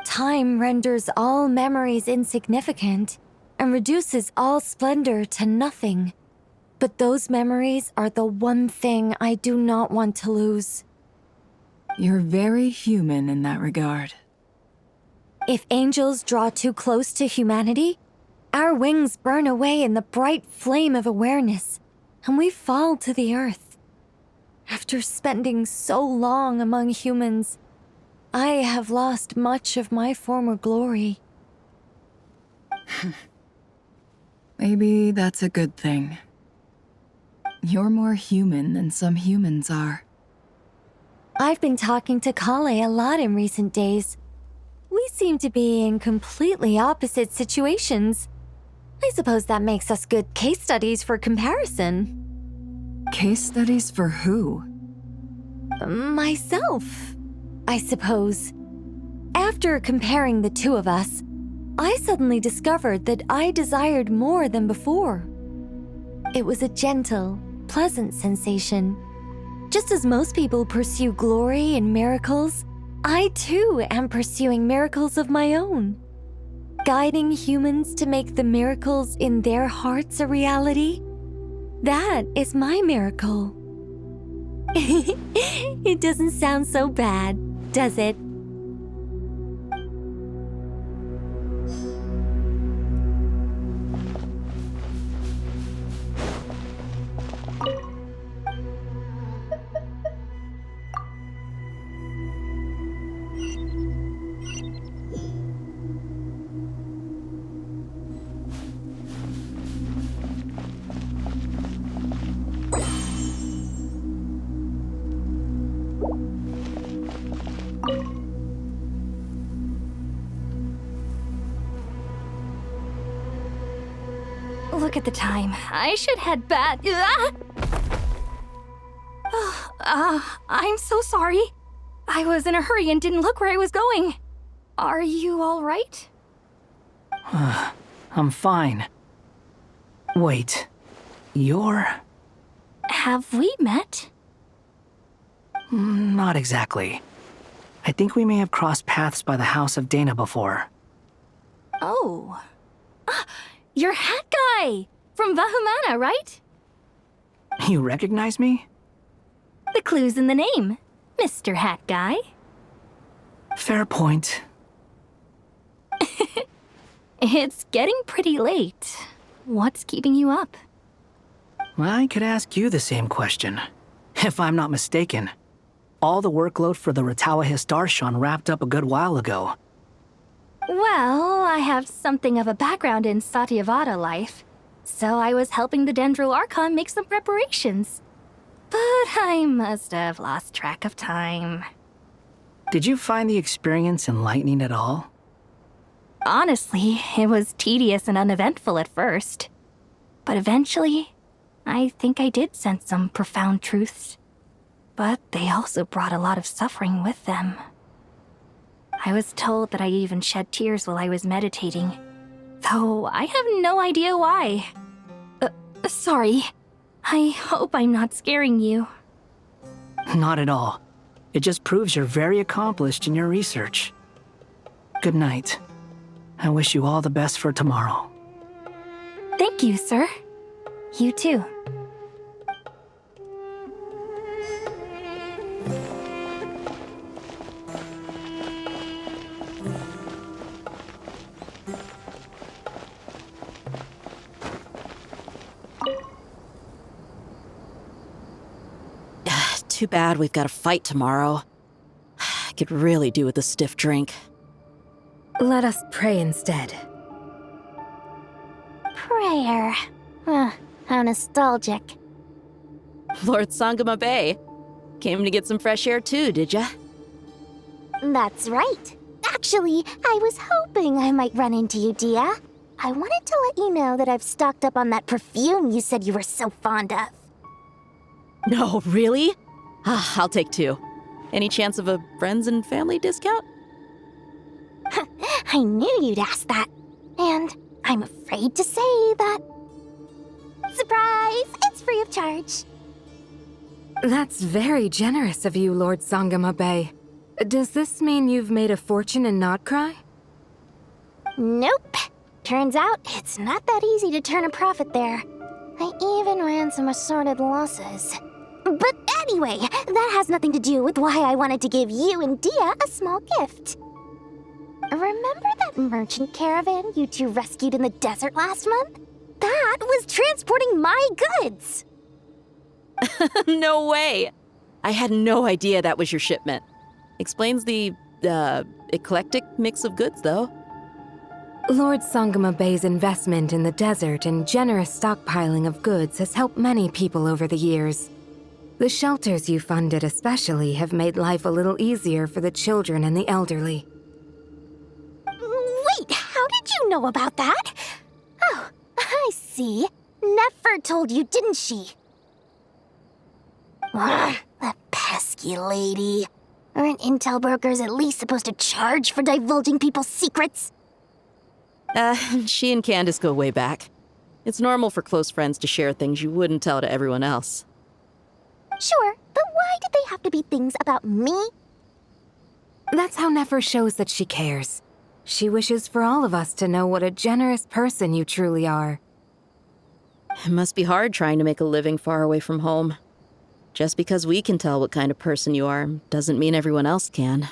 Time renders all memories insignificant and reduces all splendor to nothing. But those memories are the one thing I do not want to lose. You're very human in that regard. If angels draw too close to humanity, our wings burn away in the bright flame of awareness, and we fall to the earth. After spending so long among humans, I have lost much of my former glory. Maybe that's a good thing. You're more human than some humans are. I've been talking to Collei a lot in recent days. We seem to be in completely opposite situations. I suppose that makes us good case studies for comparison. Case studies for who? Myself, I suppose. After comparing the two of us, I suddenly discovered that I desired more than before. It was a gentle, pleasant sensation. Just as most people pursue glory and miracles, I too am pursuing miracles of my own. Guiding humans to make the miracles in their hearts a reality. That is my miracle. It doesn't sound so bad, does it? Look at the time. I should head back. I'm so sorry. I was in a hurry and didn't look where I was going. Are you all right? I'm fine. Wait, you're... Have we met? Not exactly. I think we may have crossed paths by the house of Dana before. Oh. You're Hat Guy! From Vahumana, right? You recognize me? The clue's in the name, Mr. Hat Guy. Fair point. It's getting pretty late. What's keeping you up? I could ask you the same question. If I'm not mistaken, All the workload for the Ratawa Hisdarshan wrapped up a good while ago. Well, I have something of a background in Satyavada life, so I was helping the Dendro Archon make some preparations. But I must have lost track of time. Did you find the experience enlightening at all? Honestly, it was tedious and uneventful at first. But eventually, I think I did sense some profound truths. But they also brought a lot of suffering with them. I was told that I even shed tears while I was meditating, though I have no idea why. Sorry. I hope I'm not scaring you. Not at all. It just proves you're very accomplished in your research. Good night. I wish you all the best for tomorrow. Thank you, sir. You too. Too bad we've got a fight tomorrow. I could really do with a stiff drink. Let us pray instead. Prayer. How nostalgic. Lord Sangama Bay. Came to get some fresh air too, did ya? That's right. Actually, I was hoping I might run into you, Dehya. I wanted to let you know that I've stocked up on that perfume you said you were so fond of. No, really? I'll take 2. Any chance of a friends and family discount? I knew you'd ask that. And I'm afraid to say that... Surprise! It's free of charge. That's very generous of you, Lord Sangama Bay. Does this mean you've made a fortune in Nod-Krai? Nope. Turns out it's not that easy to turn a profit there. I even ran some assorted losses. But anyway, that has nothing to do with why I wanted to give you and Dehya a small gift. Remember that merchant caravan you two rescued in the desert last month? That was transporting my goods! No way! I had no idea that was your shipment. Explains the, eclectic mix of goods, though. Lord Sangama Bay's investment in the desert and generous stockpiling of goods has helped many people over the years. The shelters you funded especially have made life a little easier for the children and the elderly. Wait, how did you know about that? Oh, I see. Nefer told you, didn't she? That pesky lady. Aren't intel brokers at least supposed to charge for divulging people's secrets? She and Candace go way back. It's normal for close friends to share things you wouldn't tell to everyone else. Sure, but why did they have to be things about me? That's how Nefer shows that she cares. She wishes for all of us to know what a generous person you truly are. It must be hard trying to make a living far away from home. Just because we can tell what kind of person you are doesn't mean everyone else can.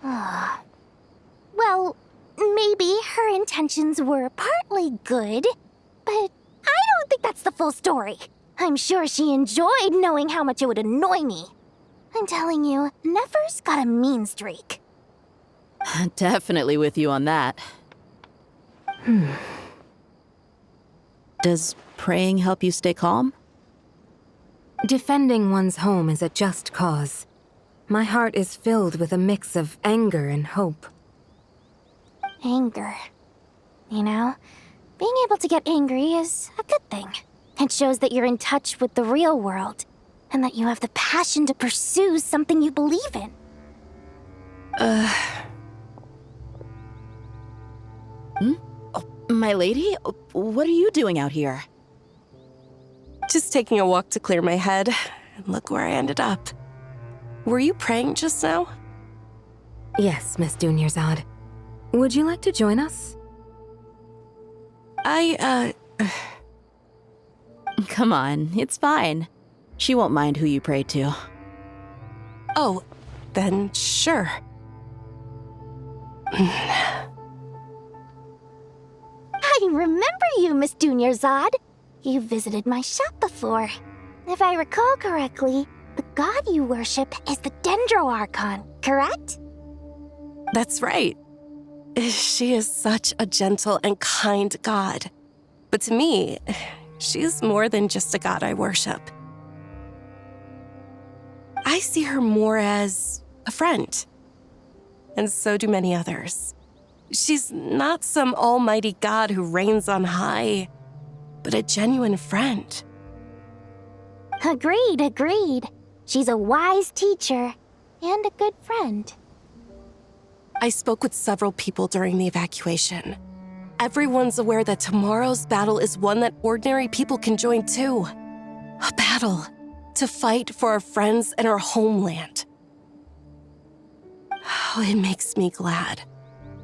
Well, maybe her intentions were partly good, but I don't think that's the full story. I'm sure she enjoyed knowing how much it would annoy me. I'm telling you, Nefer's got a mean streak. Definitely with you on that. Does praying help you stay calm? Defending one's home is a just cause. My heart is filled with a mix of anger and hope. Anger. You know, being able to get angry is a good thing. It shows that you're in touch with the real world, and that you have the passion to pursue something you believe in. Oh, my lady? What are you doing out here? Just taking a walk to clear my head, and look where I ended up. Were you praying just now? Yes, Miss Dunyarzad. Would you like to join us? Come on, it's fine. She won't mind who you pray to. Oh, then sure. I remember you, Miss Dunyarzad. You visited my shop before. If I recall correctly, The god you worship is the Dendro Archon, correct? That's right. She is such a gentle and kind god. But to me, she's more than just a god I worship. I see her more as a friend. And so do many others. She's not some almighty god who reigns on high, but a genuine friend. Agreed. She's a wise teacher and a good friend. I spoke with several people during the evacuation. Everyone's aware that tomorrow's battle is one that ordinary people can join too. A battle to fight for our friends and our homeland. Oh, it makes me glad.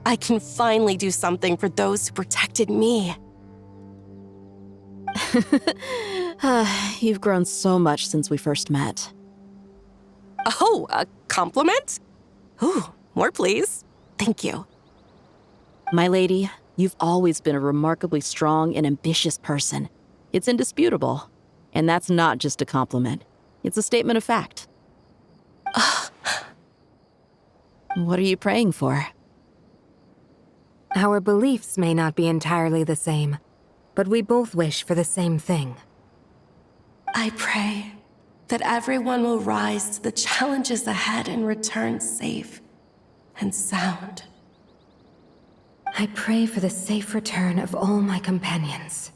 I can finally do something for those who protected me. You've grown so much since we first met. Oh, a compliment? Ooh, more please. Thank you. My lady, you've always been a remarkably strong and ambitious person. It's indisputable. And that's not just a compliment. It's a statement of fact. What are you praying for? Our beliefs may not be entirely the same, but we both wish for the same thing. I pray that everyone will rise to the challenges ahead and return safe and sound. I pray for the safe return of all my companions.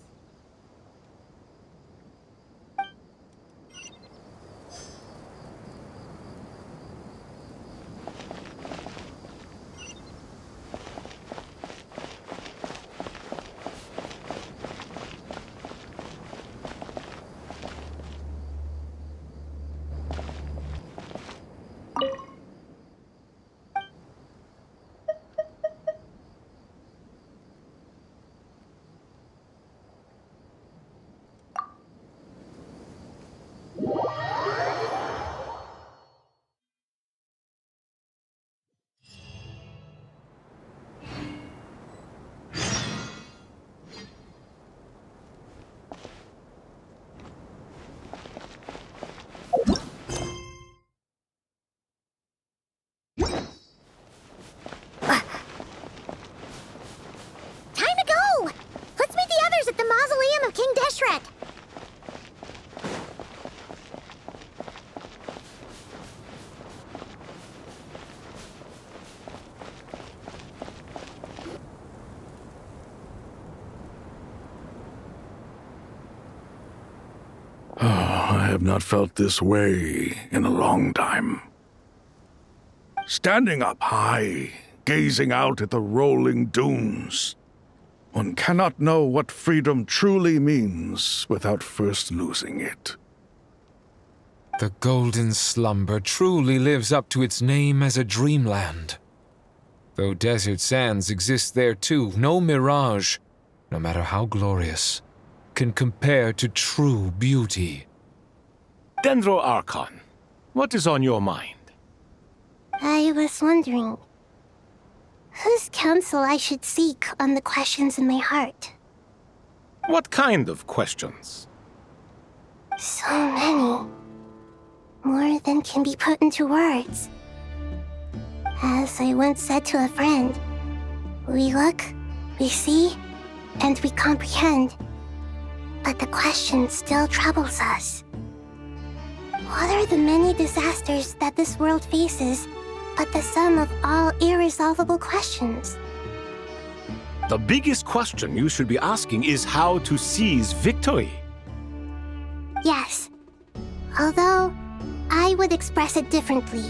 I have not felt this way in a long time. Standing up high, gazing out at the rolling dunes. One cannot know what freedom truly means without first losing it. The golden slumber truly lives up to its name as a dreamland. Though desert sands exist there too, no mirage, no matter how glorious, can compare to true beauty. Dendro Archon, what is on your mind? I was wondering whose counsel I should seek on the questions in my heart. What kind of questions? So many. More than can be put into words. As I once said to a friend, we look, we see, and we comprehend. But the question still troubles us. What are the many disasters that this world faces but the sum of all irresolvable questions? The biggest question you should be asking is how to seize victory. Yes. Although, I would express it differently.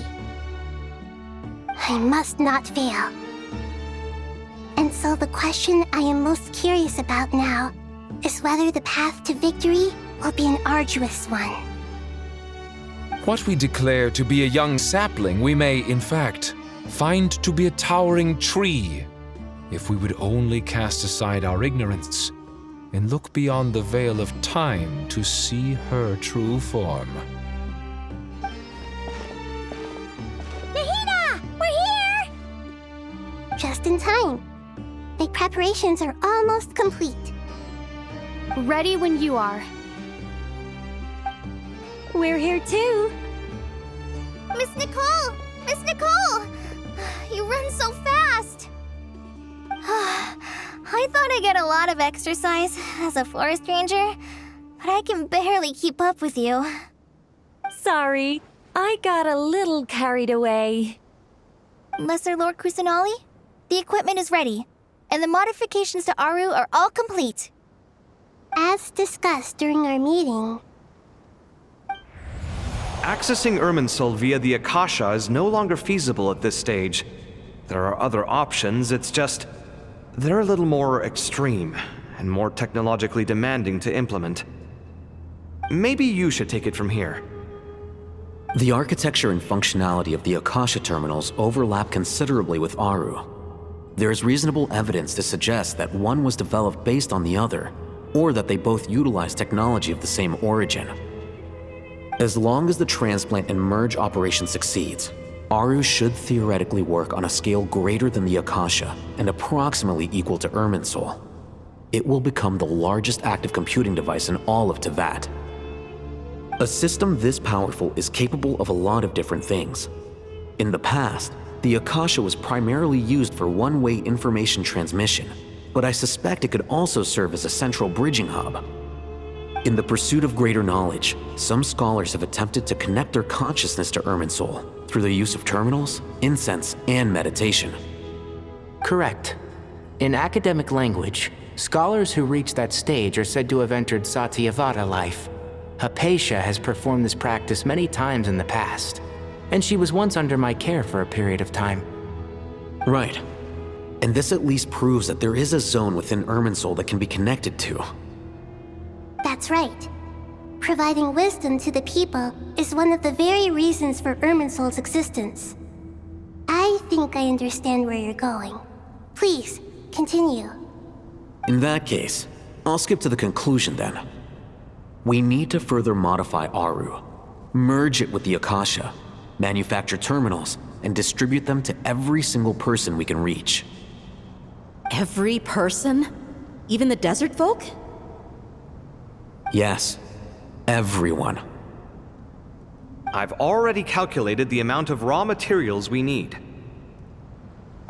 I must not fail. And so the question I am most curious about now is whether the path to victory will be an arduous one. What we declare to be a young sapling, we may, in fact, find to be a towering tree, if we would only cast aside our ignorance and look beyond the veil of time to see her true form. Nahida! We're here! Just in time. The preparations are almost complete. Ready when you are. We're here too. Miss Nicole! Miss Nicole! You run so fast! I thought I'd get a lot of exercise as a forest ranger, but I can barely keep up with you. Sorry, I got a little carried away. Lesser Lord Kusanali, the equipment is ready, and the modifications to Aru are all complete. As discussed during our meeting. Accessing Irminsul via the Akasha is no longer feasible at this stage. There are other options, it's just... they're a little more extreme, and more technologically demanding to implement. Maybe you should take it from here. The architecture and functionality of the Akasha terminals overlap considerably with Aru. There is reasonable evidence to suggest that one was developed based on the other, or that they both utilize technology of the same origin. As long as the transplant and merge operation succeeds, Aru should theoretically work on a scale greater than the Akasha and approximately equal to Irminsul. It will become the largest active computing device in all of Teyvat. A system this powerful is capable of a lot of different things. In the past, the Akasha was primarily used for one-way information transmission, but I suspect it could also serve as a central bridging hub. In the pursuit of greater knowledge, some scholars have attempted to connect their consciousness to Irminsul through the use of terminals, incense, and meditation. Correct. In academic language, scholars who reach that stage are said to have entered Satyavada life. Hypatia has performed this practice many times in the past, and she was once under my care for a period of time. Right. And this at least proves that there is a zone within Irminsul that can be connected to. That's right. Providing wisdom to the people is one of the very reasons for Irminsul's existence. I think I understand where you're going. Please, continue. In that case, I'll skip to the conclusion then. We need to further modify Aru, merge it with the Akasha, manufacture terminals, and distribute them to every single person we can reach. Every person? Even the desert folk? Yes, everyone. I've already calculated the amount of raw materials we need.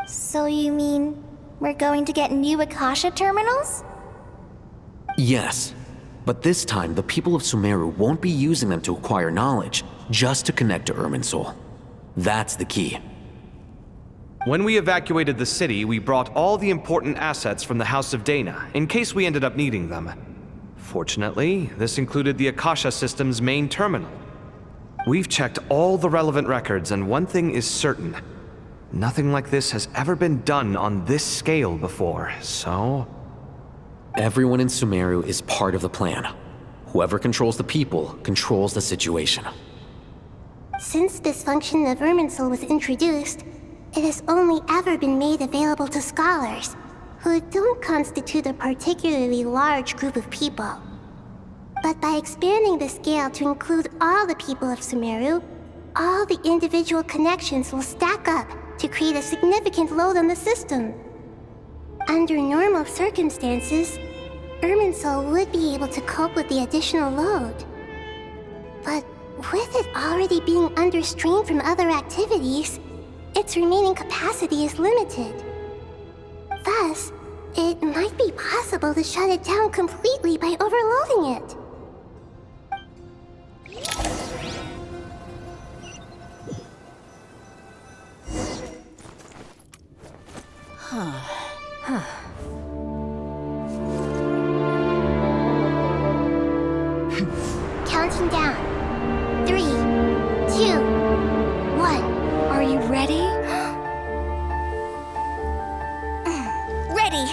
So you mean we're going to get new Akasha terminals? Yes, but this time the people of Sumeru won't be using them to acquire knowledge, just to connect to Irminsul. That's the key. When we evacuated the city, we brought all the important assets from the House of Dehya, in case we ended up needing them. Fortunately, this included the Akasha system's main terminal. We've checked all the relevant records, and one thing is certain. Nothing like this has ever been done on this scale before, so... Everyone in Sumeru is part of the plan. Whoever controls the people controls the situation. Since this function of Irminsul was introduced, it has only ever been made available to scholars, who don't constitute a particularly large group of people. But by expanding the scale to include all the people of Sumeru, all the individual connections will stack up to create a significant load on the system. Under normal circumstances, Irminsul would be able to cope with the additional load. But with it already being under strain from other activities, its remaining capacity is limited. Thus, it might be possible to shut it down completely by overloading it. Counting down. 3, 2, 1. Are you ready? Ready!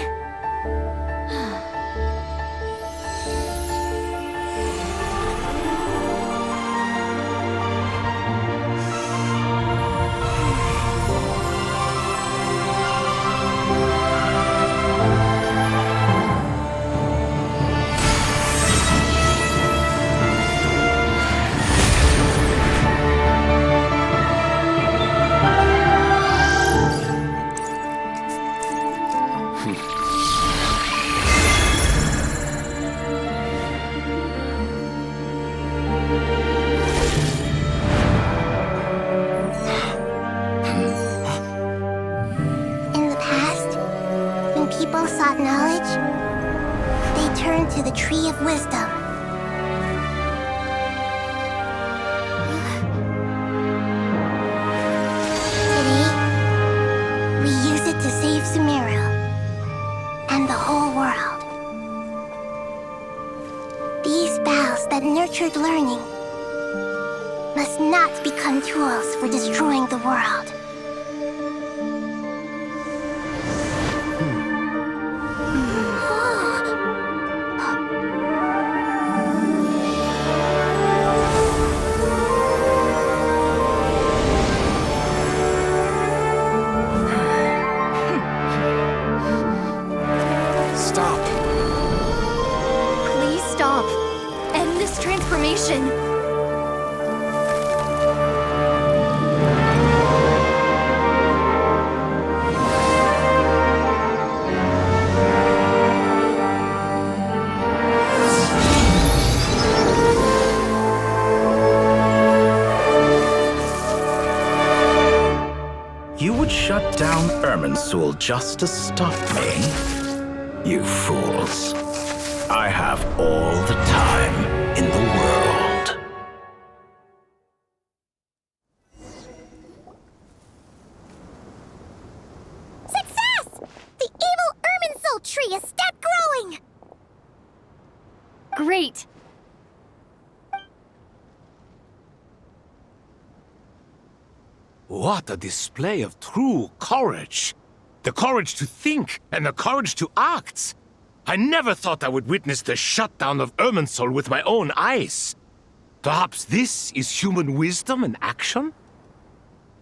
the Tree of Wisdom. Today, we use it to save Sumeru and the whole world. These boughs that nurtured learning must not become tools for destroying the world. Just to stop me? You fools. I have all the time in the world. Success! The evil Irminsul tree has stopped growing! Great! What a display of true courage! The courage to think and the courage to act. I never thought I would witness the shutdown of Irminsul with my own eyes. Perhaps this is human wisdom in action?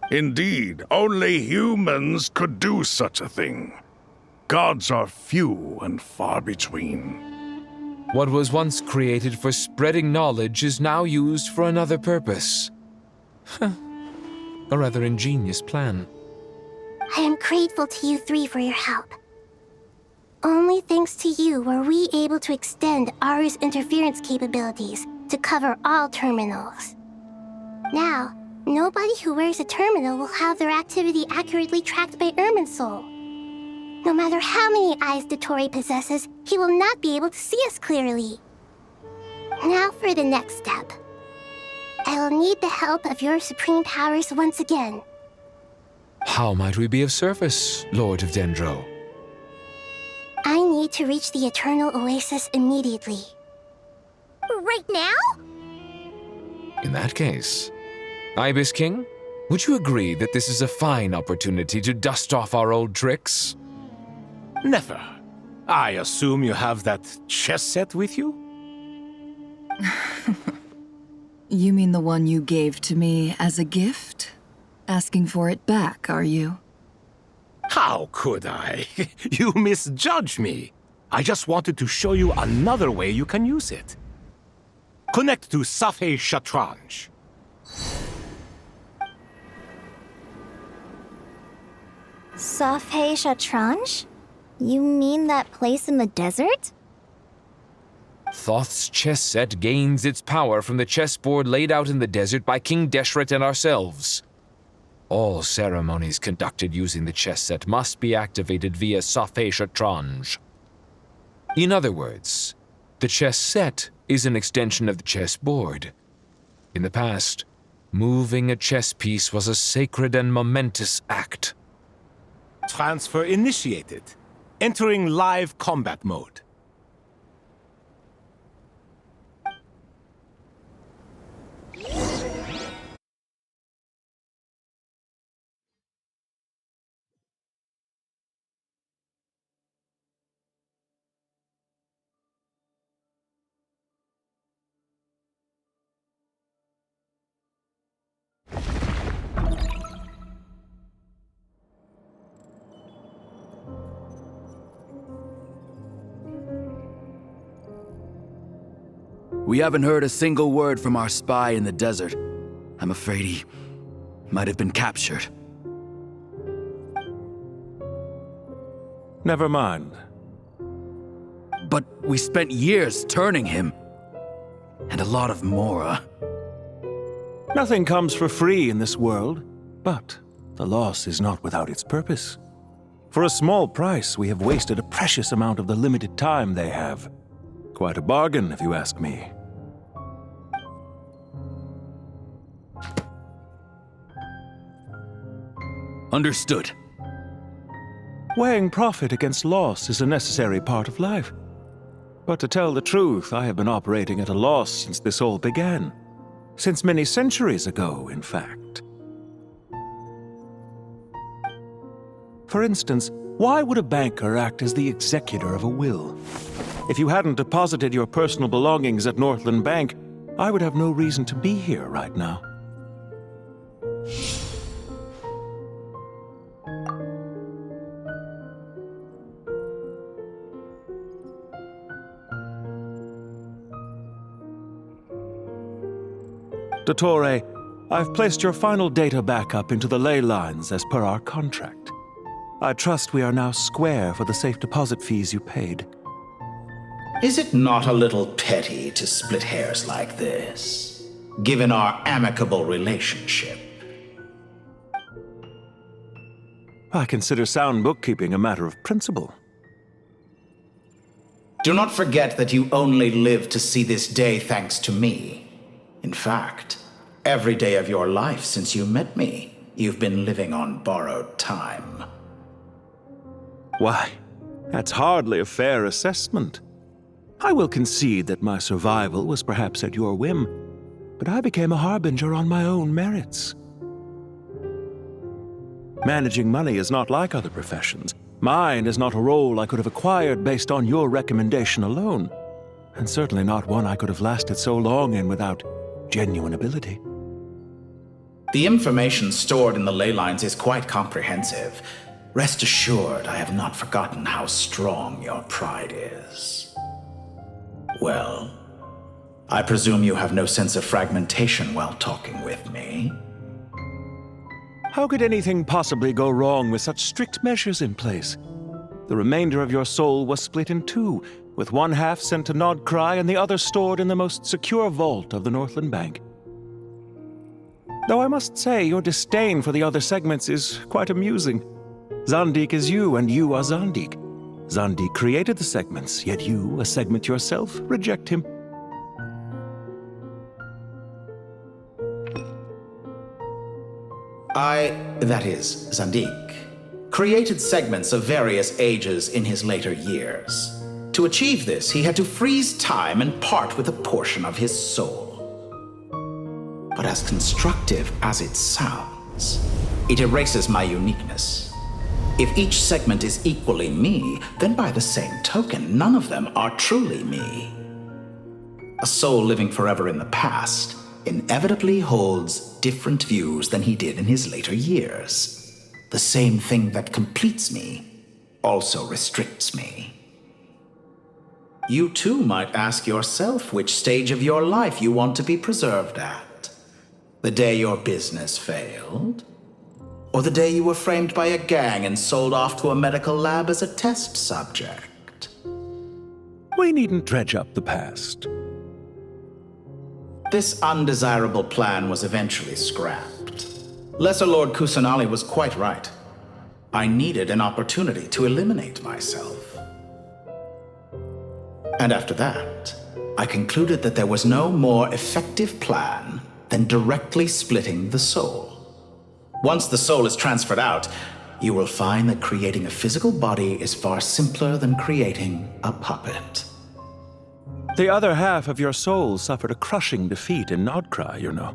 Indeed, only humans could do such a thing. Gods are few and far between. What was once created for spreading knowledge is now used for another purpose. A rather ingenious plan. I am grateful to you three for your help. Only thanks to you were we able to extend Aru's interference capabilities to cover all terminals. Now, nobody who wears a terminal will have their activity accurately tracked by Irminsul. No matter how many eyes Dottore possesses, he will not be able to see us clearly. Now for the next step. I will need the help of your supreme powers once again. How might we be of service, Lord of Dendro? I need to reach the Eternal Oasis immediately. Right now? In that case, Ibis King, would you agree that this is a fine opportunity to dust off our old tricks? Nefer, I assume you have that chess set with you? You mean the one you gave to me as a gift? Asking for it back, are you? How could I? You misjudge me. I just wanted to show you another way you can use it. Connect to Safei Shatranj. Safei Shatranj? You mean that place in the desert? Thoth's chess set gains its power from the chessboard laid out in the desert by King Deshret and ourselves. All ceremonies conducted using the chess set must be activated via Safei Shatranj. In other words, the chess set is an extension of the chessboard. In the past, moving a chess piece was a sacred and momentous act. Transfer initiated. Entering live combat mode. We haven't heard a single word from our spy in the desert. I'm afraid he might have been captured. Never mind. But we spent years turning him. And a lot of Mora. Nothing comes for free in this world, but the loss is not without its purpose. For a small price, we have wasted a precious amount of the limited time they have. Quite a bargain, if you ask me. Understood. Weighing profit against loss is a necessary part of life. But to tell the truth, I have been operating at a loss since this all began. Since many centuries ago, in fact. For instance, why would a banker act as the executor of a will? If you hadn't deposited your personal belongings at Northland Bank, I would have no reason to be here right now. Dottore, I've placed your final data backup into the ley lines as per our contract. I trust we are now square for the safe deposit fees you paid. Is it not a little petty to split hairs like this, given our amicable relationship? I consider sound bookkeeping a matter of principle. Do not forget that you only live to see this day thanks to me. In fact, every day of your life since you met me, you've been living on borrowed time. Why, that's hardly a fair assessment. I will concede that my survival was perhaps at your whim, but I became a harbinger on my own merits. Managing money is not like other professions. Mine is not a role I could have acquired based on your recommendation alone, and certainly not one I could have lasted so long in without genuine ability. The information stored in the ley lines is quite comprehensive. Rest assured, I have not forgotten how strong your pride is. Well, I presume you have no sense of fragmentation while talking with me. How could anything possibly go wrong with such strict measures in place? The remainder of your soul was split in two, with one half sent to Nod-Krai and the other stored in the most secure vault of the Northland Bank. Though I must say, your disdain for the other segments is quite amusing. Zandik is you, and you are Zandik. Zandik created the segments, yet you, a segment yourself, reject him. That is, Zandik, created segments of various ages in his later years. To achieve this, he had to freeze time and part with a portion of his soul. But as constructive as it sounds, it erases my uniqueness. If each segment is equally me, then by the same token, none of them are truly me. A soul living forever in the past inevitably holds different views than he did in his later years. The same thing that completes me also restricts me. You too might ask yourself which stage of your life you want to be preserved at. The day your business failed? Or the day you were framed by a gang and sold off to a medical lab as a test subject? We needn't dredge up the past. This undesirable plan was eventually scrapped. Lesser Lord Kusanali was quite right. I needed an opportunity to eliminate myself. And after that, I concluded that there was no more effective plan than directly splitting the soul. Once the soul is transferred out, you will find that creating a physical body is far simpler than creating a puppet. The other half of your soul suffered a crushing defeat in Nod-Krai, you know.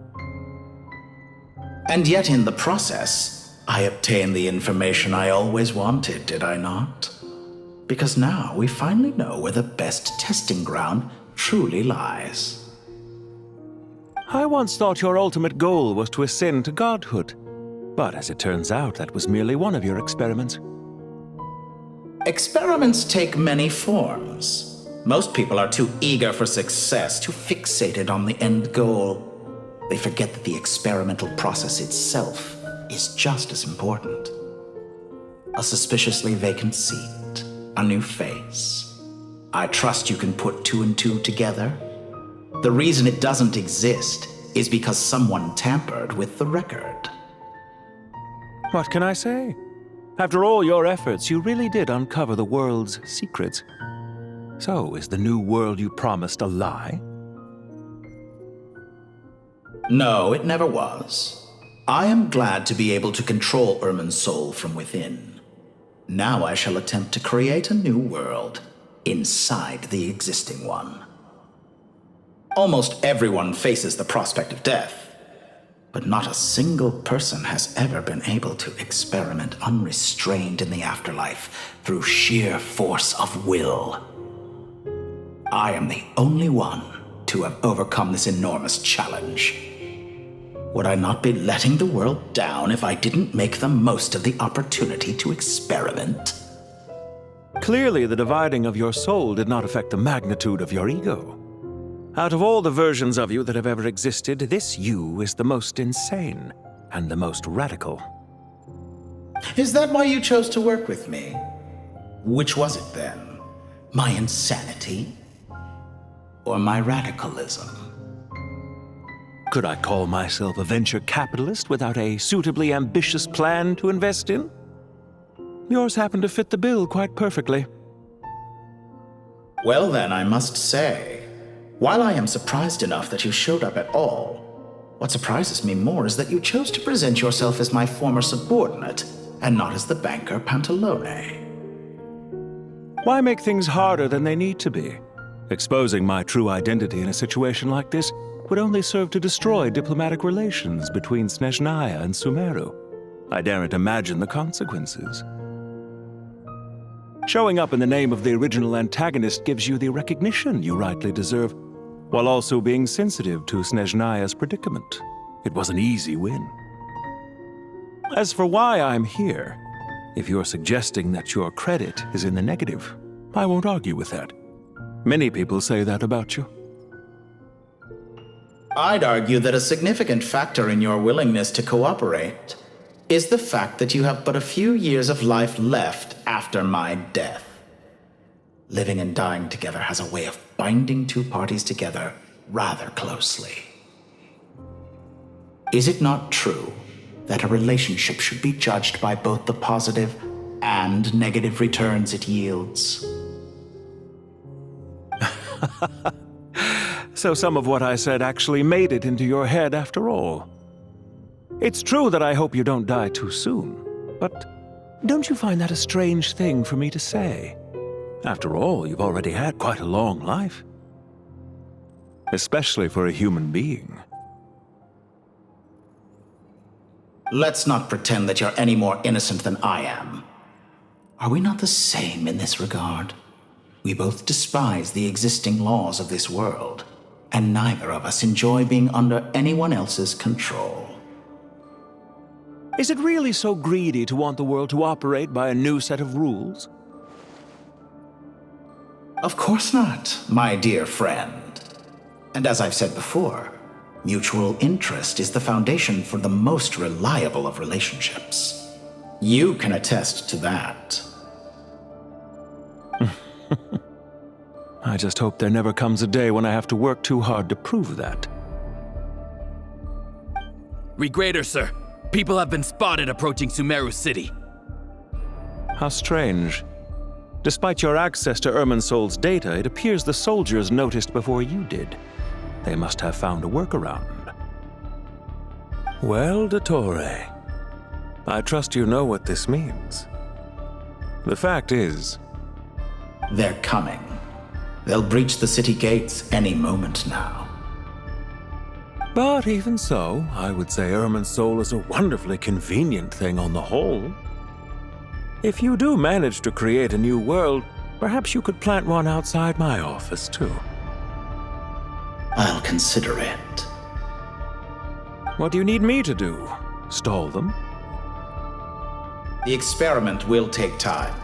And yet in the process, I obtained the information I always wanted, did I not? Because now we finally know where the best testing ground truly lies. I once thought your ultimate goal was to ascend to godhood. But as it turns out, that was merely one of your experiments. Experiments take many forms. Most people are too eager for success, too fixated on the end goal. They forget that the experimental process itself is just as important. A suspiciously vacant seat, a new face. I trust you can put two and two together. The reason it doesn't exist is because someone tampered with the record. What can I say? After all your efforts, you really did uncover the world's secrets. So, is the new world you promised a lie? No, it never was. I am glad to be able to control Irmin's soul from within. Now I shall attempt to create a new world inside the existing one. Almost everyone faces the prospect of death, but not a single person has ever been able to experiment unrestrained in the afterlife through sheer force of will. I am the only one to have overcome this enormous challenge. Would I not be letting the world down if I didn't make the most of the opportunity to experiment? Clearly, the dividing of your soul did not affect the magnitude of your ego. Out of all the versions of you that have ever existed, this you is the most insane and the most radical. Is that why you chose to work with me? Which was it then? My insanity? Or my radicalism? Could I call myself a venture capitalist without a suitably ambitious plan to invest in? Yours happened to fit the bill quite perfectly. Well then, I must say, while I am surprised enough that you showed up at all, what surprises me more is that you chose to present yourself as my former subordinate and not as the banker Pantalone. Why make things harder than they need to be? Exposing my true identity in a situation like this would only serve to destroy diplomatic relations between Snezhnaya and Sumeru. I daren't imagine the consequences. Showing up in the name of the original antagonist gives you the recognition you rightly deserve, while also being sensitive to Snezhnaya's predicament. It was an easy win. As for why I'm here, if you're suggesting that your credit is in the negative, I won't argue with that. Many people say that about you. I'd argue that a significant factor in your willingness to cooperate is the fact that you have but a few years of life left after my death. Living and dying together has a way of binding two parties together rather closely. Is it not true that a relationship should be judged by both the positive and negative returns it yields? So some of what I said actually made it into your head after all. It's true that I hope you don't die too soon, but don't you find that a strange thing for me to say? After all, you've already had quite a long life. Especially for a human being. Let's not pretend that you're any more innocent than I am. Are we not the same in this regard? We both despise the existing laws of this world, and neither of us enjoy being under anyone else's control. Is it really so greedy to want the world to operate by a new set of rules? Of course not, my dear friend. And as I've said before, mutual interest is the foundation for the most reliable of relationships. You can attest to that. I just hope there never comes a day when I have to work too hard to prove that. Regrator, sir. People have been spotted approaching Sumeru City. How strange. Despite your access to Irminsol's data, it appears the soldiers noticed before you did. They must have found a workaround. Well, Dottore, I trust you know what this means. The fact is... They're coming. They'll breach the city gates any moment now. But even so, I would say Irminsol is a wonderfully convenient thing on the whole. If you do manage to create a new world, perhaps you could plant one outside my office, too. I'll consider it. What do you need me to do? Stall them? The experiment will take time.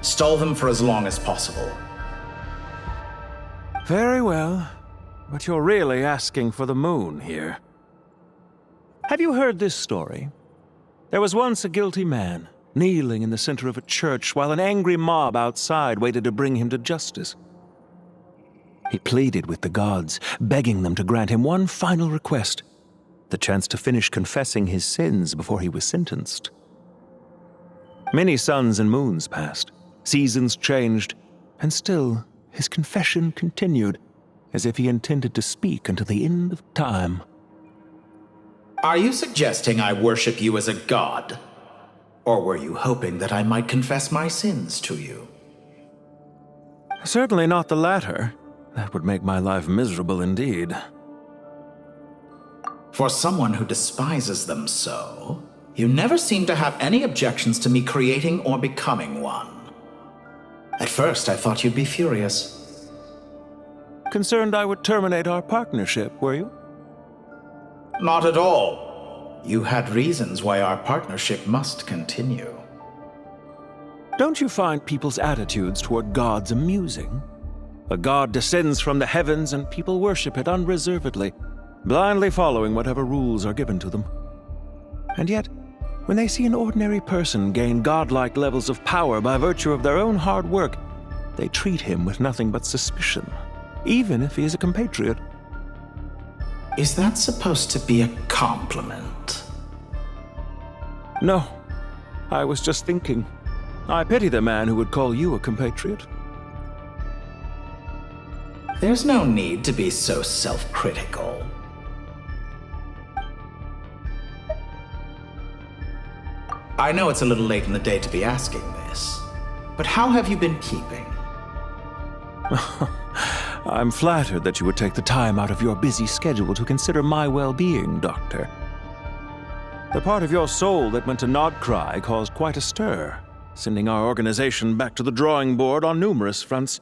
Stall them for as long as possible. Very well. But you're really asking for the moon here. Have you heard this story? There was once a guilty man, kneeling in the center of a church while an angry mob outside waited to bring him to justice. He pleaded with the gods, begging them to grant him one final request, the chance to finish confessing his sins before he was sentenced. Many suns and moons passed, seasons changed, and still His confession continued, as if he intended to speak until the end of time. Are you suggesting I worship you as a god? Or were you hoping that I might confess my sins to you? Certainly not the latter. That would make my life miserable indeed. For someone who despises them so, you never seem to have any objections to me creating or becoming one. At first, I thought you'd be furious. Concerned I would terminate our partnership, were you? Not at all. You had reasons why our partnership must continue. Don't you find people's attitudes toward gods amusing? A god descends from the heavens and people worship it unreservedly, blindly following whatever rules are given to them. And yet, when they see an ordinary person gain godlike levels of power by virtue of their own hard work, they treat him with nothing but suspicion, even if he is a compatriot. Is that supposed to be a compliment? No, I was just thinking. I pity the man who would call you a compatriot. There's no need to be so self-critical. I know it's a little late in the day to be asking this, but how have you been keeping? I'm flattered that you would take the time out of your busy schedule to consider my well-being, Doctor. The part of your soul that went to Nod-Krai caused quite a stir, sending our organization back to the drawing board on numerous fronts.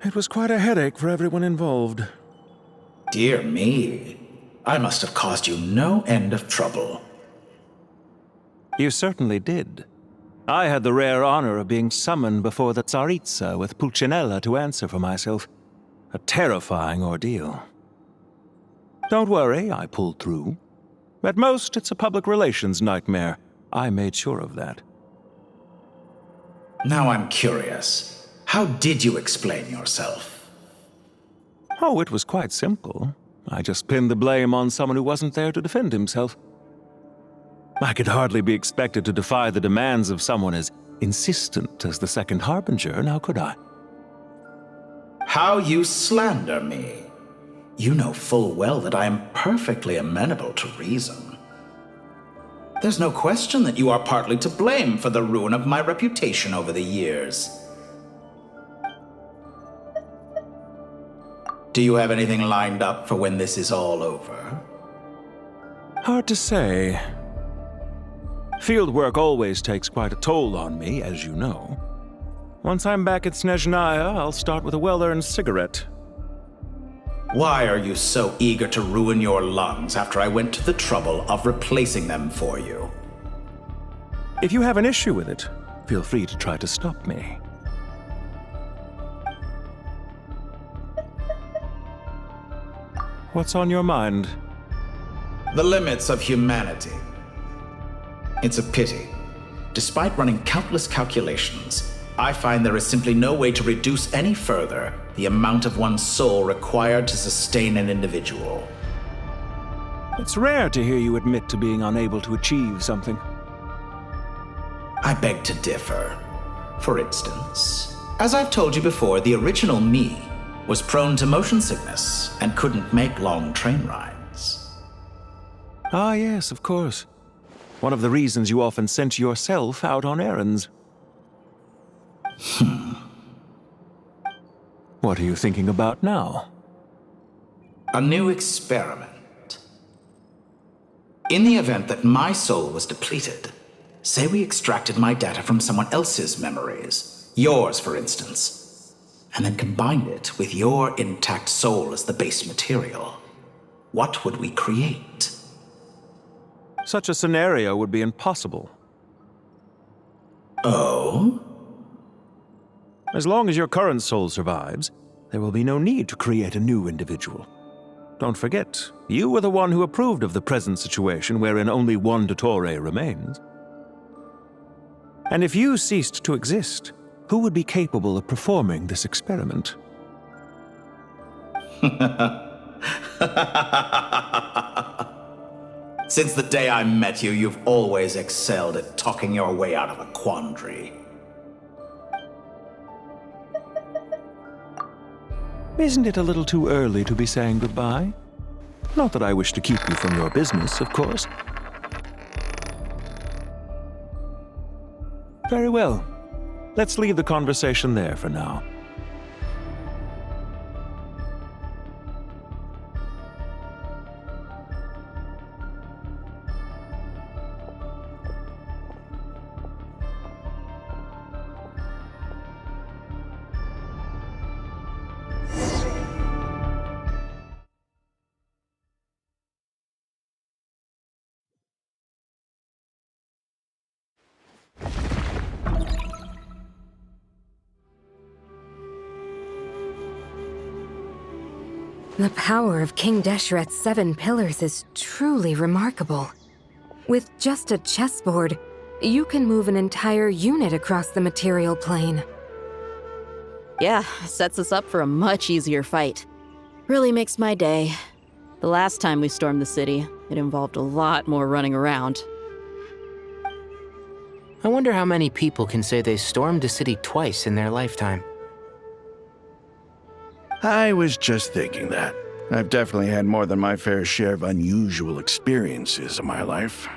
It was quite a headache for everyone involved. Dear me, I must have caused you no end of trouble. You certainly did. I had the rare honor of being summoned before the Tsaritsa with Pulcinella to answer for myself. A terrifying ordeal. Don't worry, I pulled through. At most, it's a public relations nightmare. I made sure of that. Now I'm curious. How did you explain yourself? Oh, it was quite simple. I just pinned the blame on someone who wasn't there to defend himself. I could hardly be expected to defy the demands of someone as insistent as the Second Harbinger, now could I? How you slander me. You know full well that I am perfectly amenable to reason. There's no question that you are partly to blame for the ruin of my reputation over the years. Do you have anything lined up for when this is all over? Hard to say. Field work always takes quite a toll on me, as you know. Once I'm back at Snezhnaya, I'll start with a well-earned cigarette. Why are you so eager to ruin your lungs after I went to the trouble of replacing them for you? If you have an issue with it, feel free to try to stop me. What's on your mind? The limits of humanity. It's a pity. Despite running countless calculations, I find there is simply no way to reduce any further the amount of one's soul required to sustain an individual. It's rare to hear you admit to being unable to achieve something. I beg to differ. For instance, as I've told you before, the original me was prone to motion sickness and couldn't make long train rides. Ah, yes, of course. One of the reasons you often sent yourself out on errands. What are you thinking about now? A new experiment. In the event that my soul was depleted, say we extracted my data from someone else's memories, yours for instance, and then combined it with your intact soul as the base material, what would we create? Such a scenario would be impossible. Oh? As long as your current soul survives, there will be no need to create a new individual. Don't forget, you were the one who approved of the present situation wherein only one Dottore remains. And if you ceased to exist, who would be capable of performing this experiment? Since the day I met you, you've always excelled at talking your way out of a quandary. Isn't it a little too early to be saying goodbye? Not that I wish to keep you from your business, of course. Very well. Let's leave the conversation there for now. The power of King Deshret's 7 pillars is truly remarkable. With just a chessboard, you can move an entire unit across the material plane. Yeah, sets us up for a much easier fight. Really makes my day. The last time we stormed the city, it involved a lot more running around. I wonder how many people can say they stormed a city twice in their lifetime. I was just thinking that. I've definitely had more than my fair share of unusual experiences in my life.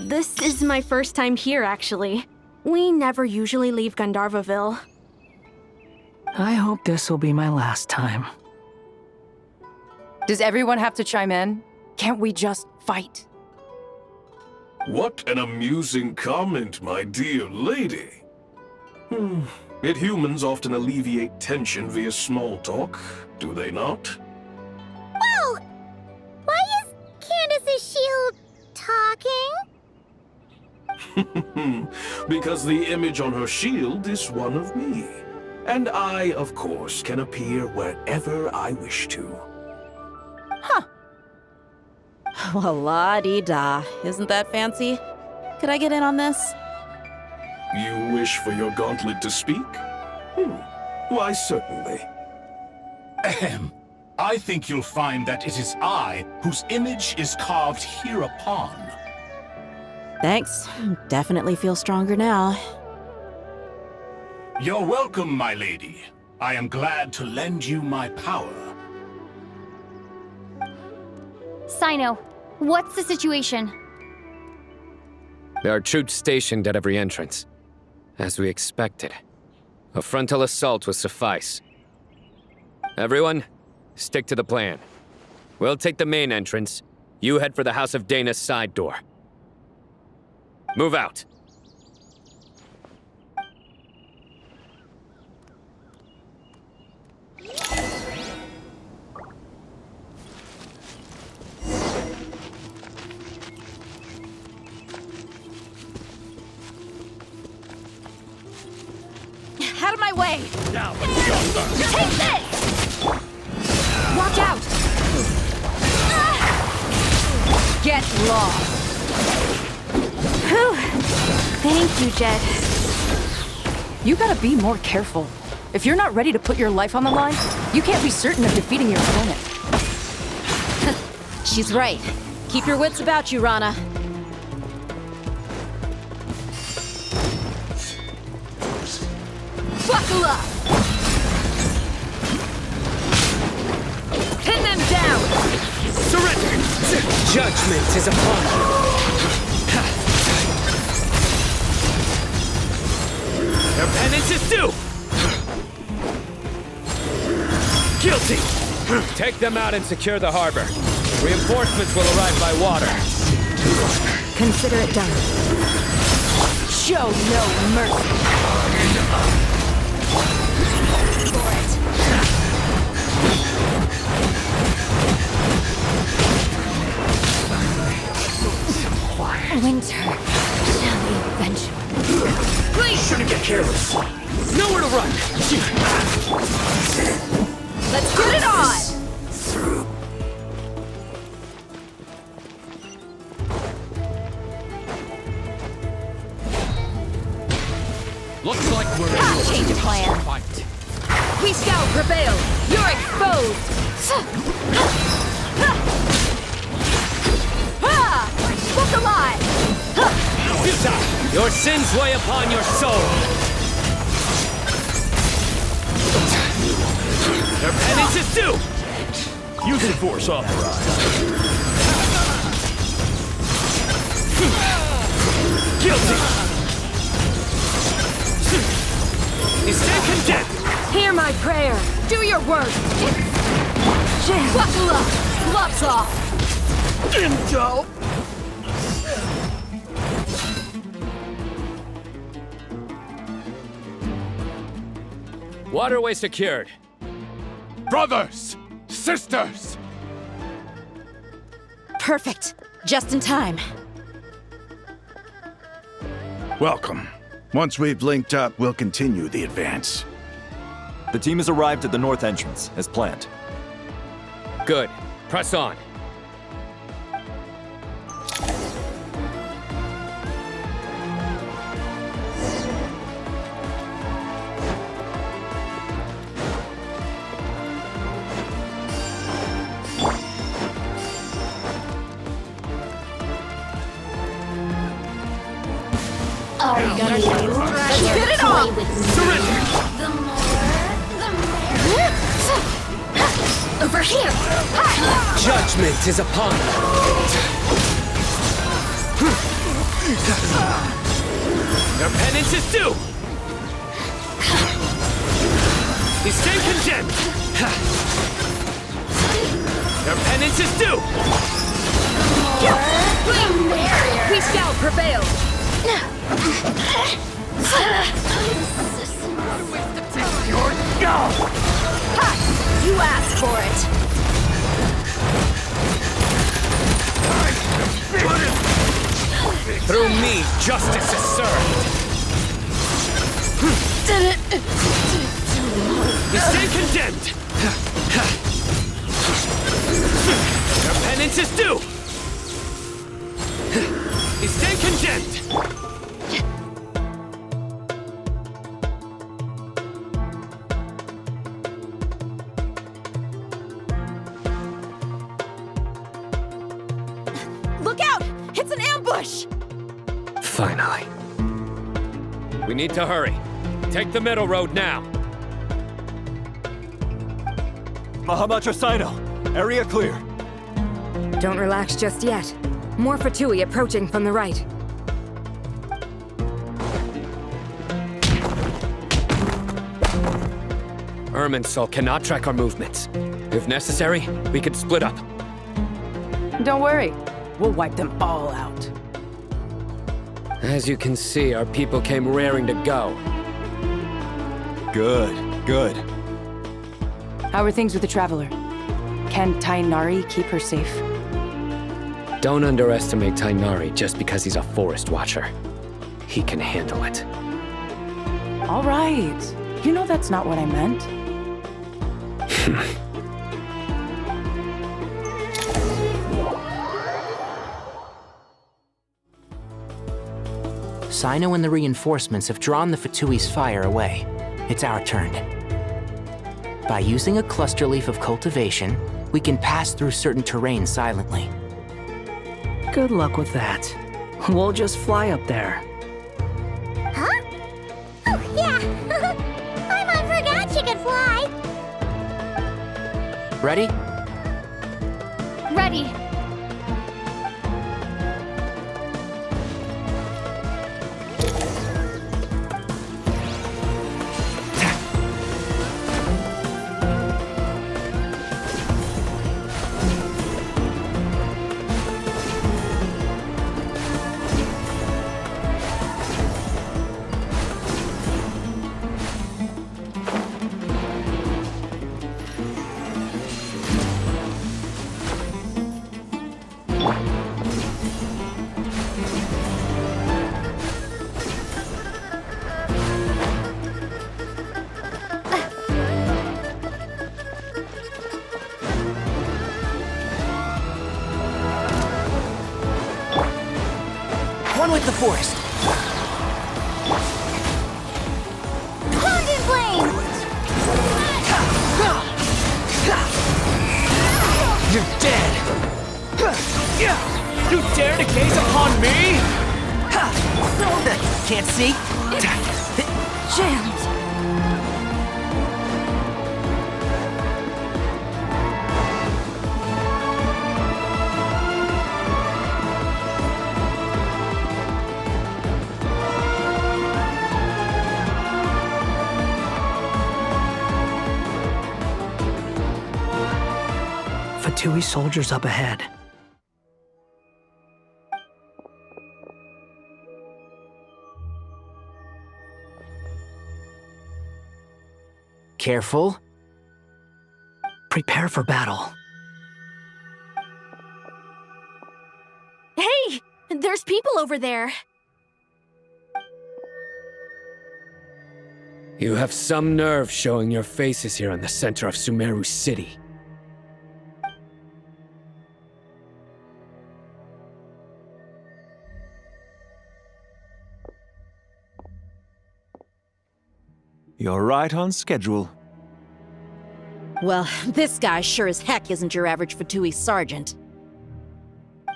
This is my first time here, actually. We never usually leave Gandharvaville. I hope this will be my last time. Does everyone have to chime in? Can't we just fight? What an amusing comment, my dear lady. Yet humans often alleviate tension via small talk, do they not? Whoa! Why is Candace's shield talking? Because the image on her shield is one of me. And I, of course, can appear wherever I wish to. Well, la-dee-da. Isn't that fancy? Could I get in on this? You wish for your gauntlet to speak? Why, certainly. Ahem. I think you'll find that it is I whose image is carved hereupon. Thanks. Definitely feel stronger now. You're welcome, my lady. I am glad to lend you my power. Cyno, what's the situation? There are troops stationed at every entrance. As we expected. A frontal assault will suffice. Everyone, stick to the plan. We'll take the main entrance. You head for the House of Dana's side door. Move out. Out of my way! Now, Take this! Watch out! Get lost! Whew. Thank you, Jeht. You gotta be more careful. If you're not ready to put your life on the line, you can't be certain of defeating your opponent. She's right. Keep your wits about you, Rana. Buckle up! Pin them down! Surrender! Judgment is upon you! Their penance is due! Guilty! Take them out and secure the harbor. Reinforcements will arrive by water. Consider it done. Show no mercy. For it. Winter shall eventually. Please! Shouldn't get careless. Nowhere to run! Let's get it on! Looks like we're I'll change of plan. fight. We shall prevail! You're exposed! Look alive! Futile! Your sins weigh upon your soul! Their penance is due! Use of force authorized. Guilty! You stand condemned! Hear my prayer. Do your worst. Buckle up. Gloves off. Intel! Waterway secured. Brothers! Sisters! Perfect. Just in time. Welcome. Once we've linked up, we'll continue the advance. The team has arrived at the north entrance, as planned. Good. Press on. Are you gonna get it on? Surrender! Over here! Judgment is upon us. Their penance is due! You stand condemned! Their penance is due! We shall prevail! You asked for it! Through me, justice is served. You stand condemned! Their penance is due! You stand condemned! Look out! It's an ambush! Finally. We need to hurry. Take the middle road now. Mahamacha Cyno, area clear. Don't relax just yet. More Fatui approaching from the right. Irminsul cannot track our movements. If necessary, we could split up. Don't worry. We'll wipe them all out. As you can see, our people came raring to go. Good, good. How are things with the Traveler? Can Tighnari keep her safe? Don't underestimate Tighnari just because he's a forest watcher. He can handle it. All right. You know that's not what I meant. Cyno and the reinforcements have drawn the Fatui's fire away. It's our turn. By using a cluster leaf of cultivation, we can pass through certain terrain silently. Good luck with that. We'll just fly up there. Huh? Oh, yeah! Paimon forgot she could fly! Ready? Ready. One with the forest. Pounded flame! You're dead! You dare to gaze upon me? Can't see? Jammed! Fatui soldiers up ahead. Careful. Prepare for battle. Hey! There's people over there. You have some nerve showing your faces here in the center of Sumeru City. You're right on schedule. Well, this guy sure as heck isn't your average Fatui sergeant.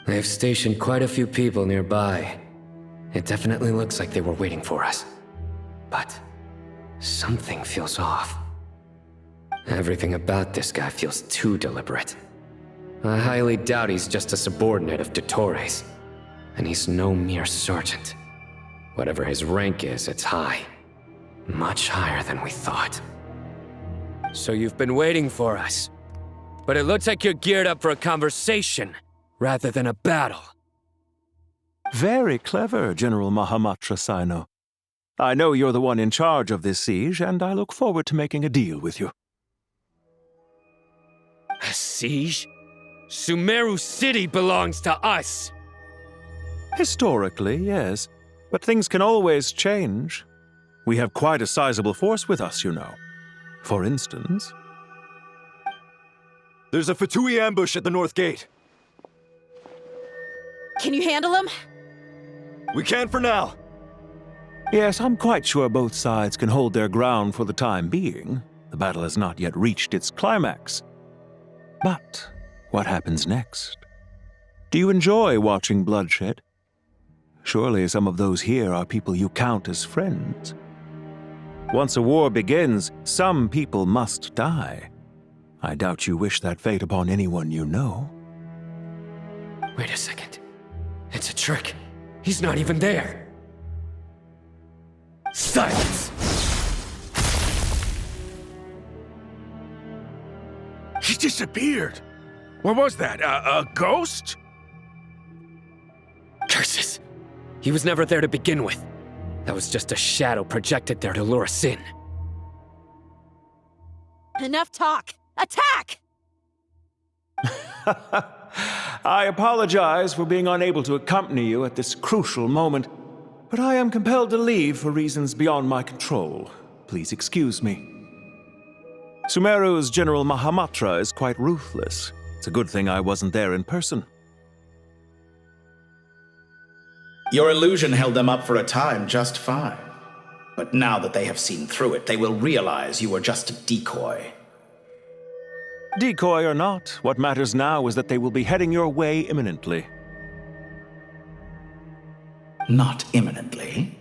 They've stationed quite a few people nearby. It definitely looks like they were waiting for us. But something feels off. Everything about this guy feels too deliberate. I highly doubt he's just a subordinate of Dottore's. And he's no mere sergeant. Whatever his rank is, it's high. Much higher than we thought. So you've been waiting for us. But it looks like you're geared up for a conversation, rather than a battle. Very clever, General Mahamatra Cyno. I know you're the one in charge of this siege, and I look forward to making a deal with you. A siege? Sumeru City belongs to us! Historically, yes. But things can always change. We have quite a sizable force with us, you know. For instance... There's a Fatui ambush at the north gate. Can you handle him? We can for now. Yes, I'm quite sure both sides can hold their ground for the time being. The battle has not yet reached its climax. But what happens next? Do you enjoy watching bloodshed? Surely some of those here are people you count as friends. Once a war begins, some people must die. I doubt you wish that fate upon anyone you know. Wait a second. It's a trick. He's not even there. Silence! He disappeared. What was that? A ghost? Curses! He was never there to begin with. That was just a shadow projected there to lure us in. Enough talk! Attack! I apologize for being unable to accompany you at this crucial moment, but I am compelled to leave for reasons beyond my control. Please excuse me. Sumeru's General Mahamatra is quite ruthless. It's a good thing I wasn't there in person. Your illusion held them up for a time just fine. But now that they have seen through it, they will realize you were just a decoy. Decoy or not, what matters now is that they will be heading your way imminently. Not imminently.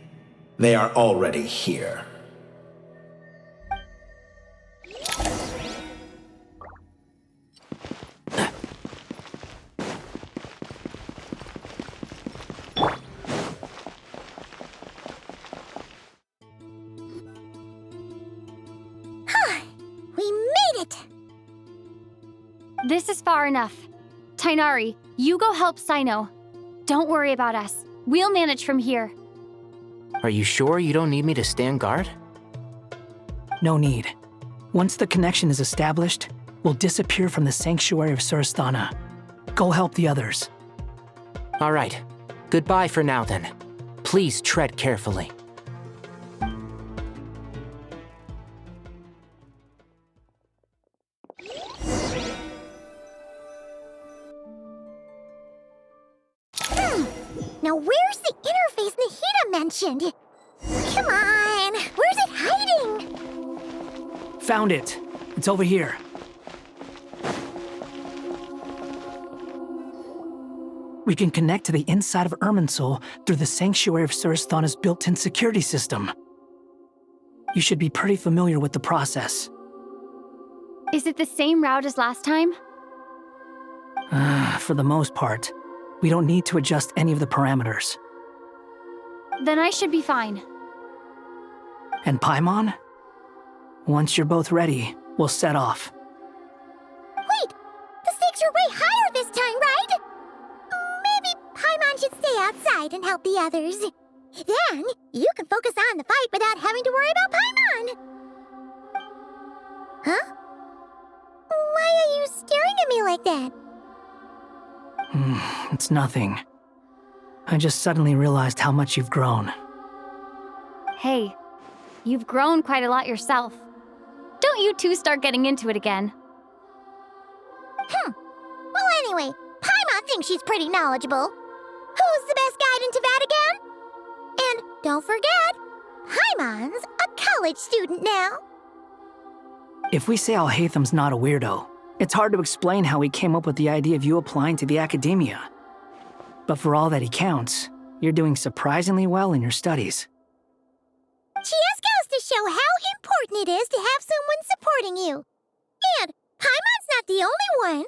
They are already here. We made it! This is far enough. Tighnari, you go help Cyno. Don't worry about us. We'll manage from here. Are you sure you don't need me to stand guard? No need. Once the connection is established, we'll disappear from the sanctuary of Surasthana. Go help the others. All right. Goodbye for now, then. Please tread carefully. Now where's the interface Nahida mentioned? Come on, where's it hiding? Found it. It's over here. We can connect to the inside of Irminsul through the Sanctuary of Surasthana's built-in security system. You should be pretty familiar with the process. Is it the same route as last time? For the most part. We don't need to adjust any of the parameters. Then I should be fine. And Paimon? Once you're both ready, we'll set off. Wait! The stakes are way higher this time, right? Maybe Paimon should stay outside and help the others. Then, you can focus on the fight without having to worry about Paimon. Huh? Why are you staring at me like that? It's nothing. I just suddenly realized how much you've grown. Hey, you've grown quite a lot yourself. Don't you two start getting into it again. Well, anyway, Paimon thinks she's pretty knowledgeable. Who's the best guide into Vatican? And don't forget, Paimon's a college student now. If we say Alhaitham's not a weirdo, it's hard to explain how he came up with the idea of you applying to the academia. But for all that he counts, you're doing surprisingly well in your studies. Just goes to show how important it is to have someone supporting you. And Paimon's not the only one.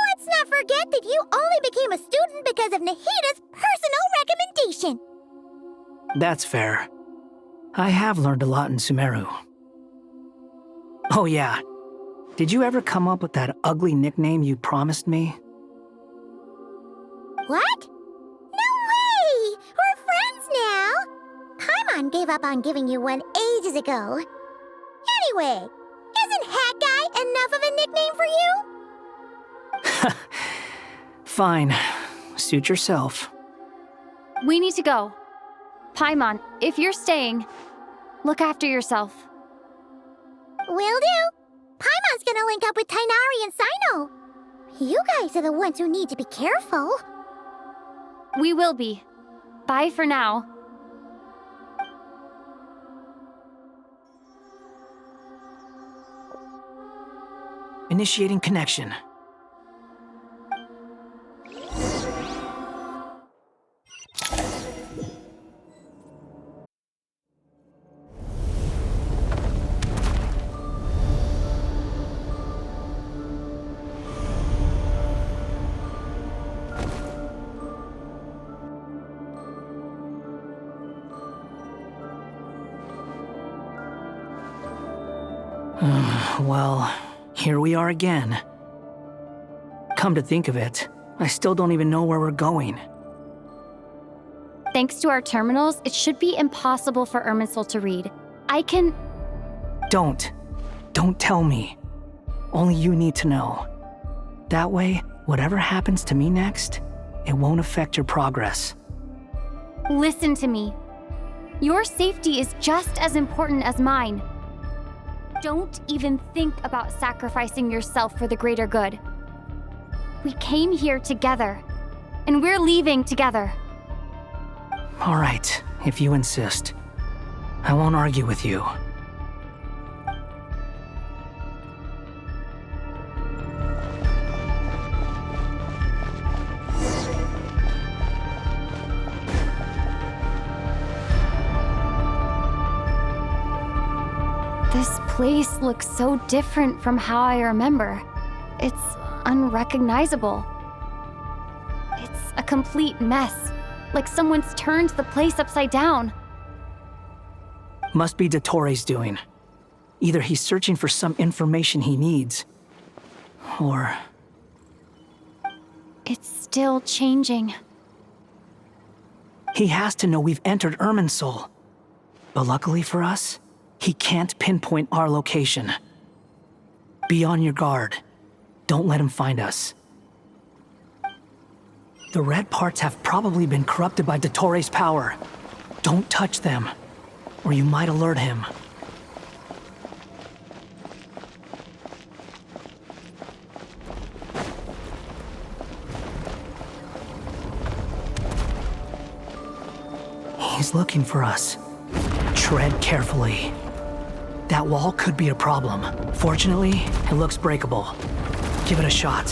Let's not forget that you only became a student because of Nahida's personal recommendation. That's fair. I have learned a lot in Sumeru. Oh yeah. Did you ever come up with that ugly nickname you promised me? What? No way! We're friends now! Paimon gave up on giving you one ages ago. Anyway, isn't Hat Guy enough of a nickname for you? Fine. Suit yourself. We need to go. Paimon, if you're staying, look after yourself. Will do. Paimon's gonna link up with Tighnari and Cyno. You guys are the ones who need to be careful. We will be. Bye for now. Initiating connection. Well, here we are again. Come to think of it, I still don't even know where we're going. Thanks to our terminals, it should be impossible for Irminsul to read. I can... Don't tell me. Only you need to know. That way, whatever happens to me next, it won't affect your progress. Listen to me. Your safety is just as important as mine. Don't even think about sacrificing yourself for the greater good. We came here together, and we're leaving together. All right, if you insist. I won't argue with you. This place looks so different from how I remember. It's unrecognizable. It's a complete mess, like someone's turned the place upside down. Must be Dottore's doing. Either he's searching for some information he needs, or... It's still changing. He has to know we've entered Irminsul. But luckily for us, he can't pinpoint our location. Be on your guard. Don't let him find us. The red parts have probably been corrupted by Dottore's power. Don't touch them, or you might alert him. He's looking for us. Tread carefully. That wall could be a problem. Fortunately, it looks breakable. Give it a shot.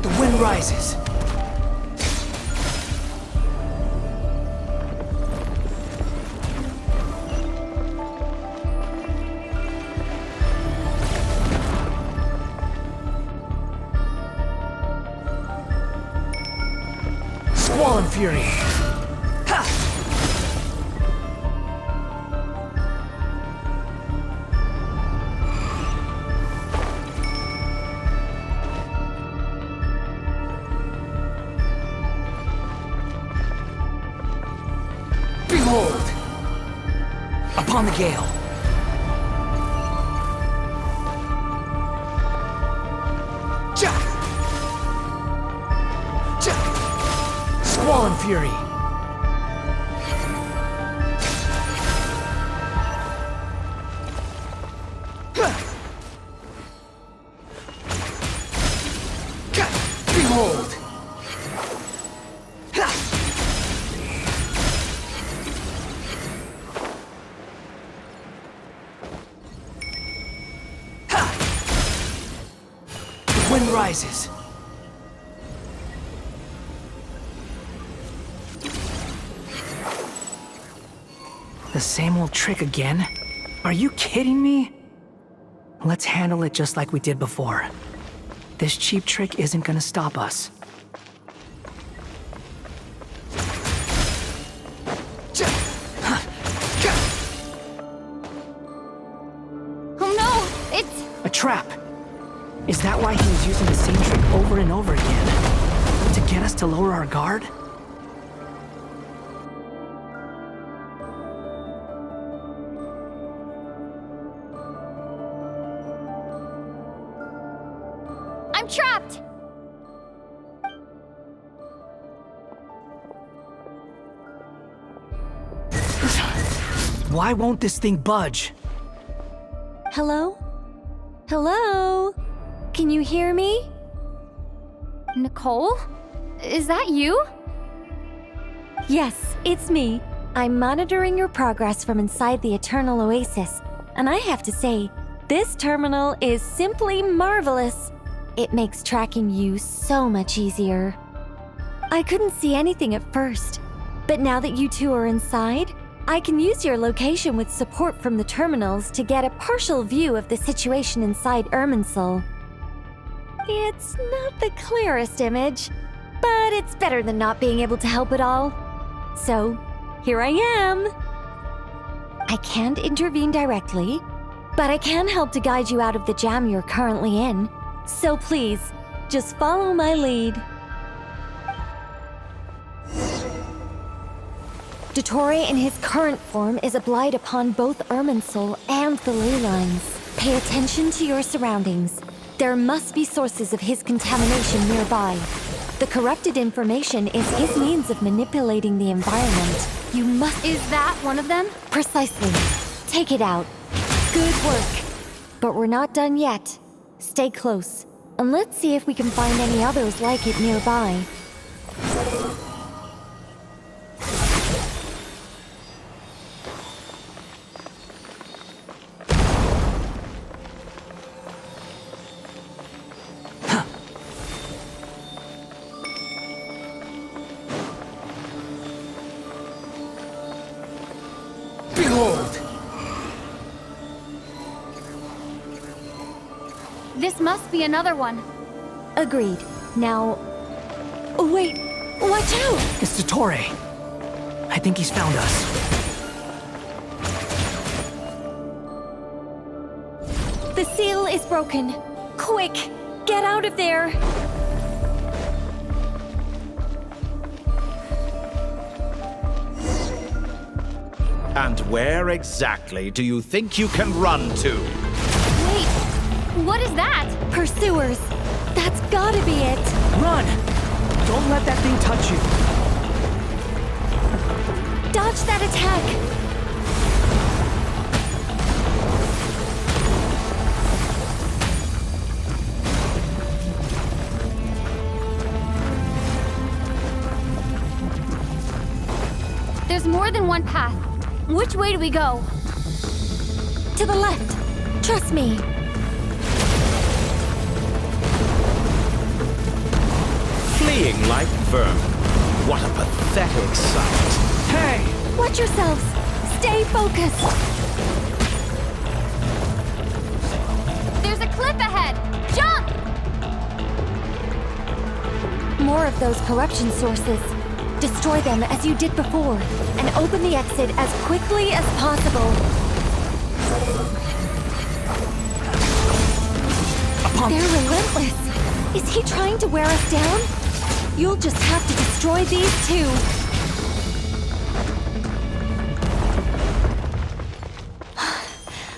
The wind rises. and fury. Behold! Upon the gale. Squall and fury. Behold! The wind rises. The same old trick again? Are you kidding me? Let's handle it just like we did before. This cheap trick isn't gonna stop us. Oh no, it's... A trap! Is that why he was using the same trick over and over again? To get us to lower our guard? I'm trapped! Why won't this thing budge? Hello? Hello? Can you hear me? Nicole? Is that you? Yes, it's me. I'm monitoring your progress from inside the Eternal Oasis, and I have to say, this terminal is simply marvelous. It makes tracking you so much easier. I couldn't see anything at first, but now that you two are inside, I can use your location with support from the terminals to get a partial view of the situation inside Irminsul. It's not the clearest image, but it's better than not being able to help at all. So, here I am. I can't intervene directly, but I can help to guide you out of the jam you're currently in. So please, just follow my lead. Dottore in his current form is a blight upon both Irminsul and the ley lines. Pay attention to your surroundings. There must be sources of his contamination nearby. The corrupted information is his means of manipulating the environment. You must... Is that one of them? Precisely. Take it out. Good work. But we're not done yet. Stay close, and let's see if we can find any others like it nearby. Behold! This must be another one. Agreed. Now... Oh, wait! Watch out! It's Dottore. I think he's found us. The seal is broken. Quick! Get out of there! And where exactly do you think you can run to? Wait, what is that? Pursuers. That's gotta be it. Run! Don't let that thing touch you. Dodge that attack! There's more than one path. Which way do we go? To the left. Trust me. Fleeing like vermin. What a pathetic sight. Hey! Watch yourselves. Stay focused. There's a cliff ahead. Jump! More of those corruption sources. Destroy them as you did before, and open the exit as quickly as possible. They're relentless. Is he trying to wear us down? You'll just have to destroy these too.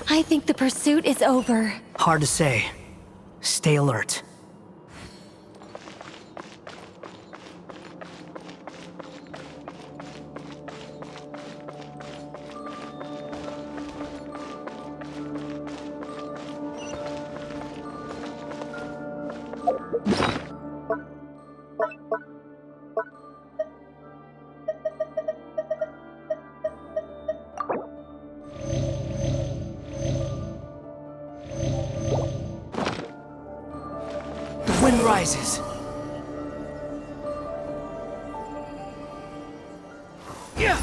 I think the pursuit is over. Hard to say. Stay alert. Wind rises. Yeah.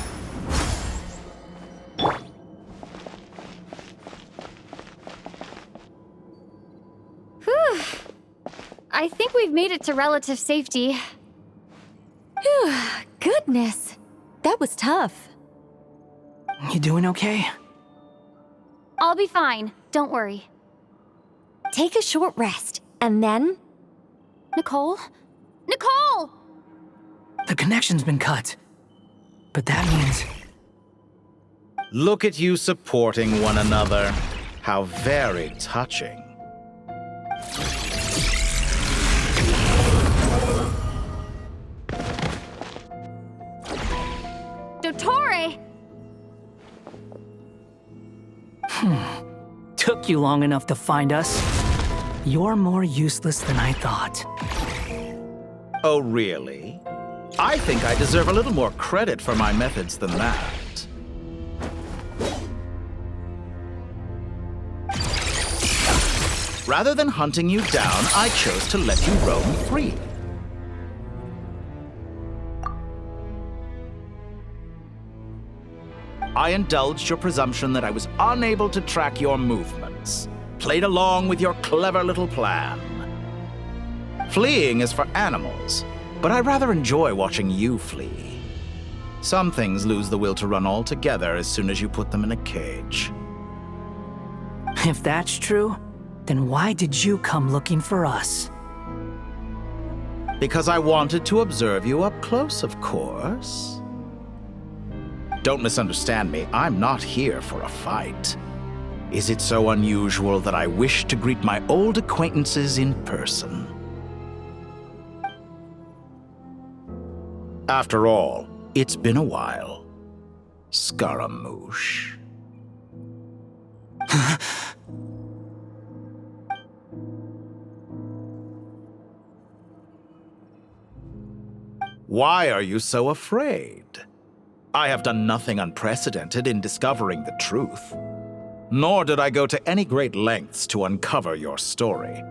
Whew. I think we've made it to relative safety. Whew. Goodness. That was tough. You doing okay? I'll be fine. Don't worry. Take a short rest, and then... Nicole? Nicole! The connection's been cut. But that means... Look at you supporting one another. How very touching. Dottore! Took you long enough to find us. You're more useless than I thought. Oh, really? I think I deserve a little more credit for my methods than that. Rather than hunting you down, I chose to let you roam free. I indulged your presumption that I was unable to track your movements, played along with your clever little plan. Fleeing is for animals, but I rather enjoy watching you flee. Some things lose the will to run altogether as soon as you put them in a cage. If that's true, then why did you come looking for us? Because I wanted to observe you up close, of course. Don't misunderstand me, I'm not here for a fight. Is it so unusual that I wish to greet my old acquaintances in person? After all, it's been a while. Scaramouche. Why are you so afraid? I have done nothing unprecedented in discovering the truth. Nor did I go to any great lengths to uncover your story.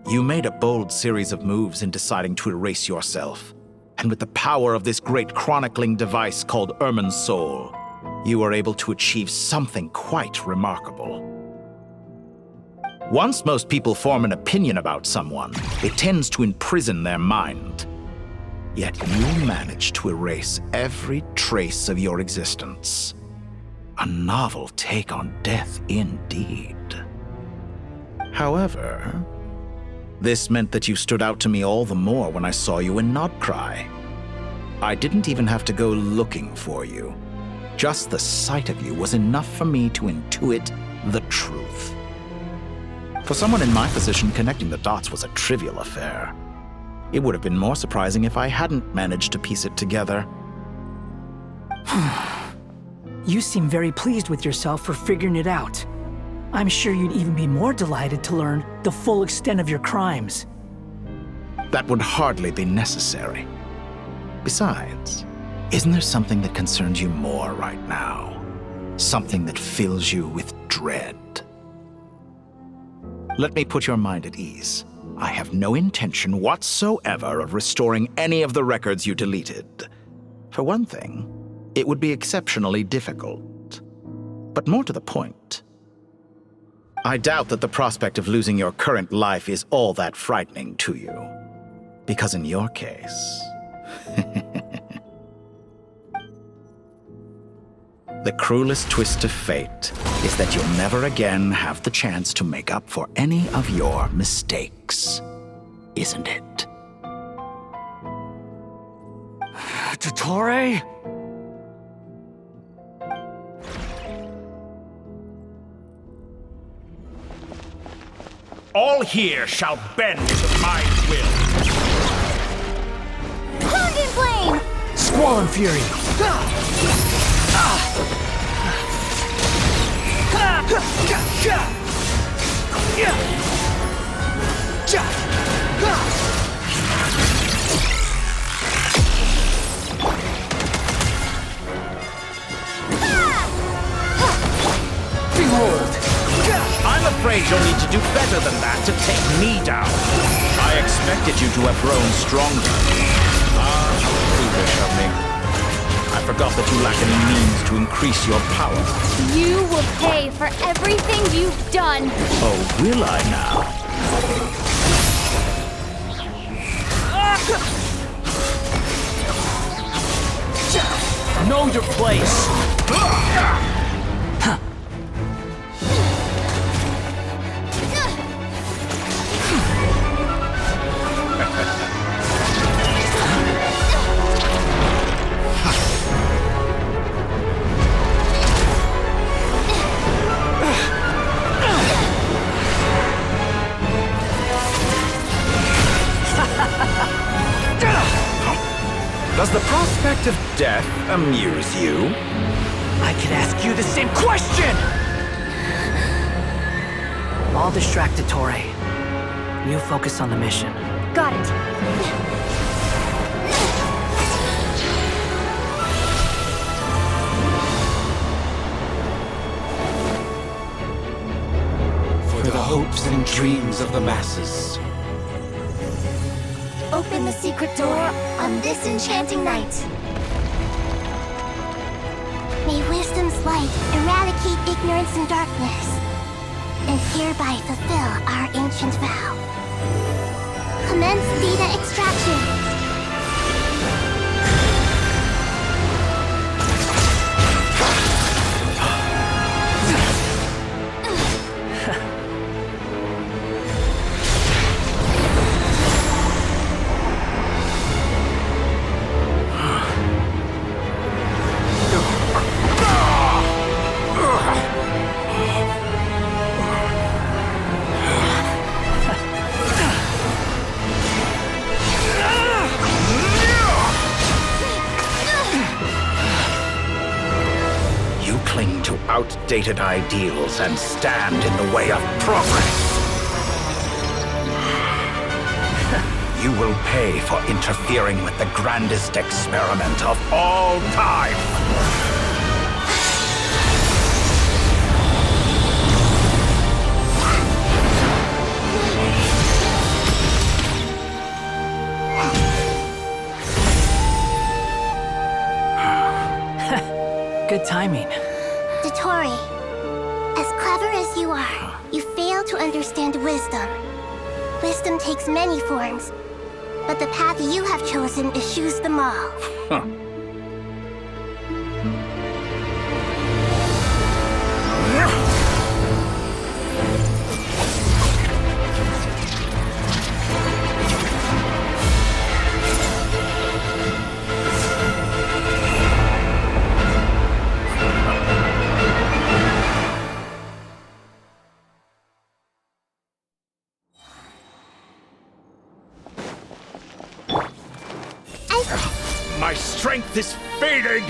You made a bold series of moves in deciding to erase yourself. And with the power of this great chronicling device called Irmin's Soul, you were able to achieve something quite remarkable. Once most people form an opinion about someone, it tends to imprison their mind. Yet you managed to erase every trace of your existence. A novel take on death indeed. However, this meant that you stood out to me all the more when I saw you in Nod-Krai. I didn't even have to go looking for you. Just the sight of you was enough for me to intuit the truth. For someone in my position, connecting the dots was a trivial affair. It would have been more surprising if I hadn't managed to piece it together. You seem very pleased with yourself for figuring it out. I'm sure you'd even be more delighted to learn the full extent of your crimes. That would hardly be necessary. Besides, isn't there something that concerns you more right now? Something that fills you with dread? Let me put your mind at ease. I have no intention whatsoever of restoring any of the records you deleted. For one thing, it would be exceptionally difficult. But more to the point, I doubt that the prospect of losing your current life is all that frightening to you. Because in your case, The cruelest twist of fate is that you'll never again have the chance to make up for any of your mistakes, isn't it? Dottore? All here shall bend to my will. Hound in flame! Squall and Fury! Behold! I'm afraid you'll need to do better than that to take me down. I expected you to have grown stronger. Ah, how foolish of me. I forgot that you lack any means to increase your power. You will pay for everything you've done. Oh, will I now? Know your place. Does the prospect of death amuse you? I could ask you the same question! I'll distract Dottore. You focus on the mission. Got it. For the hopes and dreams of the masses. Open the secret door on this enchanting night. May wisdom's light eradicate ignorance and darkness, and hereby fulfill our ancient vow. Commence data extraction. Outdated ideals and stand in the way of progress. You will pay for interfering with the grandest experiment of all time. Good timing. Dottore, as clever as you are, you fail to understand wisdom. Wisdom takes many forms, but the path you have chosen eschews them all. Huh. My strength is fading!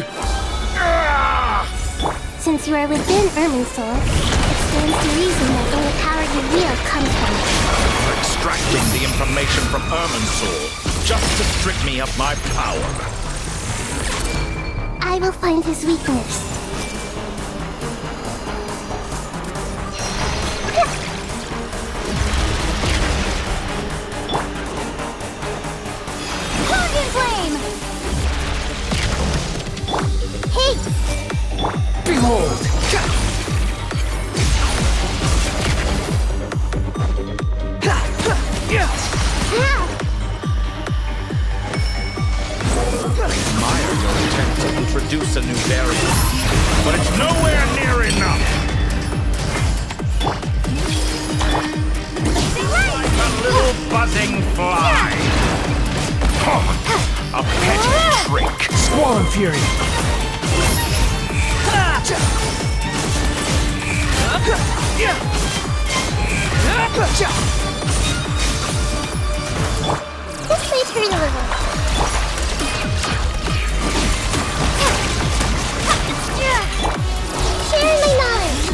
Since you are within Irminsul, it stands to reason that all the power you wield comes from it. Extracting the information from Irminsul, just to strip me of my power. I will find his weakness. Hound in flame! Hate! Behold! Squall and Fury! This may hurt a little. Share my knowledge.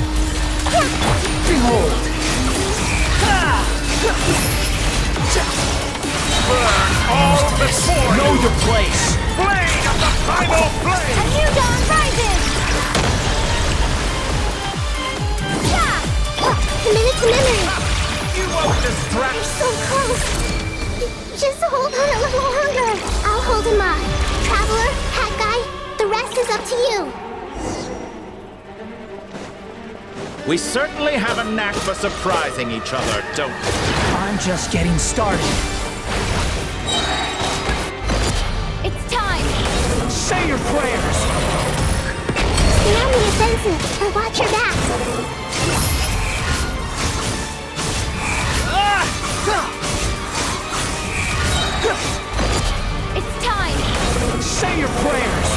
Behold! Burn all before Know your place! Blade of the primal flame! A new dawn rises! Committed to memory. You won't distract. You're so close. Just hold on a little longer. I'll hold him off. Traveler, Hat Guy, the rest is up to you. We certainly have a knack for surprising each other, don't we? I'm just getting started. It's time! Say your prayers! Surround the defenses and watch your back. It's time! Say your prayers!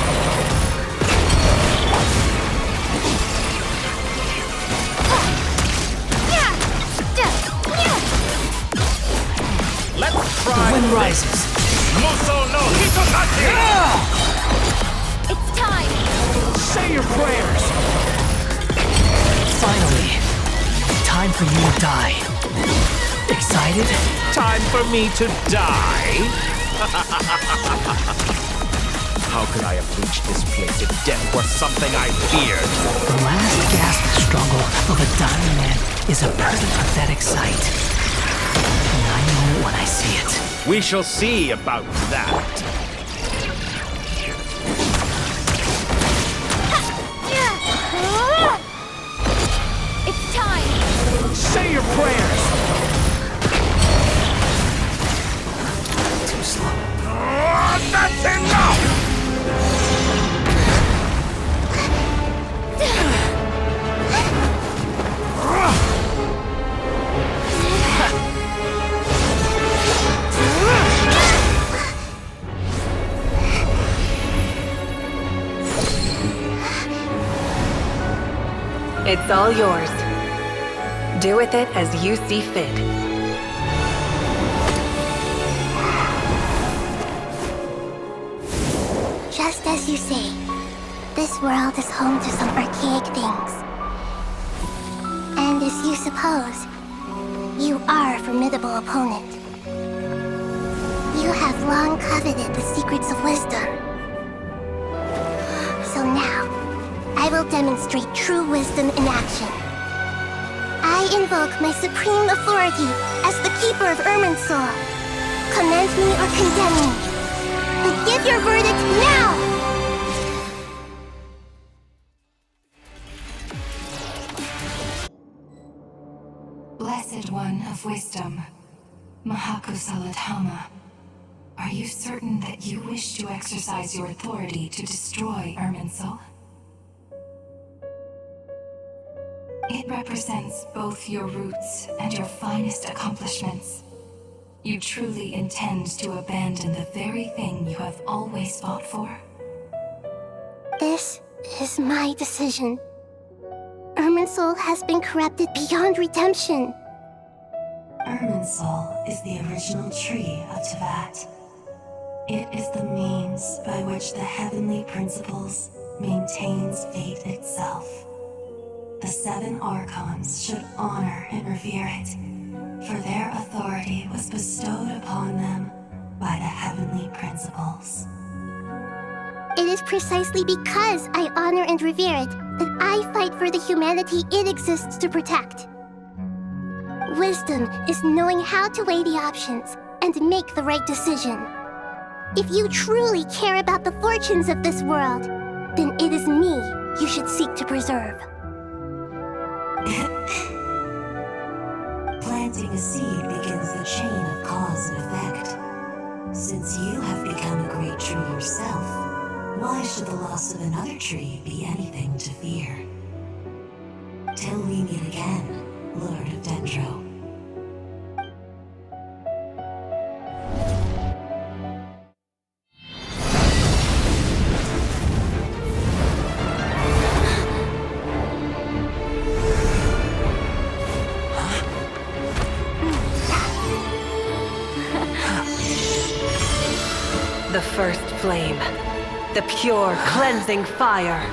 Let's try. The wind rises. Muso no Hitotaki! It's time! Say your prayers! Finally, time for you to die. Excited? Time for me to die? How could I have reached this place if death were something I feared? The last gasp struggle of a dying man is a pretty pathetic sight. And I know it when I see it. We shall see about that. It's time! Say your prayers! Too slow. That's enough! It's all yours. Do with it as you see fit. Just as you say, this world is home to some archaic things. And as you suppose, you are a formidable opponent. You have long coveted the secrets of wisdom. So now, I will demonstrate true wisdom in action. I invoke my supreme authority as the keeper of Irminsul. Commend me or condemn me. But give your verdict now! Blessed One of Wisdom, Mahakusaladhama, are you certain that you wish to exercise your authority to destroy Irminsul? It represents both your roots and your finest accomplishments. You truly intend to abandon the very thing you have always fought for? This is my decision. Irminsul has been corrupted beyond redemption. Irminsul is the original tree of Teyvat. It is the means by which the heavenly principles maintains fate itself. The 7 Archons should honor and revere it, for their authority was bestowed upon them by the heavenly principles. It is precisely because I honor and revere it that I fight for the humanity it exists to protect. Wisdom is knowing how to weigh the options and make the right decision. If you truly care about the fortunes of this world, then it is me you should seek to preserve. Planting a seed begins the chain of cause and effect. Since you have become a great tree yourself, why should the loss of another tree be anything to fear? Till we meet again, Lord of Dendro. The first flame. The pure, cleansing fire.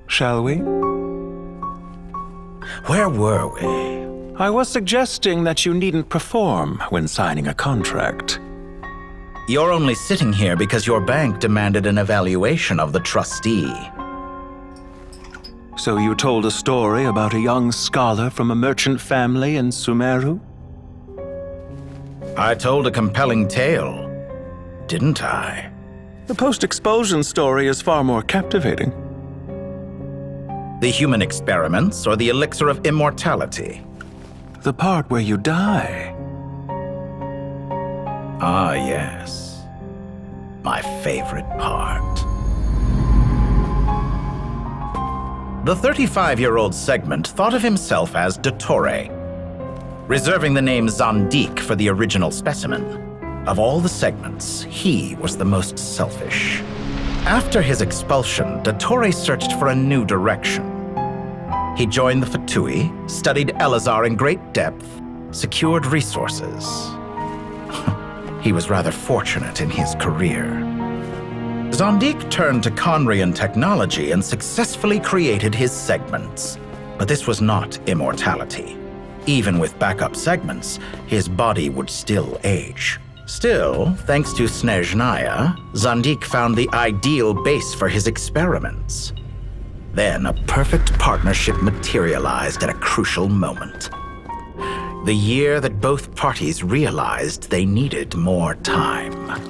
Shall we? Where were we? I was suggesting that you needn't perform when signing a contract. You're only sitting here because your bank demanded an evaluation of the trustee. So you told a story about a young scholar from a merchant family in Sumeru? I told a compelling tale, didn't I? The post-expulsion story is far more captivating. The human experiments or the elixir of immortality? The part where you die. Ah, yes. My favorite part. The 35-year-old Segment thought of himself as Dottore, reserving the name Zandik for the original specimen. Of all the Segments, he was the most selfish. After his expulsion, Dottore searched for a new direction. He joined the Fatui, studied Elazar in great depth, secured resources. He was rather fortunate in his career. Zandik turned to Conrian technology and successfully created his segments. But this was not immortality. Even with backup segments, his body would still age. Still, thanks to Snezhnaya, Zandik found the ideal base for his experiments. Then a perfect partnership materialized at a crucial moment. The year that both parties realized they needed more time.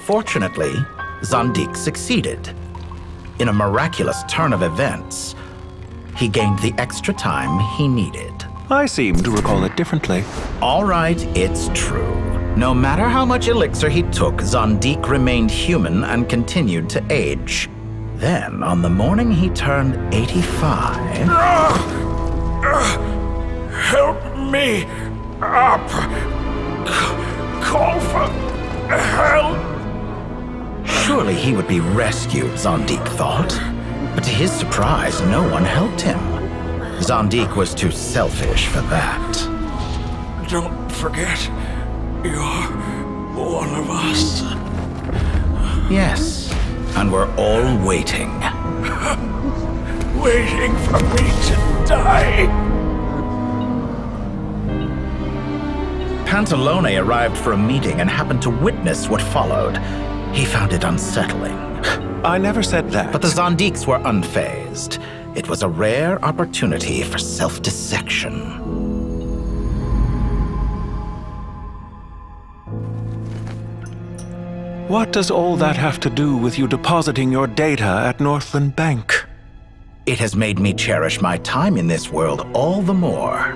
Fortunately, Zandik succeeded. In a miraculous turn of events, he gained the extra time he needed. I seem to recall it differently. All right, it's true. No matter how much elixir he took, Zandik remained human and continued to age. Then, on the morning he turned 85... Help me up! Call for help! Surely he would be rescued, Zandik thought. But to his surprise, no one helped him. Zandik was too selfish for that. Don't forget, you're one of us. Yes, and we're all waiting. Waiting for me to die. Pantalone arrived for a meeting and happened to witness what followed. He found it unsettling. I never said that. But the Zandiks were unfazed. It was a rare opportunity for self-dissection. What does all that have to do with you depositing your data at Northland Bank? It has made me cherish my time in this world all the more.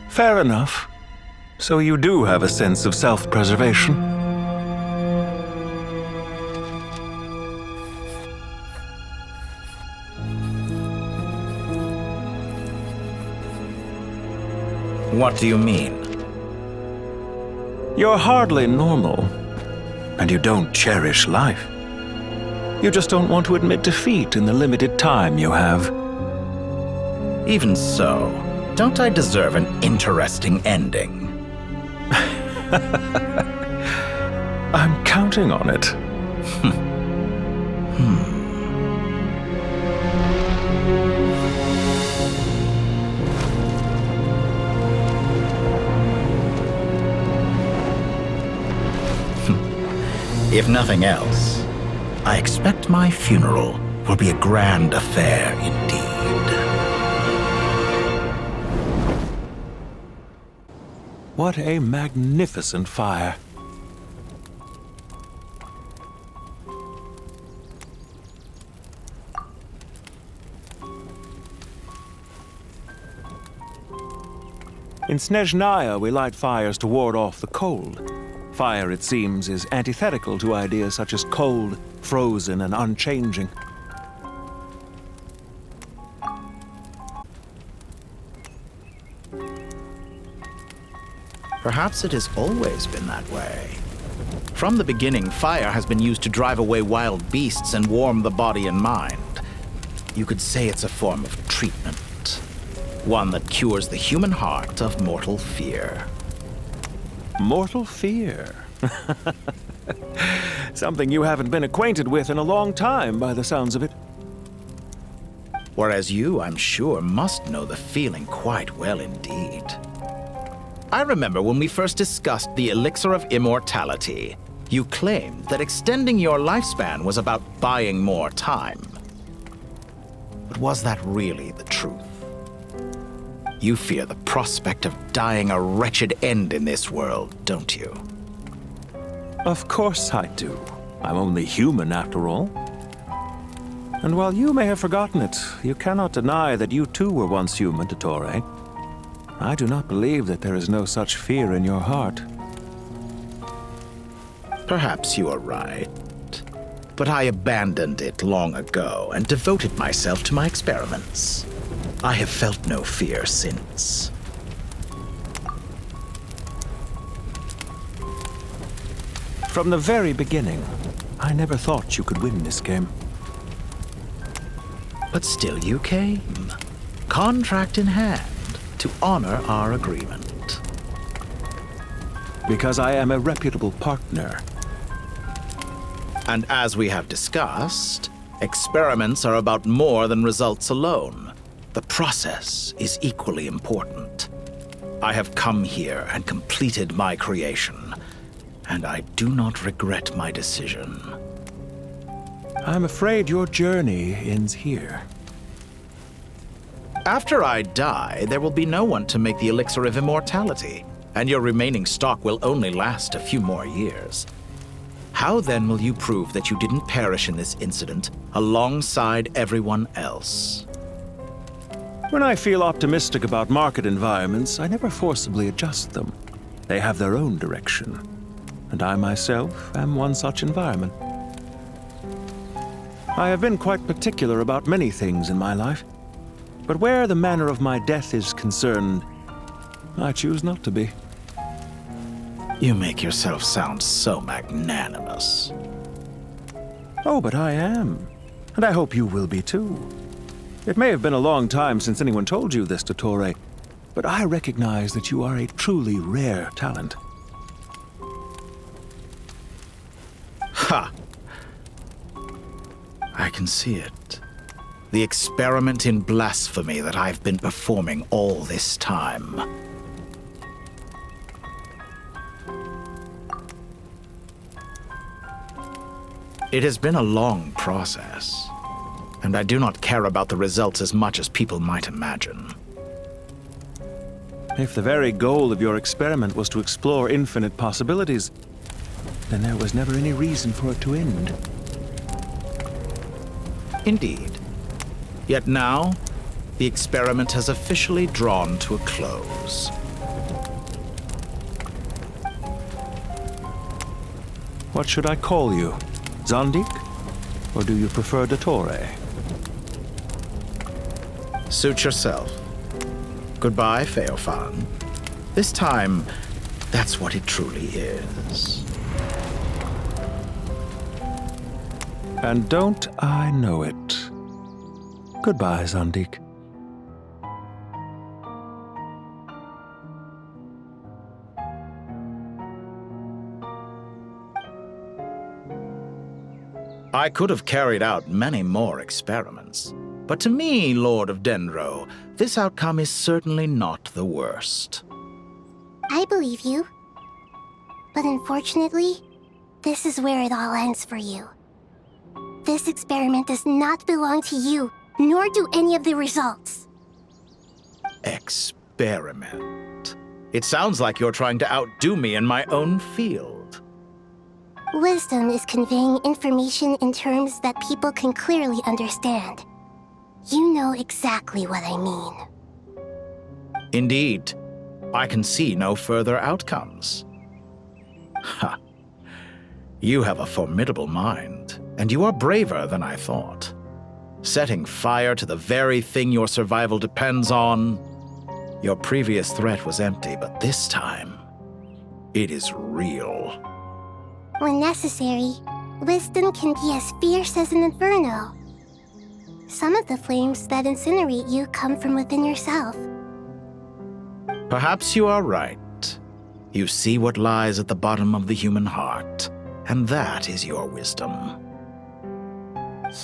Fair enough. So you do have a sense of self-preservation. What do you mean? You're hardly normal, and you don't cherish life. You just don't want to admit defeat in the limited time you have. Even so, don't I deserve an interesting ending? I'm counting on it. If nothing else, I expect my funeral will be a grand affair indeed. What a magnificent fire. In Snezhnaya, we light fires to ward off the cold. Fire, it seems, is antithetical to ideas such as cold, frozen, and unchanging. Perhaps it has always been that way. From the beginning, fire has been used to drive away wild beasts and warm the body and mind. You could say it's a form of treatment. One that cures the human heart of mortal fear. Mortal fear? Something you haven't been acquainted with in a long time, by the sounds of it. Whereas you, I'm sure, must know the feeling quite well indeed. I remember when we first discussed the elixir of immortality, you claimed that extending your lifespan was about buying more time. But was that really the truth? You fear the prospect of dying a wretched end in this world, don't you? Of course I do. I'm only human, after all. And while you may have forgotten it, you cannot deny that you too were once human, Dottore. I do not believe that there is no such fear in your heart. Perhaps you are right. But I abandoned it long ago and devoted myself to my experiments. I have felt no fear since. From the very beginning, I never thought you could win this game. But still you came, contract in hand, to honor our agreement. Because I am a reputable partner. And as we have discussed, experiments are about more than results alone. The process is equally important. I have come here and completed my creation, and I do not regret my decision. I'm afraid your journey ends here. After I die, there will be no one to make the elixir of immortality, and your remaining stock will only last a few more years. How then will you prove that you didn't perish in this incident alongside everyone else? When I feel optimistic about market environments, I never forcibly adjust them. They have their own direction, and I myself am one such environment. I have been quite particular about many things in my life, but where the manner of my death is concerned, I choose not to be. You make yourself sound so magnanimous. Oh, but I am, and I hope you will be too. It may have been a long time since anyone told you this, Dottore, but I recognize that you are a truly rare talent. Ha! I can see it. The experiment in blasphemy that I've been performing all this time. It has been a long process, and I do not care about the results as much as people might imagine. If the very goal of your experiment was to explore infinite possibilities, then there was never any reason for it to end. Indeed. Yet now, the experiment has officially drawn to a close. What should I call you? Zandik? Or do you prefer Dottore? Suit yourself. Goodbye, Feofan. This time, that's what it truly is. And don't I know it? Goodbye, Zandik. I could have carried out many more experiments, but to me, Lord of Dendro, this outcome is certainly not the worst. I believe you. But unfortunately, this is where it all ends for you. This experiment does not belong to you, nor do any of the results. Experiment. It sounds like you're trying to outdo me in my own field. Wisdom is conveying information in terms that people can clearly understand. You know exactly what I mean. Indeed, I can see no further outcomes. Ha! You have a formidable mind, and you are braver than I thought. Setting fire to the very thing your survival depends on. Your previous threat was empty, but this time, it is real. When necessary, wisdom can be as fierce as an inferno. Some of the flames that incinerate you come from within yourself. Perhaps you are right. You see what lies at the bottom of the human heart, and that is your wisdom.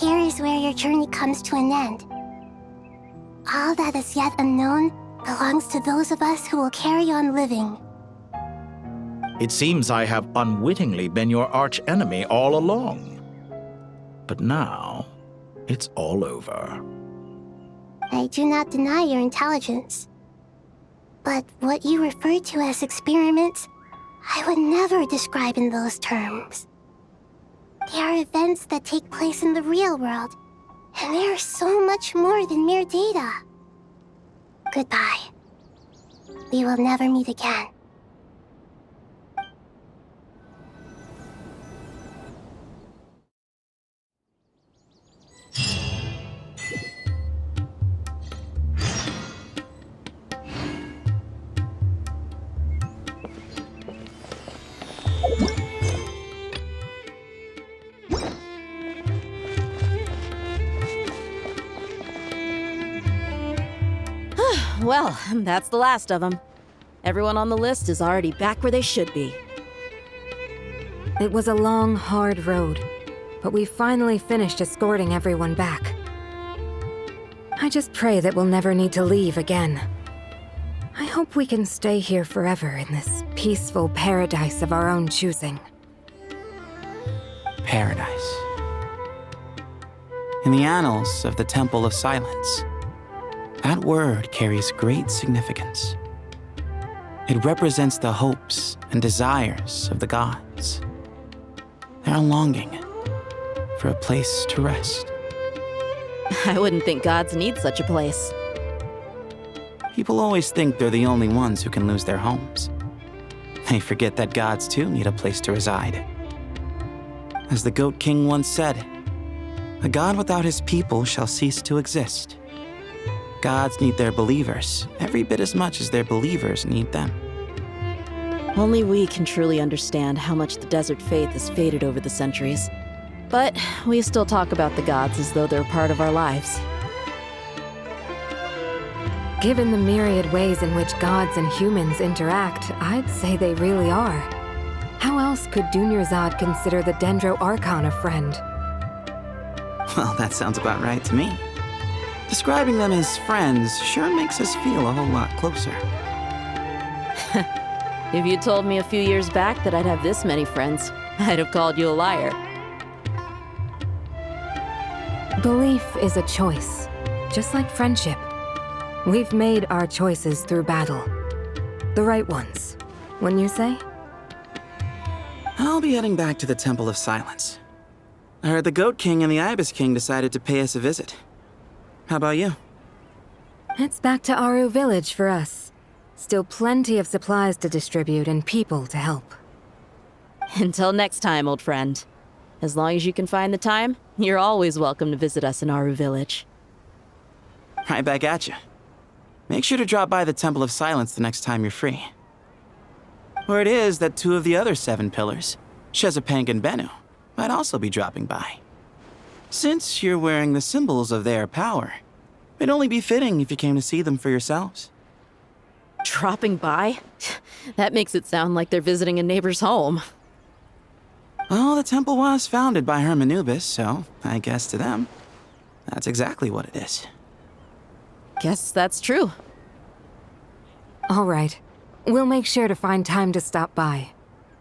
Here is where your journey comes to an end. All that is yet unknown belongs to those of us who will carry on living. It seems I have unwittingly been your arch-enemy all along. But now, it's all over. I do not deny your intelligence. But what you refer to as experiments, I would never describe in those terms. They are events that take place in the real world, and they are so much more than mere data. Goodbye. We will never meet again. Well, that's the last of them. Everyone on the list is already back where they should be. It was a long, hard road, but we finally finished escorting everyone back. I just pray that we'll never need to leave again. I hope we can stay here forever in this peaceful paradise of our own choosing. Paradise. In the annals of the Temple of Silence, that word carries great significance. It represents the hopes and desires of the gods. Their longing for a place to rest. I wouldn't think gods need such a place. People always think they're the only ones who can lose their homes. They forget that gods too need a place to reside. As the Goat King once said, "A god without his people shall cease to exist." Gods need their believers every bit as much as their believers need them. Only we can truly understand how much the desert faith has faded over the centuries. But we still talk about the gods as though they're part of our lives. Given the myriad ways in which gods and humans interact, I'd say they really are. How else could Dunyarzad consider the Dendro Archon a friend? Well, that sounds about right to me. Describing them as friends sure makes us feel a whole lot closer. If you told me a few years back that I'd have this many friends, I'd have called you a liar. Belief is a choice, just like friendship. We've made our choices through battle. The right ones, wouldn't you say? I'll be heading back to the Temple of Silence. I heard the Goat King and the Ibis King decided to pay us a visit. How about you? It's back to Aru Village for us. Still plenty of supplies to distribute and people to help. Until next time, old friend. As long as you can find the time, you're always welcome to visit us in Aru Village. Right back at you. Make sure to drop by the Temple of Silence the next time you're free. Word is that 2 of the other 7 pillars, Shezapank and Bennu, might also be dropping by. Since you're wearing the symbols of their power, it'd only be fitting if you came to see them for yourselves. Dropping by? That makes it sound like they're visiting a neighbor's home. Well, the temple was founded by Hermanubis, so I guess to them, that's exactly what it is. Guess that's true. All right. We'll make sure to find time to stop by.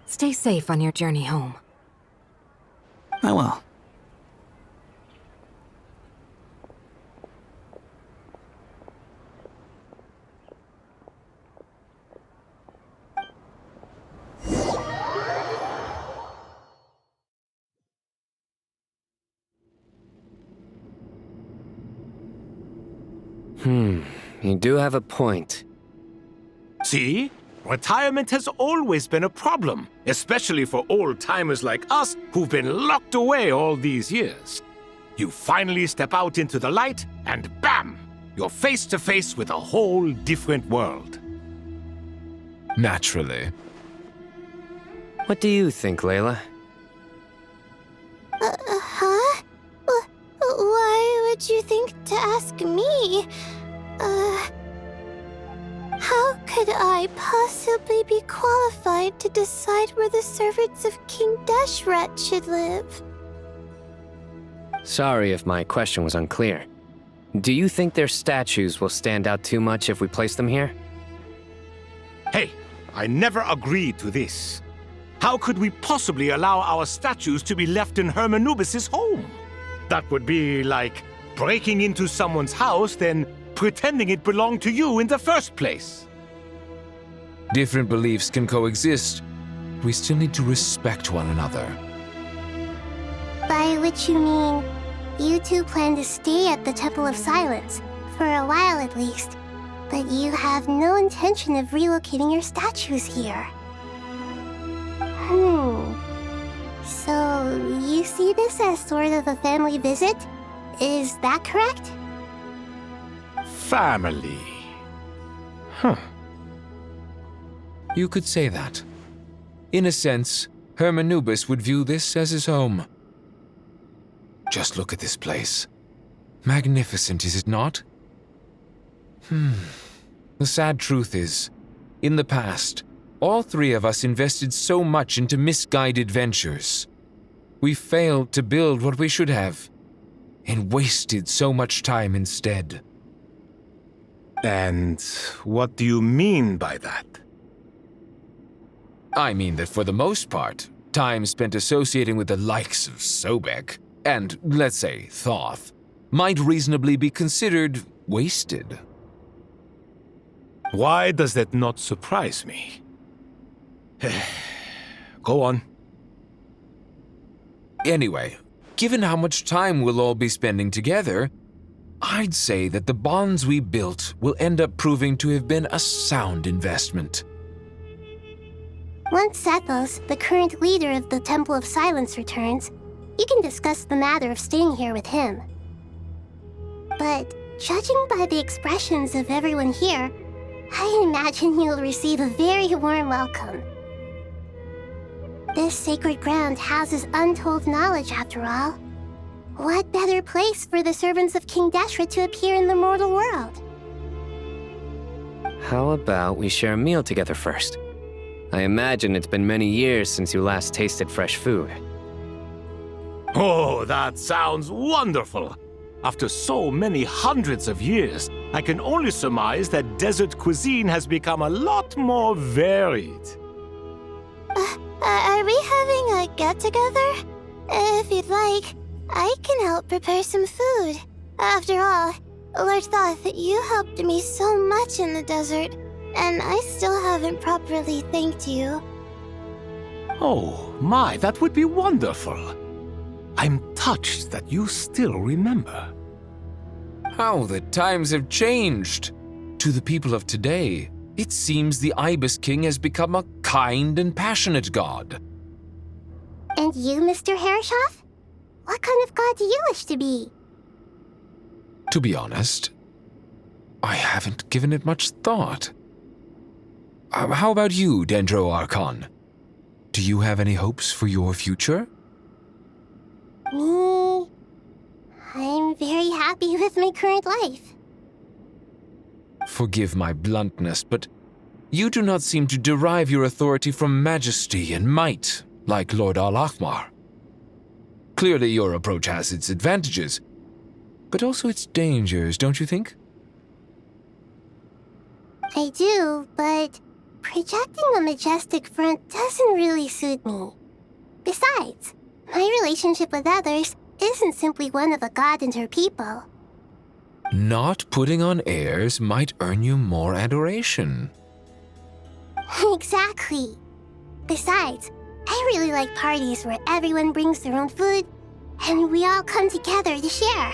Stay safe on your journey home. I will. You do have a point. See? Retirement has always been a problem, especially for old-timers like us who've been locked away all these years. You finally step out into the light, and bam! You're face to face with a whole different world. Naturally. What do you think, Layla? Huh? Why would you think to ask me? How could I possibly be qualified to decide where the servants of King Deshret should live? Sorry if my question was unclear. Do you think their statues will stand out too much if we place them here? Hey, I never agreed to this. How could we possibly allow our statues to be left in Hermanubis' home? That would be like breaking into someone's house, then pretending it belonged to you in the first place. Different beliefs can coexist. We still need to respect one another. By which you mean, you two plan to stay at the Temple of Silence, for a while at least, but you have no intention of relocating your statues here. So, you see this as sort of a family visit? Is that correct? Family. Huh. You could say that. In a sense, Hermanubis would view this as his home. Just look at this place. Magnificent, is it not? The sad truth is, in the past, all three of us invested so much into misguided ventures. We failed to build what we should have, and wasted so much time instead. And what do you mean by that? I mean that for the most part, time spent associating with the likes of Sobek, and, let's say, Thoth, might reasonably be considered wasted. Why does that not surprise me? Go on. Anyway, given how much time we'll all be spending together, I'd say that the bonds we built will end up proving to have been a sound investment. Once Sethos, the current leader of the Temple of Silence, returns, you can discuss the matter of staying here with him. But judging by the expressions of everyone here, I imagine you'll receive a very warm welcome. This sacred ground houses untold knowledge, after all. What better place for the servants of King Deshret to appear in the mortal world? How about we share a meal together first? I imagine it's been many years since you last tasted fresh food. Oh, that sounds wonderful! After so many hundreds of years, I can only surmise that desert cuisine has become a lot more varied. Are we having a get-together? If you'd like, I can help prepare some food. After all, Lord Thoth, you helped me so much in the desert, and I still haven't properly thanked you. Oh, my, that would be wonderful. I'm touched that you still remember. How the times have changed! To the people of today, it seems the Ibis King has become a kind and passionate god. And you, Mr. Herreshoff? What kind of god do you wish to be? To be honest, I haven't given it much thought. How about you, Dendro Archon? Do you have any hopes for your future? Me? I'm very happy with my current life. Forgive my bluntness, but you do not seem to derive your authority from majesty and might, like Lord Al-Ahmar. Clearly your approach has its advantages, but also its dangers, don't you think? I do, but projecting a majestic front doesn't really suit me. Besides, My relationship with others isn't simply one of a god and her people. Not putting on airs might earn you more adoration. Exactly. Besides, I really like parties where everyone brings their own food and we all come together to share.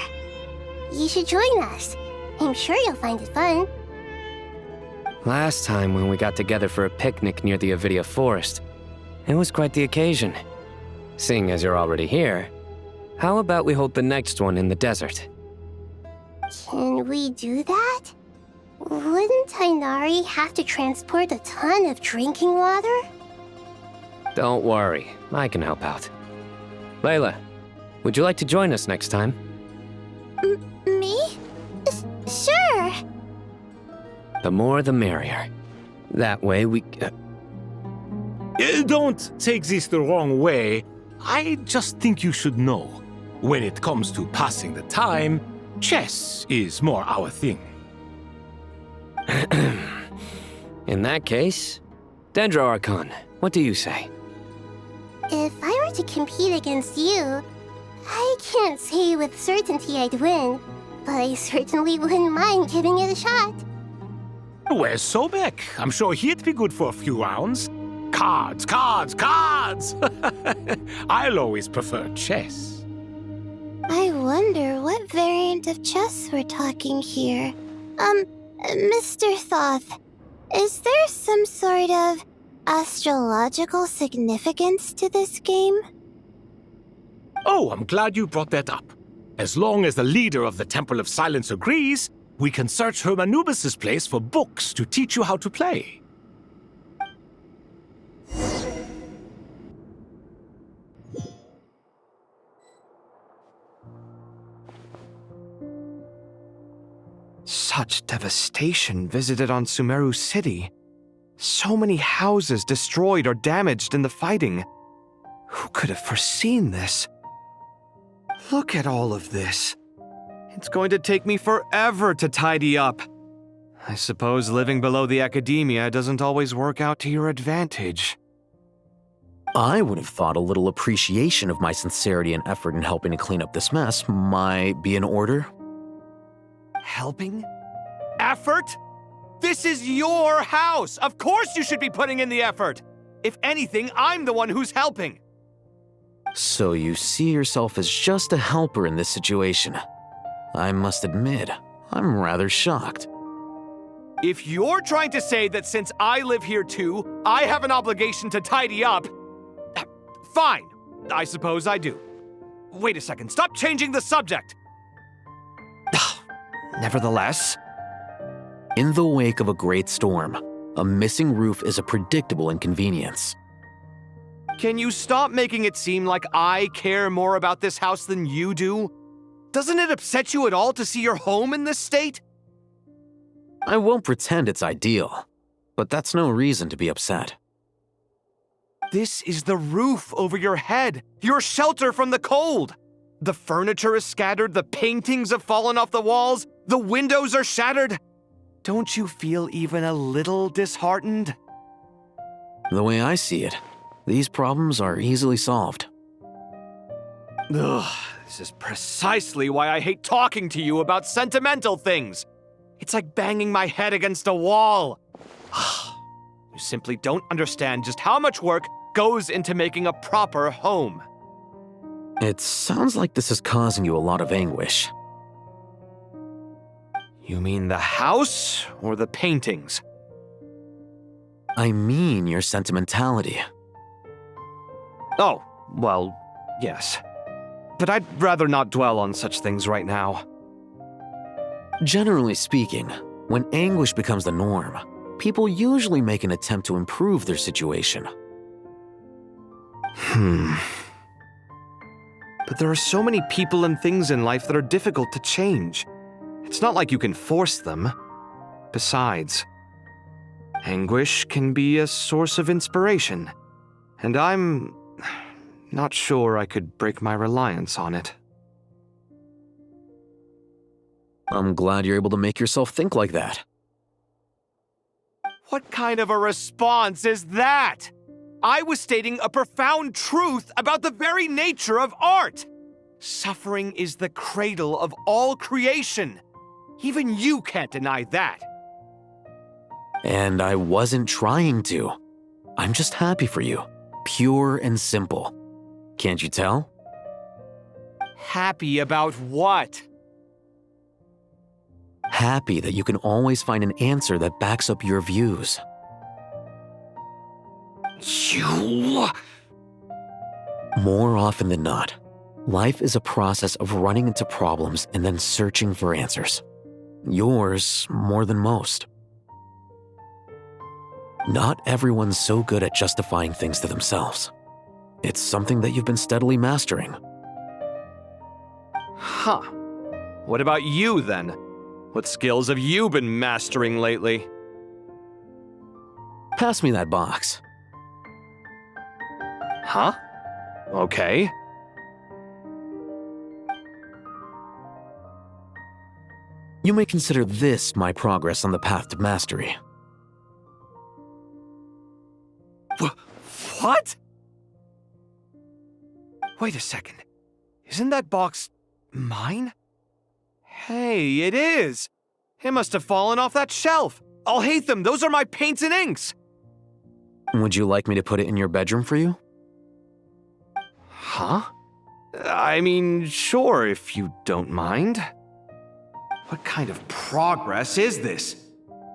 You should join us. I'm sure you'll find it fun. Last time when we got together for a picnic near the Avidia Forest, it was quite the occasion. Seeing as you're already here, how about we hold the next one in the desert? Can we do that? Wouldn't Tighnari have to transport a ton of drinking water? Don't worry, I can help out. Layla, would you like to join us next time? Me? Sure. The more the merrier. That way we... Don't take this the wrong way. I just think you should know. When it comes to passing the time, chess is more our thing. In that case, Dendro Archon, what do you say? If I were to compete against you, I can't say with certainty I'd win, but I certainly wouldn't mind giving it a shot. Where's Sobek? I'm sure he'd be good for a few rounds. Cards, cards, cards! I'll always prefer chess. I wonder what variant of chess we're talking here. Mr. Thoth, is there some sort of astrological significance to this game? Oh, I'm glad you brought that up. As long as the leader of the Temple of Silence agrees, we can search Hermanubis' place for books to teach you how to play. Such devastation visited on Sumeru City. So many houses destroyed or damaged in the fighting. Who could have foreseen this? Look at all of this. It's going to take me forever to tidy up. I suppose living below the academia doesn't always work out to your advantage. I would have thought a little appreciation of my sincerity and effort in helping to clean up this mess might be in order. Helping? Effort? This is your house! Of course you should be putting in the effort! If anything, I'm the one who's helping! So you see yourself as just a helper in this situation. I must admit, I'm rather shocked. If you're trying to say that since I live here too, I have an obligation to tidy up, fine, I suppose I do. Wait a second, stop changing the subject! Nevertheless... In the wake of a great storm, a missing roof is a predictable inconvenience. Can you stop making it seem like I care more about this house than you do? Doesn't it upset you at all to see your home in this state? I won't pretend it's ideal, but that's no reason to be upset. This is the roof over your head, your shelter from the cold. The furniture is scattered, the paintings have fallen off the walls, the windows are shattered. Don't you feel even a little disheartened? The way I see it, these problems are easily solved. Ugh, this is precisely why I hate talking to you about sentimental things. It's like banging my head against a wall. You simply don't understand just how much work goes into making a proper home. It sounds like this is causing you a lot of anguish. You mean the house or the paintings? I mean your sentimentality. Oh, well, yes. But I'd rather not dwell on such things right now. Generally speaking, when anguish becomes the norm, people usually make an attempt to improve their situation. But there are so many people and things in life that are difficult to change. It's not like you can force them. Besides, anguish can be a source of inspiration, and I'm not sure I could break my reliance on it. I'm glad you're able to make yourself think like that. What kind of a response is that? I was stating a profound truth about the very nature of art. Suffering is the cradle of all creation. Even you can't deny that. And I wasn't trying to. I'm just happy for you. Pure and simple. Can't you tell? Happy about what? Happy that you can always find an answer that backs up your views. You... More often than not, life is a process of running into problems and then searching for answers. Yours more than most. Not everyone's so good at justifying things to themselves. It's something that you've been steadily mastering. Huh. What about you, then? What skills have you been mastering lately? Pass me that box. Huh? Okay. You may consider this my progress on the path to mastery. What? Wait a second. Isn't that box mine? Hey, it is! It must have fallen off that shelf! Alhaitham, those are my paints and inks! Would you like me to put it in your bedroom for you? Huh? I mean, sure, if you don't mind. What kind of progress is this?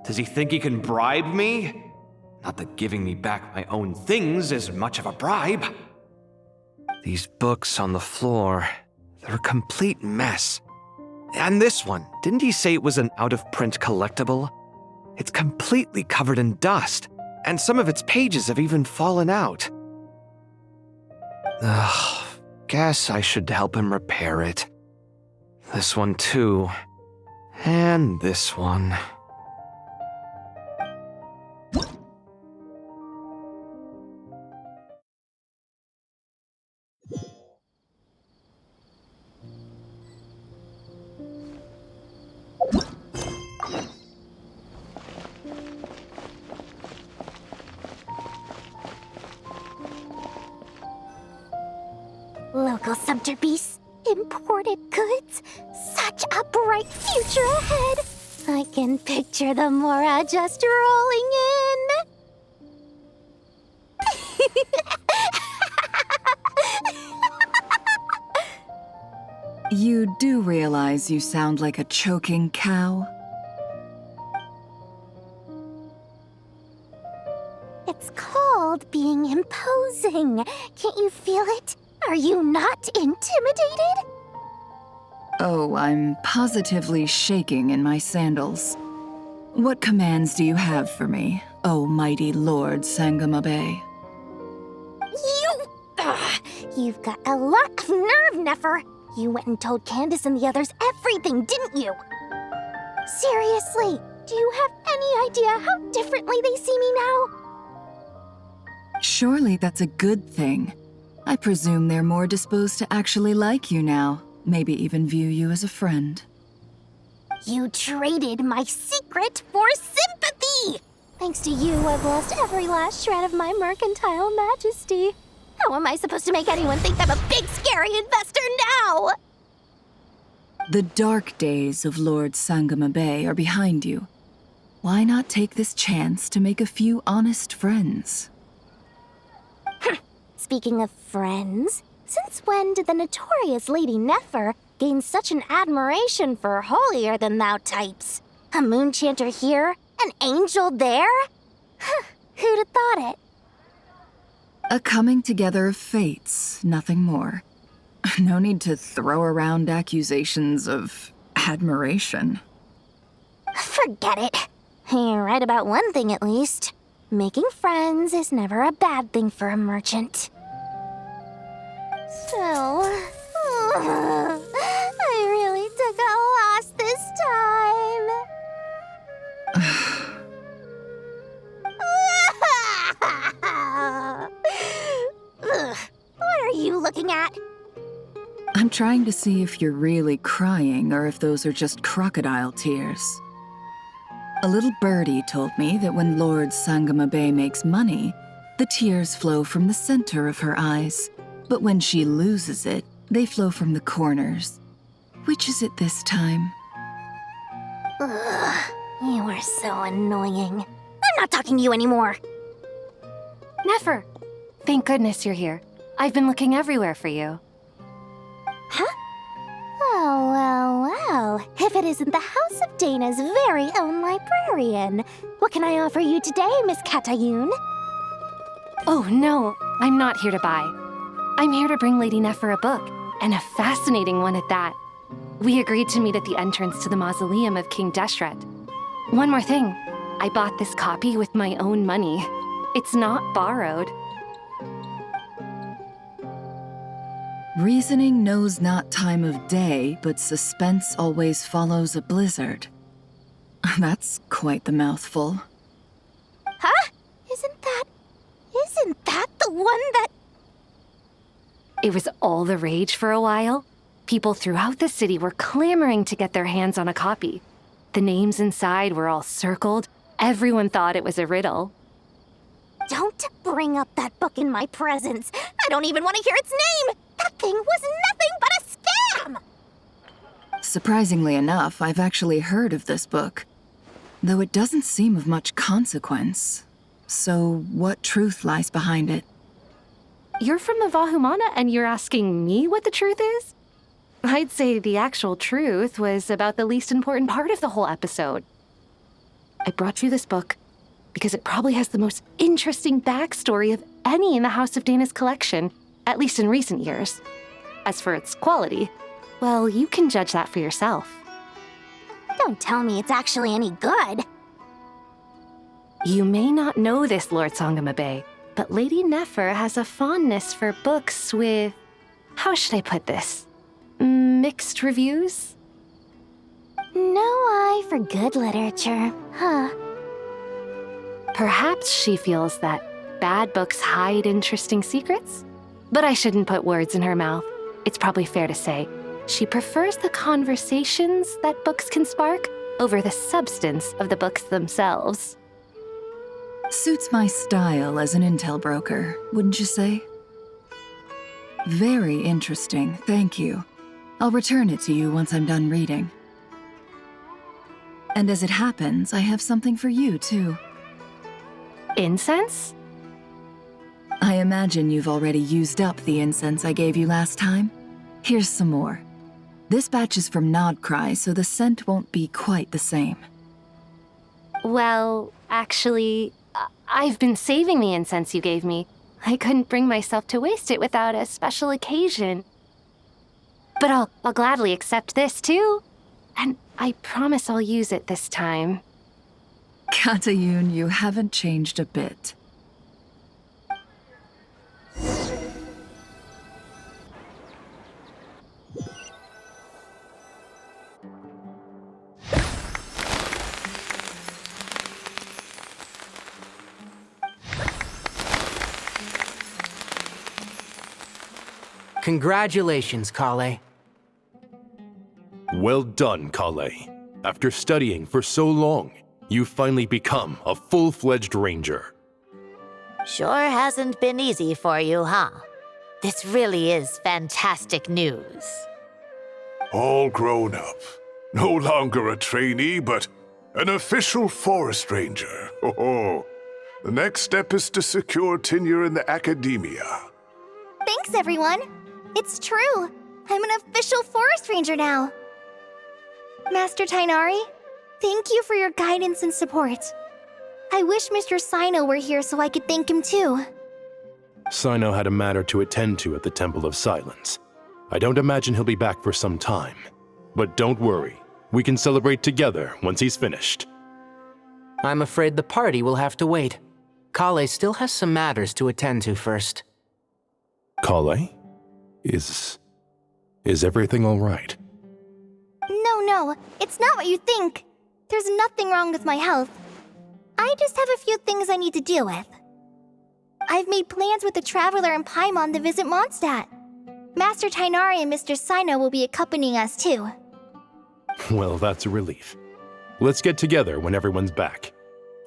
Does he think he can bribe me? Not that giving me back my own things is much of a bribe. These books on the floor, they're a complete mess. And this one, didn't he say it was an out-of-print collectible? It's completely covered in dust, and some of its pages have even fallen out. Ugh, guess I should help him repair it. This one too. And this one. Local sumter beasts, imported goods, such a bright future ahead. I can picture the Mora just rolling in. You do realize you sound like a choking cow? It's called being imposing. Can't you feel it? Are you not intimidated? Oh, I'm positively shaking in my sandals. What commands do you have for me, oh mighty Lord Sangamabe? You've got a lot of nerve, Nefer. You went and told Candace and the others everything, didn't you? Seriously, do you have any idea how differently they see me now? Surely that's a good thing. I presume they're more disposed to actually like you now, maybe even view you as a friend. You traded my secret for sympathy! Thanks to you, I've lost every last shred of my mercantile majesty. How am I supposed to make anyone think I'm a big, scary investor now? The dark days of Lord Sangamabe are behind you. Why not take this chance to make a few honest friends? Speaking of friends, since when did the notorious Lady Nefer gain such an admiration for holier-than-thou types? A moon chanter here, an angel there? Who'd have thought it? A coming together of fates, nothing more. No need to throw around accusations of admiration. Forget it. You're right about one thing at least. Making friends is never a bad thing for a merchant. So, I really took a loss this time. What are you looking at? I'm trying to see if you're really crying or if those are just crocodile tears. A little birdie told me that when Lord Sangamabe makes money, The tears flow from the center of her eyes, but when she loses it, they flow from the corners. Which is it this time? Ugh, you are so annoying. I'm not talking to you anymore. Nefer! Thank goodness you're here. I've been looking everywhere for you. Huh? Well. If it isn't the House of Dana's very own librarian. What can I offer you today, Miss Katayun? Oh, no. I'm not here to buy. I'm here to bring Lady Nefer a book, and a fascinating one at that. We agreed to meet at the entrance to the mausoleum of King Deshret. One more thing. I bought this copy with my own money. It's not borrowed. Reasoning knows not time of day, but suspense always follows a blizzard. That's quite the mouthful. Huh? Isn't that the one that... It was all the rage for a while. People throughout the city were clamoring to get their hands on a copy. The names inside were all circled. Everyone thought it was a riddle. Don't bring up that book in my presence. I don't even want to hear its name. That thing was nothing but a scam! Surprisingly enough, I've actually heard of this book, though it doesn't seem of much consequence. So, what truth lies behind it? You're from the Vahumana and you're asking me what the truth is? I'd say the actual truth was about the least important part of the whole episode. I brought you this book because it probably has the most interesting backstory of any in the House of Dana's collection, at least in recent years. As for its quality, well, you can judge that for yourself. Don't tell me it's actually any good. You may not know this, Lord Sangamabe, but Lady Nefer has a fondness for books with... how should I put this? Mixed reviews? No eye for good literature, huh? Perhaps she feels that bad books hide interesting secrets? But I shouldn't put words in her mouth. It's probably fair to say she prefers the conversations that books can spark over the substance of the books themselves. Suits my style as an intel broker, wouldn't you say? Very interesting, thank you. I'll return it to you once I'm done reading. And as it happens, I have something for you, too. Incense? I imagine you've already used up the incense I gave you last time. Here's some more. This batch is from Nod-Krai, so the scent won't be quite the same. Well, actually, I've been saving the incense you gave me. I couldn't bring myself to waste it without a special occasion. But I'll gladly accept this, too. And I promise I'll use it this time. Katayun, you haven't changed a bit. Congratulations, Collei. Well done, Collei. After studying for so long, you've finally become a full-fledged ranger. Sure hasn't been easy for you, huh? This really is fantastic news. All grown up. No longer a trainee, but an official forest ranger. Oh, the next step is to secure tenure in the academia. Thanks, everyone. It's true. I'm an official forest ranger now. Master Tighnari, thank you for your guidance and support. I wish Mr. Cyno were here so I could thank him too. Cyno had a matter to attend to at the Temple of Silence. I don't imagine he'll be back for some time. But don't worry, we can celebrate together once he's finished. I'm afraid the party will have to wait. Collei still has some matters to attend to first. Collei? Is everything all right? No, it's not what you think. There's nothing wrong with my health. I just have a few things I need to deal with. I've made plans with the Traveler and Paimon to visit Mondstadt. Master Tighnari and Mr. Cyno will be accompanying us too. Well, that's a relief. Let's get together when everyone's back.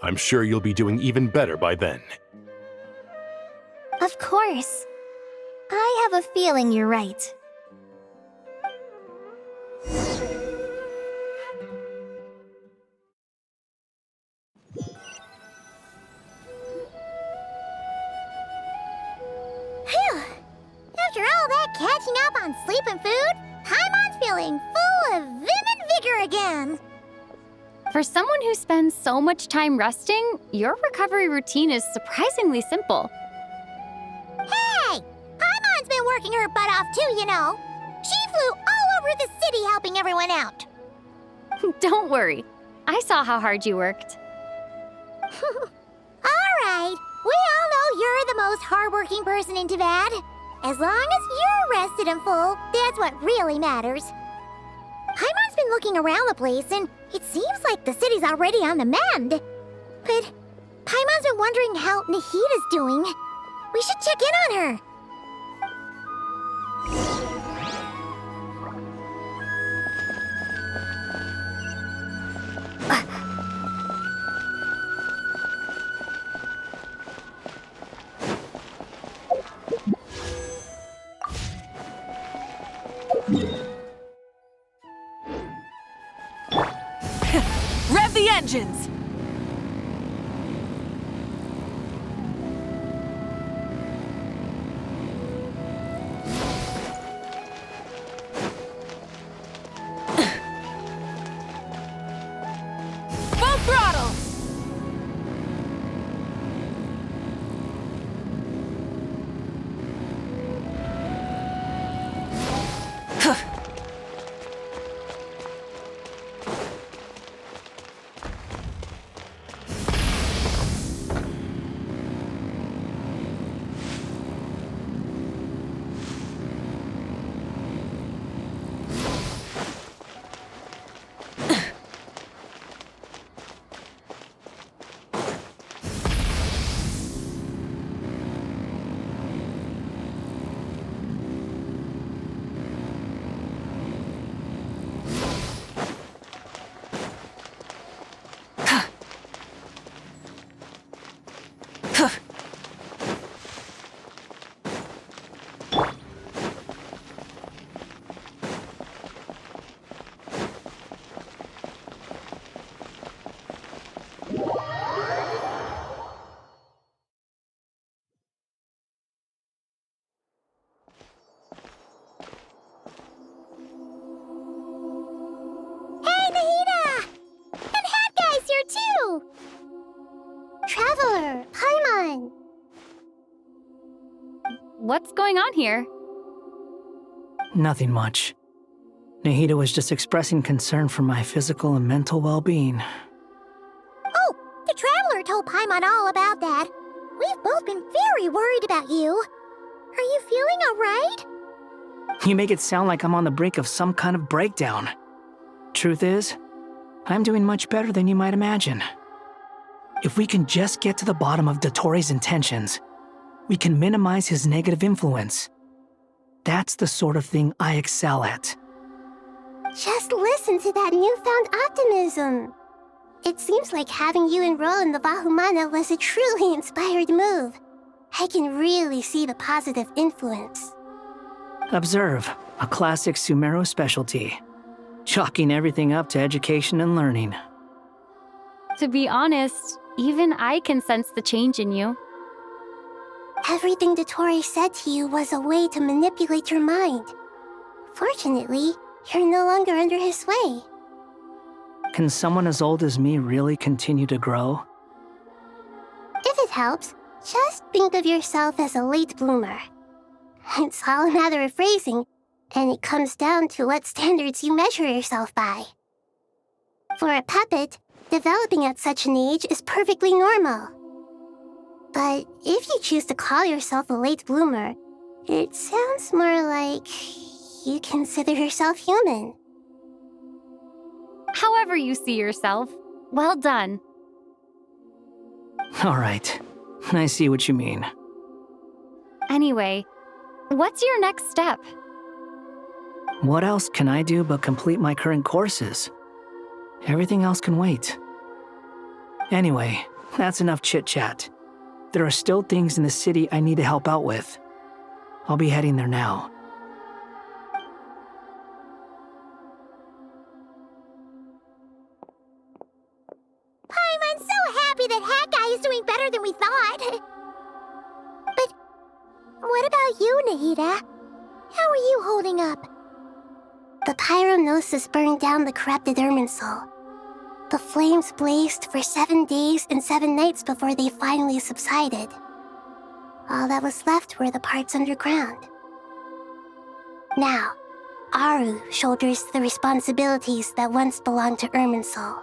I'm sure you'll be doing even better by then. Of course. I have a feeling you're right. Phew! After all that catching up on sleep and food, Paimon's feeling full of vim and vigor again. For someone who spends so much time resting, your recovery routine is surprisingly simple. Hey! Paimon's been working her butt off too, you know. She flew all over the city helping everyone out. Don't worry. I saw how hard you worked. Alright, we all know you're the most hardworking person in Teyvat. As long as you're rested and full, that's what really matters. Paimon's been looking around the place, and it seems like the city's already on the mend. But Paimon's been wondering how Nahida's doing. We should check in on her. Rev the engines! Full throttle! Traveler, Paimon! What's going on here? Nothing much. Nahida was just expressing concern for my physical and mental well-being. Oh, the Traveler told Paimon all about that. We've both been very worried about you. Are you feeling alright? You make it sound like I'm on the brink of some kind of breakdown. Truth is, I'm doing much better than you might imagine. If we can just get to the bottom of Dottore's intentions, we can minimize his negative influence. That's the sort of thing I excel at. Just listen to that newfound optimism. It seems like having you enroll in the Vahumana was a truly inspired move. I can really see the positive influence. Observe, a classic Sumeru specialty. Chalking everything up to education and learning. To be honest, even I can sense the change in you. Everything Dottore said to you was a way to manipulate your mind. Fortunately, you're no longer under his sway. Can someone as old as me really continue to grow? If it helps, just think of yourself as a late bloomer. It's all a matter of phrasing, and it comes down to what standards you measure yourself by. For a puppet, developing at such an age is perfectly normal. But if you choose to call yourself a late bloomer, it sounds more like you consider yourself human. However you see yourself, well done. All right, I see what you mean. Anyway, what's your next step? What else can I do but complete my current courses? Everything else can wait. Anyway, that's enough chit-chat. there are still things in the city I need to help out with. I'll be heading there now. I'm so happy that Hat Guy is doing better than we thought. But what about you, Nahida? How are you holding up? The pyronosis burned down the corrupted Irminsul. The flames blazed for 7 days and 7 nights before they finally subsided. All that was left were the parts underground. Now, Aru shoulders the responsibilities that once belonged to Irminsul.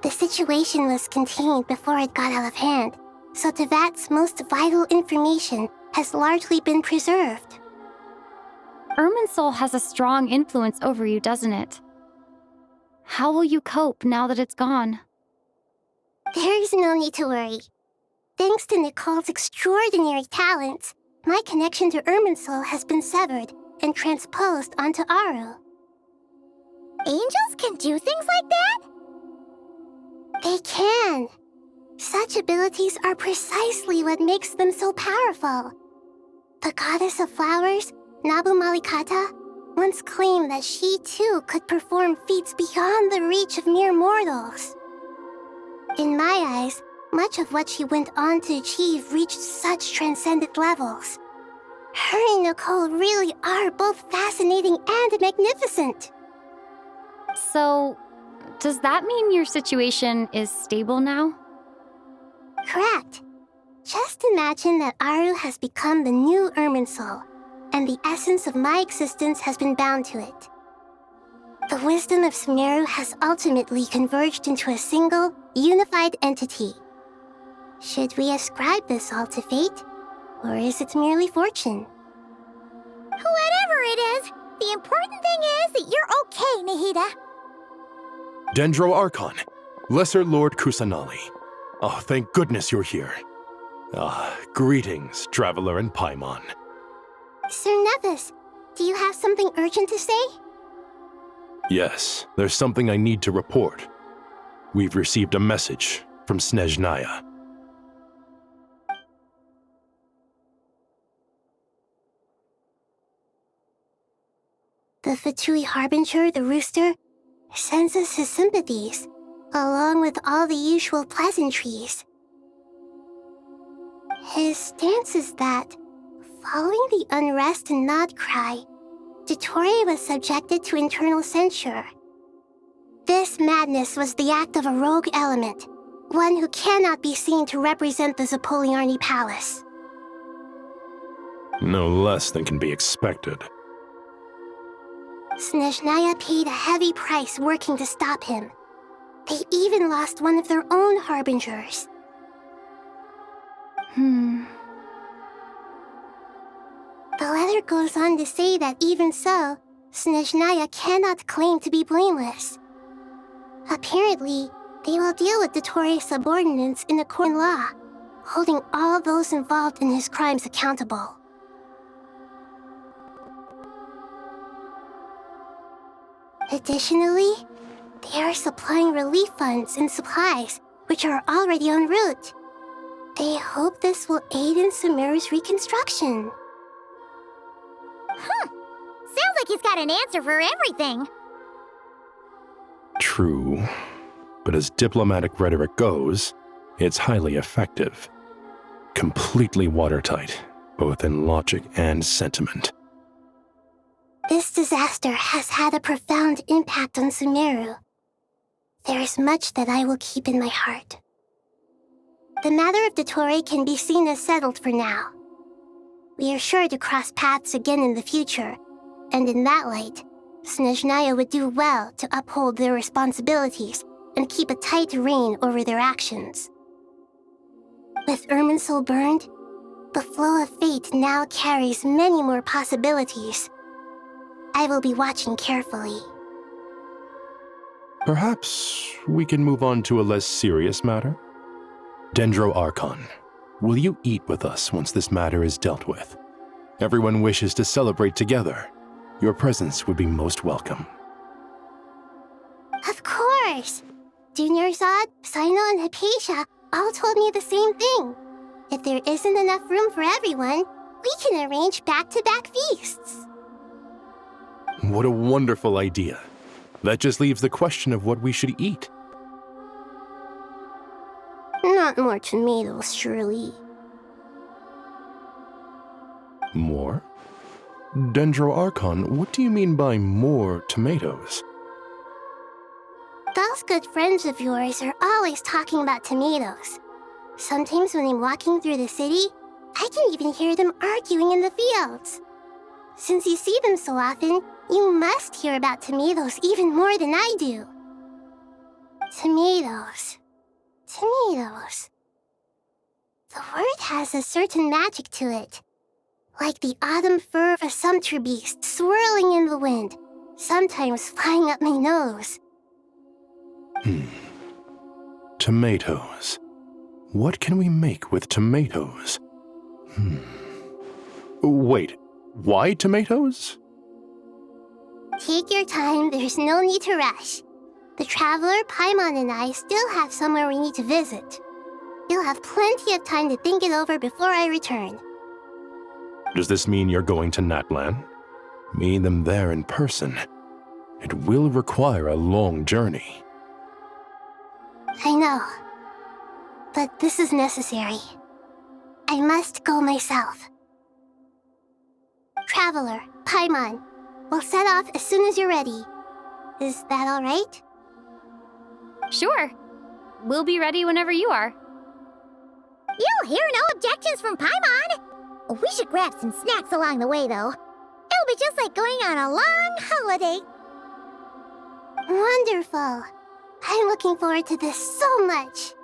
The situation was contained before it got out of hand, so Tevat's most vital information has largely been preserved. Irminsul has a strong influence over you, doesn't it? How will you cope now that it's gone? There is no need to worry. Thanks to Nicole's extraordinary talents, my connection to Irminsul has been severed and transposed onto Aru. Angels can do things like that? They can. Such abilities are precisely what makes them so powerful. The goddess of flowers, Nabu Malikata, once claimed that she too could perform feats beyond the reach of mere mortals. In my eyes, much of what she went on to achieve reached such transcendent levels. Her and Nicole really are both fascinating and magnificent. So, does that mean your situation is stable now? Correct. Just imagine that Aru has become the new Irminsul, and the essence of my existence has been bound to it. The wisdom of Sumeru has ultimately converged into a single, unified entity. Should we ascribe this all to fate, or is it merely fortune? Whatever it is, the important thing is that you're okay, Nahida. Dendro Archon, Lesser Lord Kusanali. Oh, thank goodness you're here. Greetings, Traveler and Paimon. Sir Neves, do you have something urgent to say? Yes, there's something I need to report. We've received a message from Snezhnaya. The Fatui Harbinger, the Rooster, sends us his sympathies, along with all the usual pleasantries. His stance is that, following the unrest in Nod-Krai, Dottore was subjected to internal censure. This madness was the act of a rogue element, one who cannot be seen to represent the Zapoliarni Palace. No less than can be expected. Snezhnaya paid a heavy price working to stop him. They even lost one of their own harbingers. The letter goes on to say that even so, Snezhnaya cannot claim to be blameless. Apparently, they will deal with Dottore's subordinates in accord with law, holding all those involved in his crimes accountable. Additionally, they are supplying relief funds and supplies, which are already en route. They hope this will aid in Sumeru's reconstruction. Sounds like he's got an answer for everything. True, but as diplomatic rhetoric goes, it's highly effective. Completely watertight, both in logic and sentiment. This disaster has had a profound impact on Sumeru. There is much that I will keep in my heart. The matter of Dottore can be seen as settled for now. We are sure to cross paths again in the future, and in that light, Snezhnaya would do well to uphold their responsibilities and keep a tight rein over their actions. With Irminsul burned, the flow of fate now carries many more possibilities. I will be watching carefully. Perhaps we can move on to a less serious matter? Dendro Archon, will you eat with us once this matter is dealt with? Everyone wishes to celebrate together. Your presence would be most welcome. Of course! Junior Zod, Cyno, and Hypatia all told me the same thing. If there isn't enough room for everyone, we can arrange back-to-back feasts. What a wonderful idea. That just leaves the question of what we should eat. Not more tomatoes, surely. More? Dendro Archon, what do you mean by more tomatoes? Those good friends of yours are always talking about tomatoes. Sometimes when I'm walking through the city, I can even hear them arguing in the fields. Since you see them so often, you must hear about tomatoes even more than I do. Tomatoes. Tomatoes. The word has a certain magic to it. Like the autumn fur of a sumpter beast swirling in the wind, sometimes flying up my nose. Tomatoes. What can we make with tomatoes? Wait, why tomatoes? Take your time, there's no need to rush. The traveler, Paimon, and I still have somewhere we need to visit. You'll have plenty of time to think it over before I return. Does this mean you're going to Natlan? Meeting them there in person. It will require a long journey. I know. But this is necessary. I must go myself. Traveler, Paimon, we'll set off as soon as you're ready. Is that all right? Sure. We'll be ready whenever you are. You'll hear no objections from Paimon. We should grab some snacks along the way, though. It'll be just like going on a long holiday. Wonderful. I'm looking forward to this so much.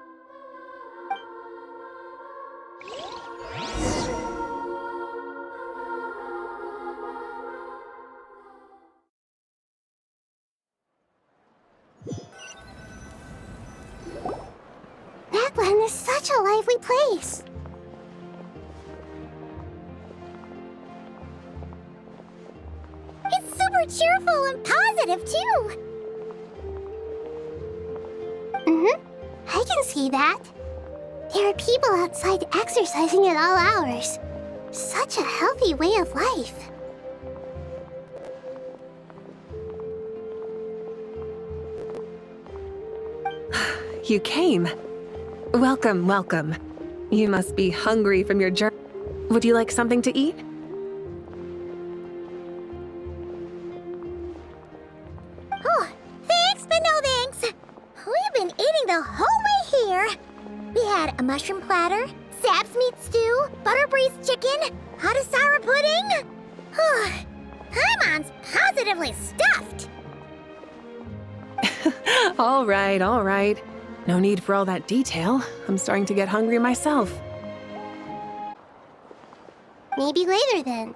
Natlan is such a lively place. It's super cheerful and positive, too. I can see that. There are people outside exercising at all hours. Such a healthy way of life. You came. Welcome, welcome. You must be hungry from your journey. Would you like something to eat? Oh, thanks, but no thanks. We've been eating the whole way here. We had a mushroom platter, Sab's meat stew, butter braised chicken, Hadasara pudding. Paimon's positively stuffed. All right. No need for all that detail. I'm starting to get hungry myself. Maybe later then.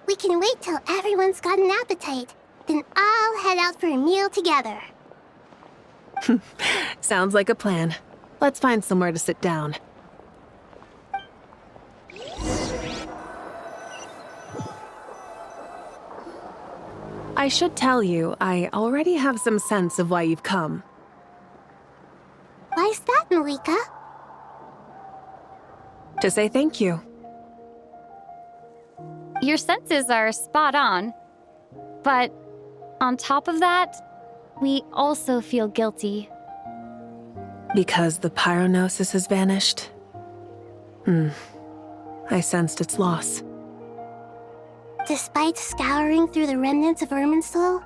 We can wait till everyone's got an appetite, then all head out for a meal together. Sounds like a plan. Let's find somewhere to sit down. I should tell you, I already have some sense of why you've come. Why's that, Mavuika? To say thank you. Your senses are spot on. But on top of that, we also feel guilty. Because the pyronosis has vanished? I sensed its loss. Despite scouring through the remnants of Irminsul,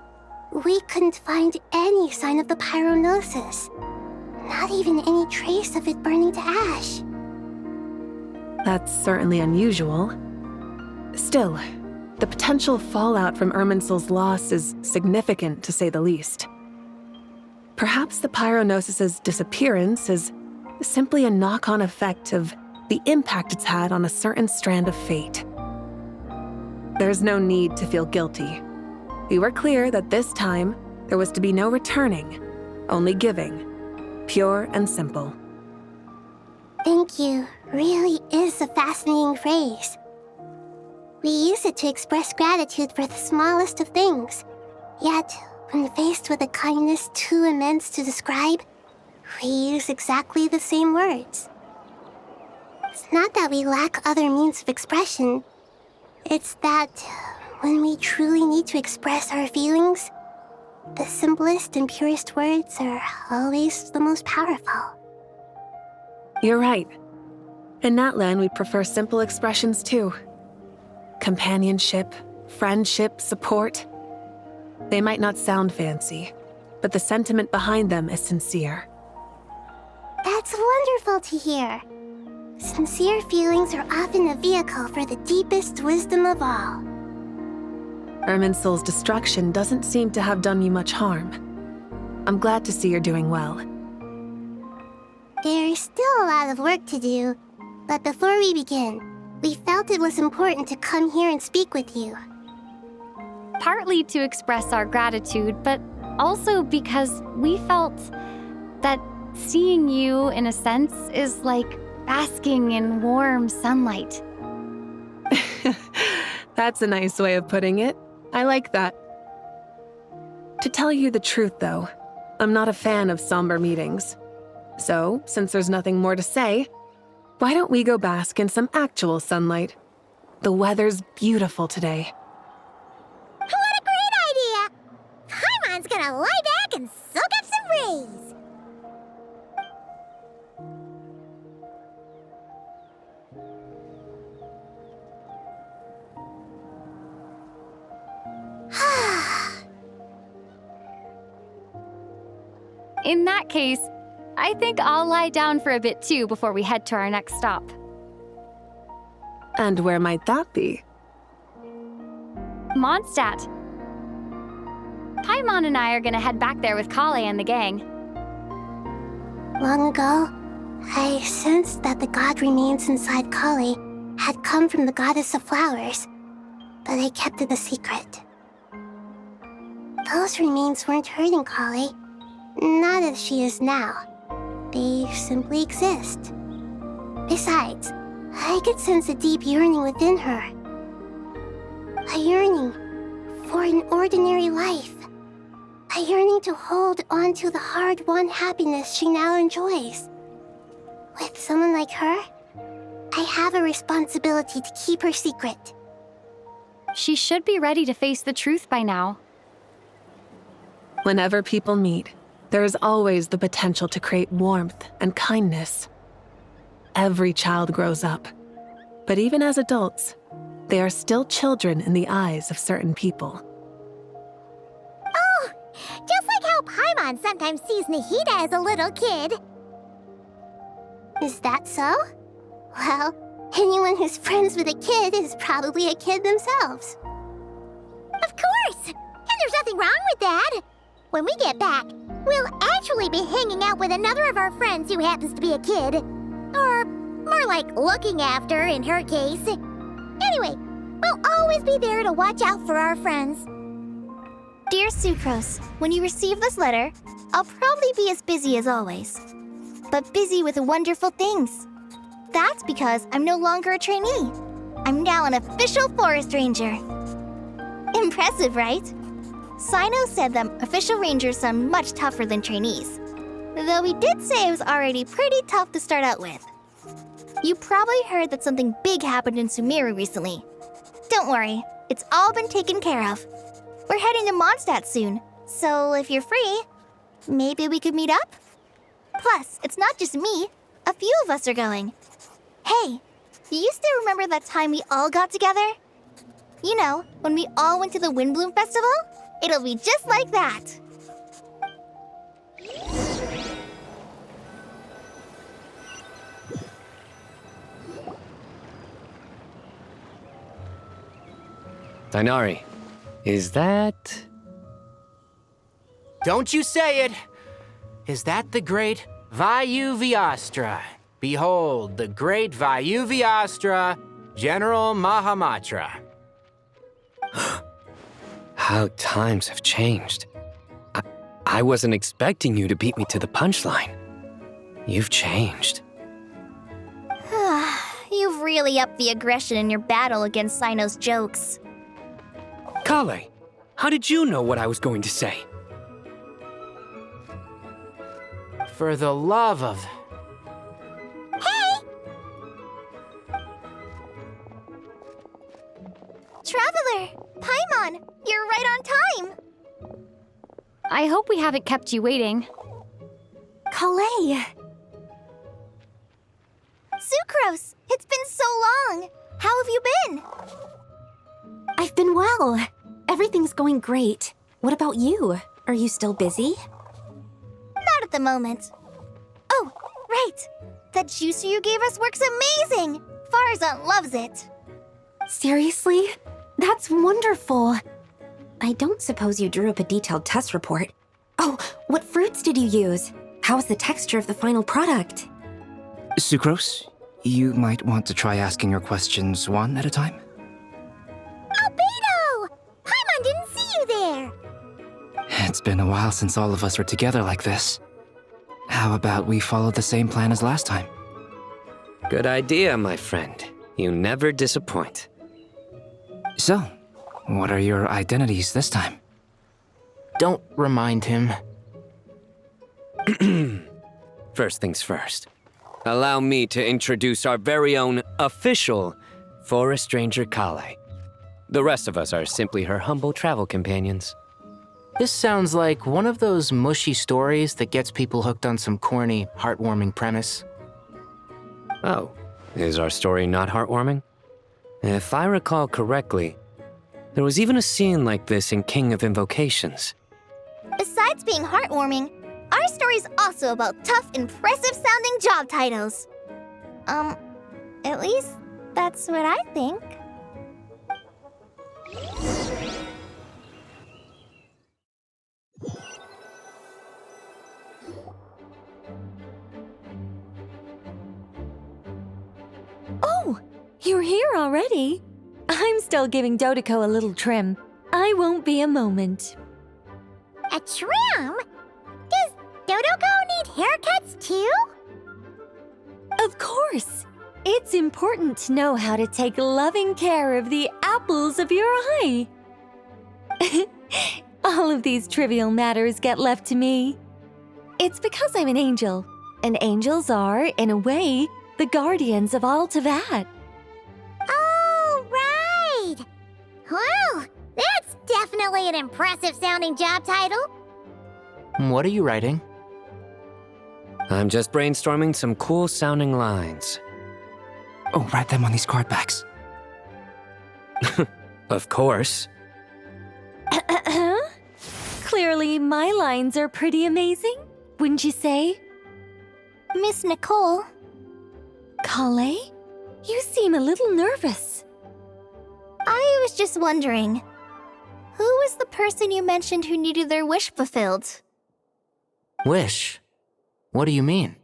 we couldn't find any sign of the pyronosis. Not even any trace of it burning to ash. That's certainly unusual. Still, the potential fallout from Irminsul's loss is significant, to say the least. Perhaps the pyronosis's disappearance is simply a knock-on effect of the impact it's had on a certain strand of fate. There's no need to feel guilty. We were clear that this time, there was to be no returning, only giving. Pure and simple. Thank you really is a fascinating phrase. We use it to express gratitude for the smallest of things. Yet, when faced with a kindness too immense to describe, We use exactly the same words. It's not that we lack other means of expression. It's that when we truly need to express our feelings, the simplest and purest words are always the most powerful. You're right. In Natlan, we prefer simple expressions too. Companionship, friendship, support. They might not sound fancy, but the sentiment behind them is sincere. That's wonderful to hear. Sincere feelings are often a vehicle for the deepest wisdom of all. Irminsul's destruction doesn't seem to have done you much harm. I'm glad to see you're doing well. There's still a lot of work to do, but before we begin, we felt it was important to come here and speak with you. Partly to express our gratitude, but also because we felt that seeing you, in a sense, is like basking in warm sunlight. That's a nice way of putting it. I like that. To tell you the truth, though, I'm not a fan of somber meetings. So, since there's nothing more to say, why don't we go bask in some actual sunlight? The weather's beautiful today. What a great idea! Paimon's gonna lie back and soak up some rays. In that case, I think I'll lie down for a bit too before we head to our next stop. And where might that be? Mondstadt. Paimon and I are gonna head back there with Collei and the gang. Long ago, I sensed that the god remains inside Collei had come from the goddess of flowers, but I kept it a secret. Those remains weren't hurting Collei, not as she is now. They simply exist. Besides, I could sense a deep yearning within her. A yearning for an ordinary life. A yearning to hold on to the hard-won happiness she now enjoys. With someone like her, I have a responsibility to keep her secret. She should be ready to face the truth by now. Whenever people meet, there is always the potential to create warmth and kindness. Every child grows up, but even as adults, they are still children in the eyes of certain people. Oh, just like how Paimon sometimes sees Nahida as a little kid. Is that so? Well, anyone who's friends with a kid is probably a kid themselves. Of course! And there's nothing wrong with that. When we get back, we'll actually be hanging out with another of our friends who happens to be a kid. Or more like looking after, in her case. Anyway, we'll always be there to watch out for our friends. Dear Sucrose, when you receive this letter, I'll probably be as busy as always. But busy with wonderful things. That's because I'm no longer a trainee. I'm now an official forest ranger. Impressive, right? Cyno said that official rangers sound much tougher than trainees. Though he did say it was already pretty tough to start out with. You probably heard that something big happened in Sumeru recently. Don't worry, it's all been taken care of. We're heading to Mondstadt soon, so if you're free, maybe we could meet up? Plus, it's not just me. A few of us are going. Hey, you still remember that time we all got together? You know, when we all went to the Windbloom Festival? It'll be just like that. Tighnari, is that... Don't you say it! Is that the great Vayu-Vyastra? Behold, the great Vayu-Vyastra, General Mahamatra. How times have changed. I wasn't expecting you to beat me to the punchline. You've changed. You've really upped the aggression in your battle against Cyno's jokes. Collei, how did you know what I was going to say? For the love of... Hey! Traveler! Paimon! You're right on time! I hope we haven't kept you waiting. Collei! Sucrose! It's been so long! How have you been? I've been well. Everything's going great. What about you? Are you still busy? Not at the moment. Oh, right! That juicer you gave us works amazing! Faruzan loves it. Seriously? That's wonderful. I don't suppose you drew up a detailed test report. Oh, what fruits did you use? How's the texture of the final product? Sucrose, you might want to try asking your questions one at a time. Albedo! Paimon didn't see you there! It's been a while since all of us were together like this. How about we follow the same plan as last time? Good idea, my friend. You never disappoint. So, what are your identities this time? Don't remind him. First things first. Allow me to introduce our very own official forest ranger Collei. The rest of us are simply her humble travel companions. This sounds like one of those mushy stories that gets people hooked on some corny, heartwarming premise. Oh, is our story not heartwarming? If I recall correctly, there was even a scene like this in King of Invocations. Besides being heartwarming, our story's also about tough, impressive-sounding job titles. At least that's what I think. Oh, you're here already? I'm still giving Dodiko a little trim. I won't be a moment. A trim? Does Dodoko need haircuts too? Of course. It's important to know how to take loving care of the apples of your eye. All of these trivial matters get left to me. It's because I'm an angel, and angels are, in a way, the guardians of all Teyvat. Oh, right! Well, that's definitely an impressive-sounding job title. What are you writing? I'm just brainstorming some cool-sounding lines. Oh, write them on these card backs. Of course. Clearly, my lines are pretty amazing, wouldn't you say? Miss Nicole. Collei? You seem a little nervous. I was just wondering, who was the person you mentioned who needed their wish fulfilled? Wish? What do you mean?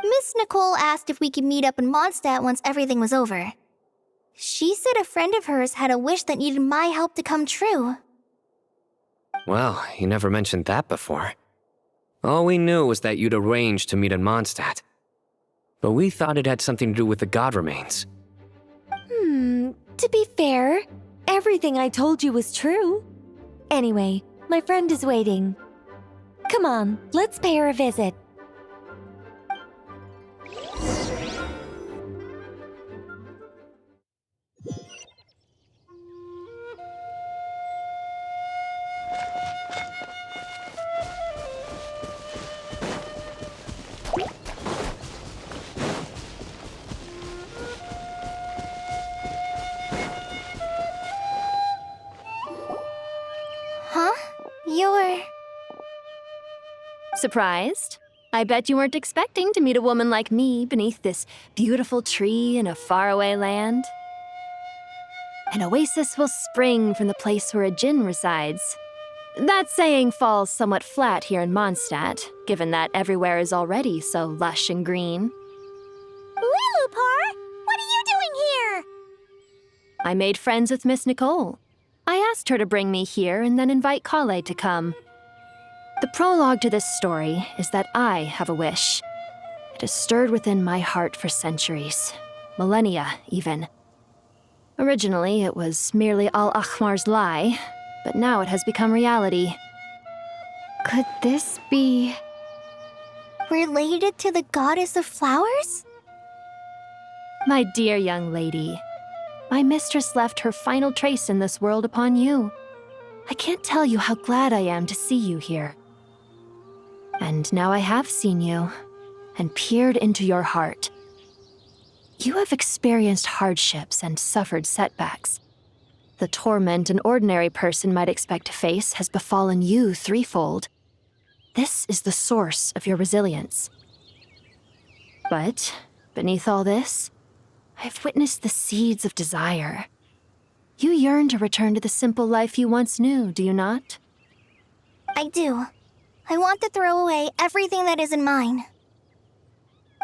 Miss Nicole asked if we could meet up in Mondstadt once everything was over. She said a friend of hers had a wish that needed my help to come true. Well, you never mentioned that before. All we knew was that you'd arranged to meet in Mondstadt. But we thought it had something to do with the god remains. To be fair, everything I told you was true. Anyway, my friend is waiting. Come on, let's pay her a visit. Huh? You're... Surprised? I bet you weren't expecting to meet a woman like me beneath this beautiful tree in a faraway land. An oasis will spring from the place where a djinn resides. That saying falls somewhat flat here in Mondstadt, given that everywhere is already so lush and green. Liloupar! What are you doing here? I made friends with Miss Nicole. I asked her to bring me here and then invite Collei to come. The prologue to this story is that I have a wish. It has stirred within my heart for centuries, millennia even. Originally, it was merely Al-Ahmar's lie, but now it has become reality. Could this be... Related to the goddess of flowers? My dear young lady, my mistress left her final trace in this world upon you. I can't tell you how glad I am to see you here. And now I have seen you, and peered into your heart. You have experienced hardships and suffered setbacks. The torment an ordinary person might expect to face has befallen you threefold. This is the source of your resilience. But beneath all this, I've witnessed the seeds of desire. You yearn to return to the simple life you once knew, do you not? I do. I want to throw away everything that isn't mine.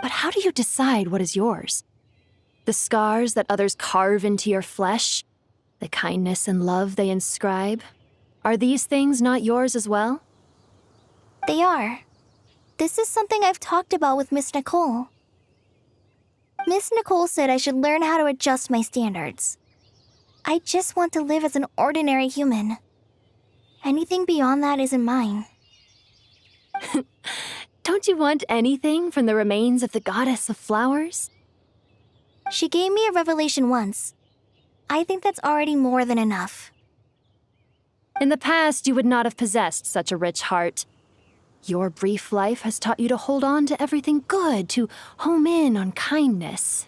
But how do you decide what is yours? The scars that others carve into your flesh? The kindness and love they inscribe? Are these things not yours as well? They are. This is something I've talked about with Miss Nicole. Miss Nicole said I should learn how to adjust my standards. I just want to live as an ordinary human. Anything beyond that isn't mine. Don't you want anything from the remains of the goddess of flowers? She gave me a revelation once. I think that's already more than enough. In the past, you would not have possessed such a rich heart. Your brief life has taught you to hold on to everything good, to home in on kindness.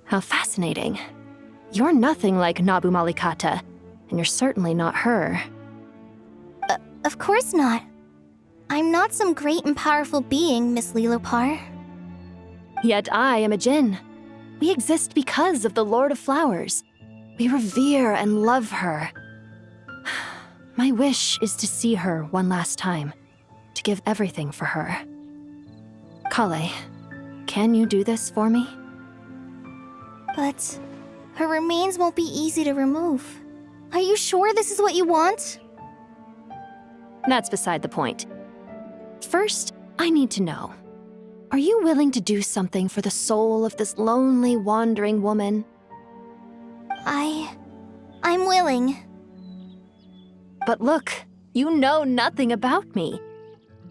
How fascinating. You're nothing like Nabu Malikata, and you're certainly not her. Of course not. I'm not some great and powerful being, Miss Liloupar. Yet I am a Djinn. We exist because of the Lord of Flowers. We revere and love her. My wish is to see her one last time, to give everything for her. Collei, can you do this for me? But her remains won't be easy to remove. Are you sure this is what you want? That's beside the point. First, I need to know. Are you willing to do something for the soul of this lonely, wandering woman? I'm willing. But look, you know nothing about me.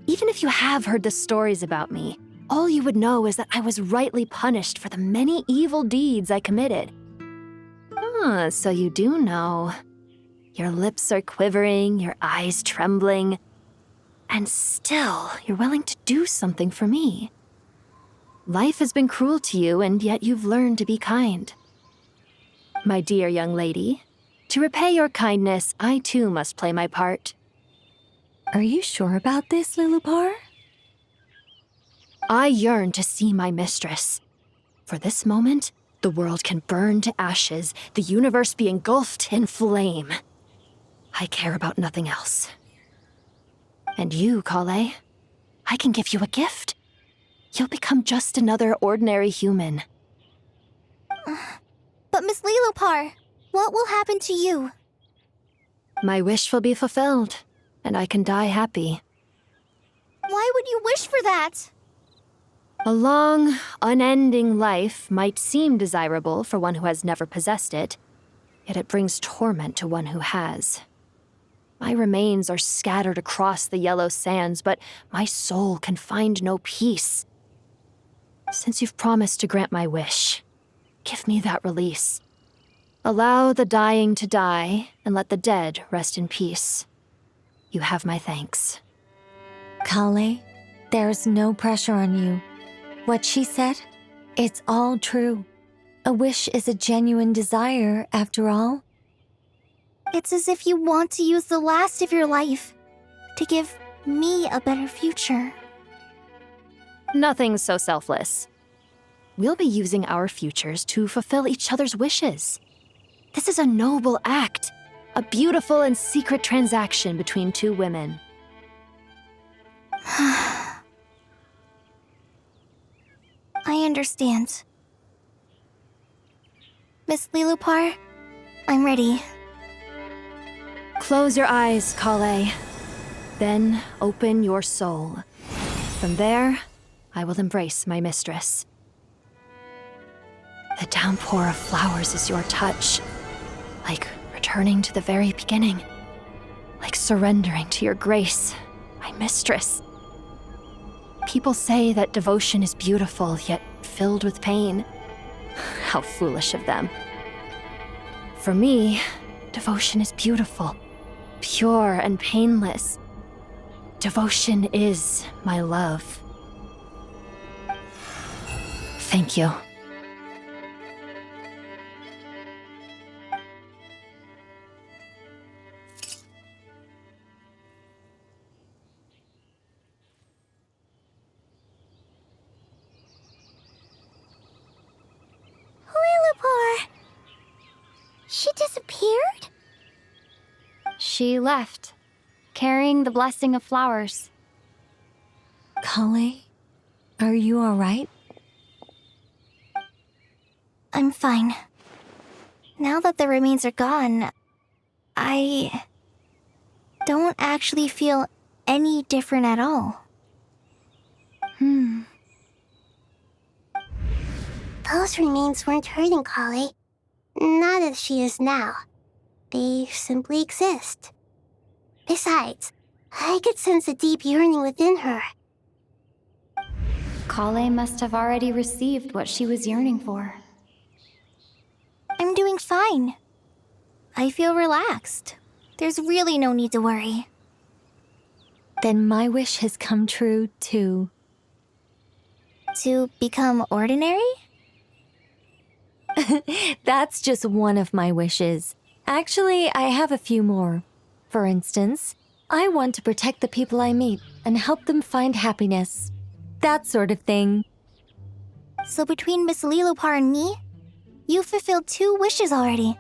Even if you have heard the stories about me, all you would know is that I was rightly punished for the many evil deeds I committed. Ah, so you do know. Your lips are quivering, your eyes trembling, and still you're willing to do something for me. Life has been cruel to you, and yet you've learned to be kind. My dear young lady, to repay your kindness, I too must play my part. Are you sure about this, Liloupar? I yearn to see my mistress. For this moment, the world can burn to ashes, the universe be engulfed in flame. I care about nothing else. And you, Collei, I can give you a gift. You'll become just another ordinary human. But Miss Liloupar, what will happen to you? My wish will be fulfilled, and I can die happy. Why would you wish for that? A long, unending life might seem desirable for one who has never possessed it, yet it brings torment to one who has. My remains are scattered across the yellow sands, but my soul can find no peace. Since you've promised to grant my wish, give me that release. Allow the dying to die, and let the dead rest in peace. You have my thanks. Collei, there's no pressure on you. What she said, it's all true. A wish is a genuine desire, after all. It's as if you want to use the last of your life to give me a better future. Nothing so selfless. We'll be using our futures to fulfill each other's wishes. This is a noble act, a beautiful and secret transaction between two women. I understand. Miss Liloupar, I'm ready. Close your eyes, Collei. Then open your soul. From there, I will embrace my mistress. The downpour of flowers is your touch, like returning to the very beginning, like surrendering to your grace, my mistress. People say that devotion is beautiful, yet filled with pain. How foolish of them. For me, devotion is beautiful, pure and painless. Devotion is my love. Thank you. Liloupar! She disappeared? She left, carrying the blessing of flowers. Collei, are you alright? I'm fine. Now that the remains are gone, I don't actually feel any different at all. Those remains weren't hurting Collei. Not as she is now. They simply exist. Besides, I could sense a deep yearning within her. Collei must have already received what she was yearning for. I'm doing fine. I feel relaxed. There's really no need to worry. Then my wish has come true, too. To become ordinary? That's just one of my wishes. Actually, I have a few more. For instance, I want to protect the people I meet and help them find happiness. That sort of thing. So between Miss Liloupar and me, you fulfilled 2 wishes already,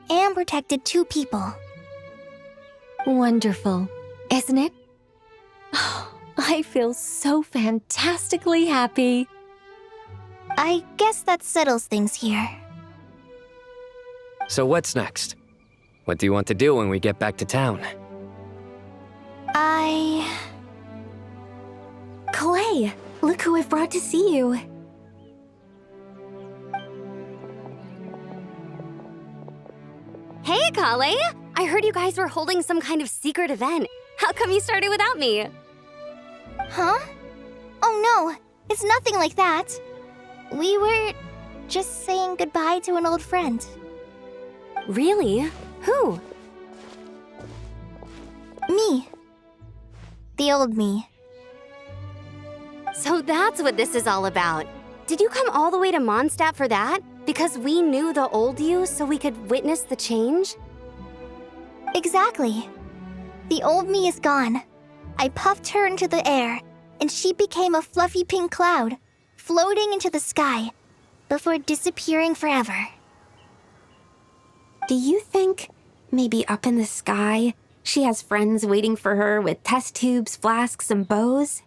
and protected 2 people. Wonderful, isn't it? I feel so fantastically happy. I guess that settles things here. So what's next? What do you want to do when we get back to town? Collei, look who I've brought to see you. Hey, Collei! I heard you guys were holding some kind of secret event. How come you started without me? Huh? Oh no, it's nothing like that. We were just saying goodbye to an old friend. Really? Who? Me. The old me. So that's what this is all about. Did you come all the way to Mondstadt for that? Because we knew the old you so we could witness the change? Exactly. The old me is gone. I puffed her into the air, and she became a fluffy pink cloud, floating into the sky, before disappearing forever. Do you think, maybe up in the sky, she has friends waiting for her with test tubes, flasks, and bows?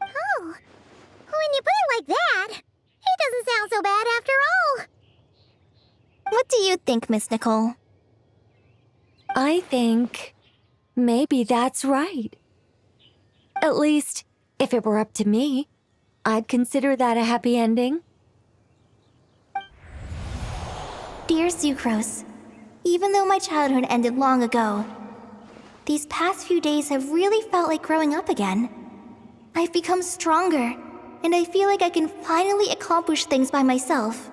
Oh, when you put it like that, it doesn't sound so bad after all. What do you think, Miss Nicole? I think maybe that's right. At least, if it were up to me, I'd consider that a happy ending. Dear Sucrose, even though my childhood ended long ago, these past few days have really felt like growing up again. I've become stronger, and I feel like I can finally accomplish things by myself.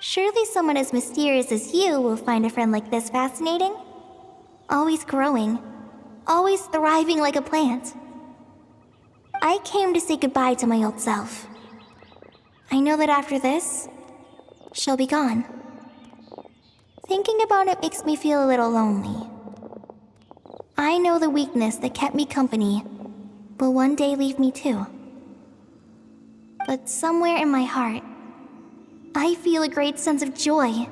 Surely someone as mysterious as you will find a friend like this fascinating. Always growing, always thriving like a plant. I came to say goodbye to my old self. I know that after this, she'll be gone. Thinking about it makes me feel a little lonely. I know the weakness that kept me company will one day leave me too. But somewhere in my heart, I feel a great sense of joy.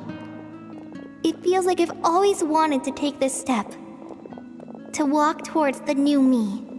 It feels like I've always wanted to take this step, to walk towards the new me.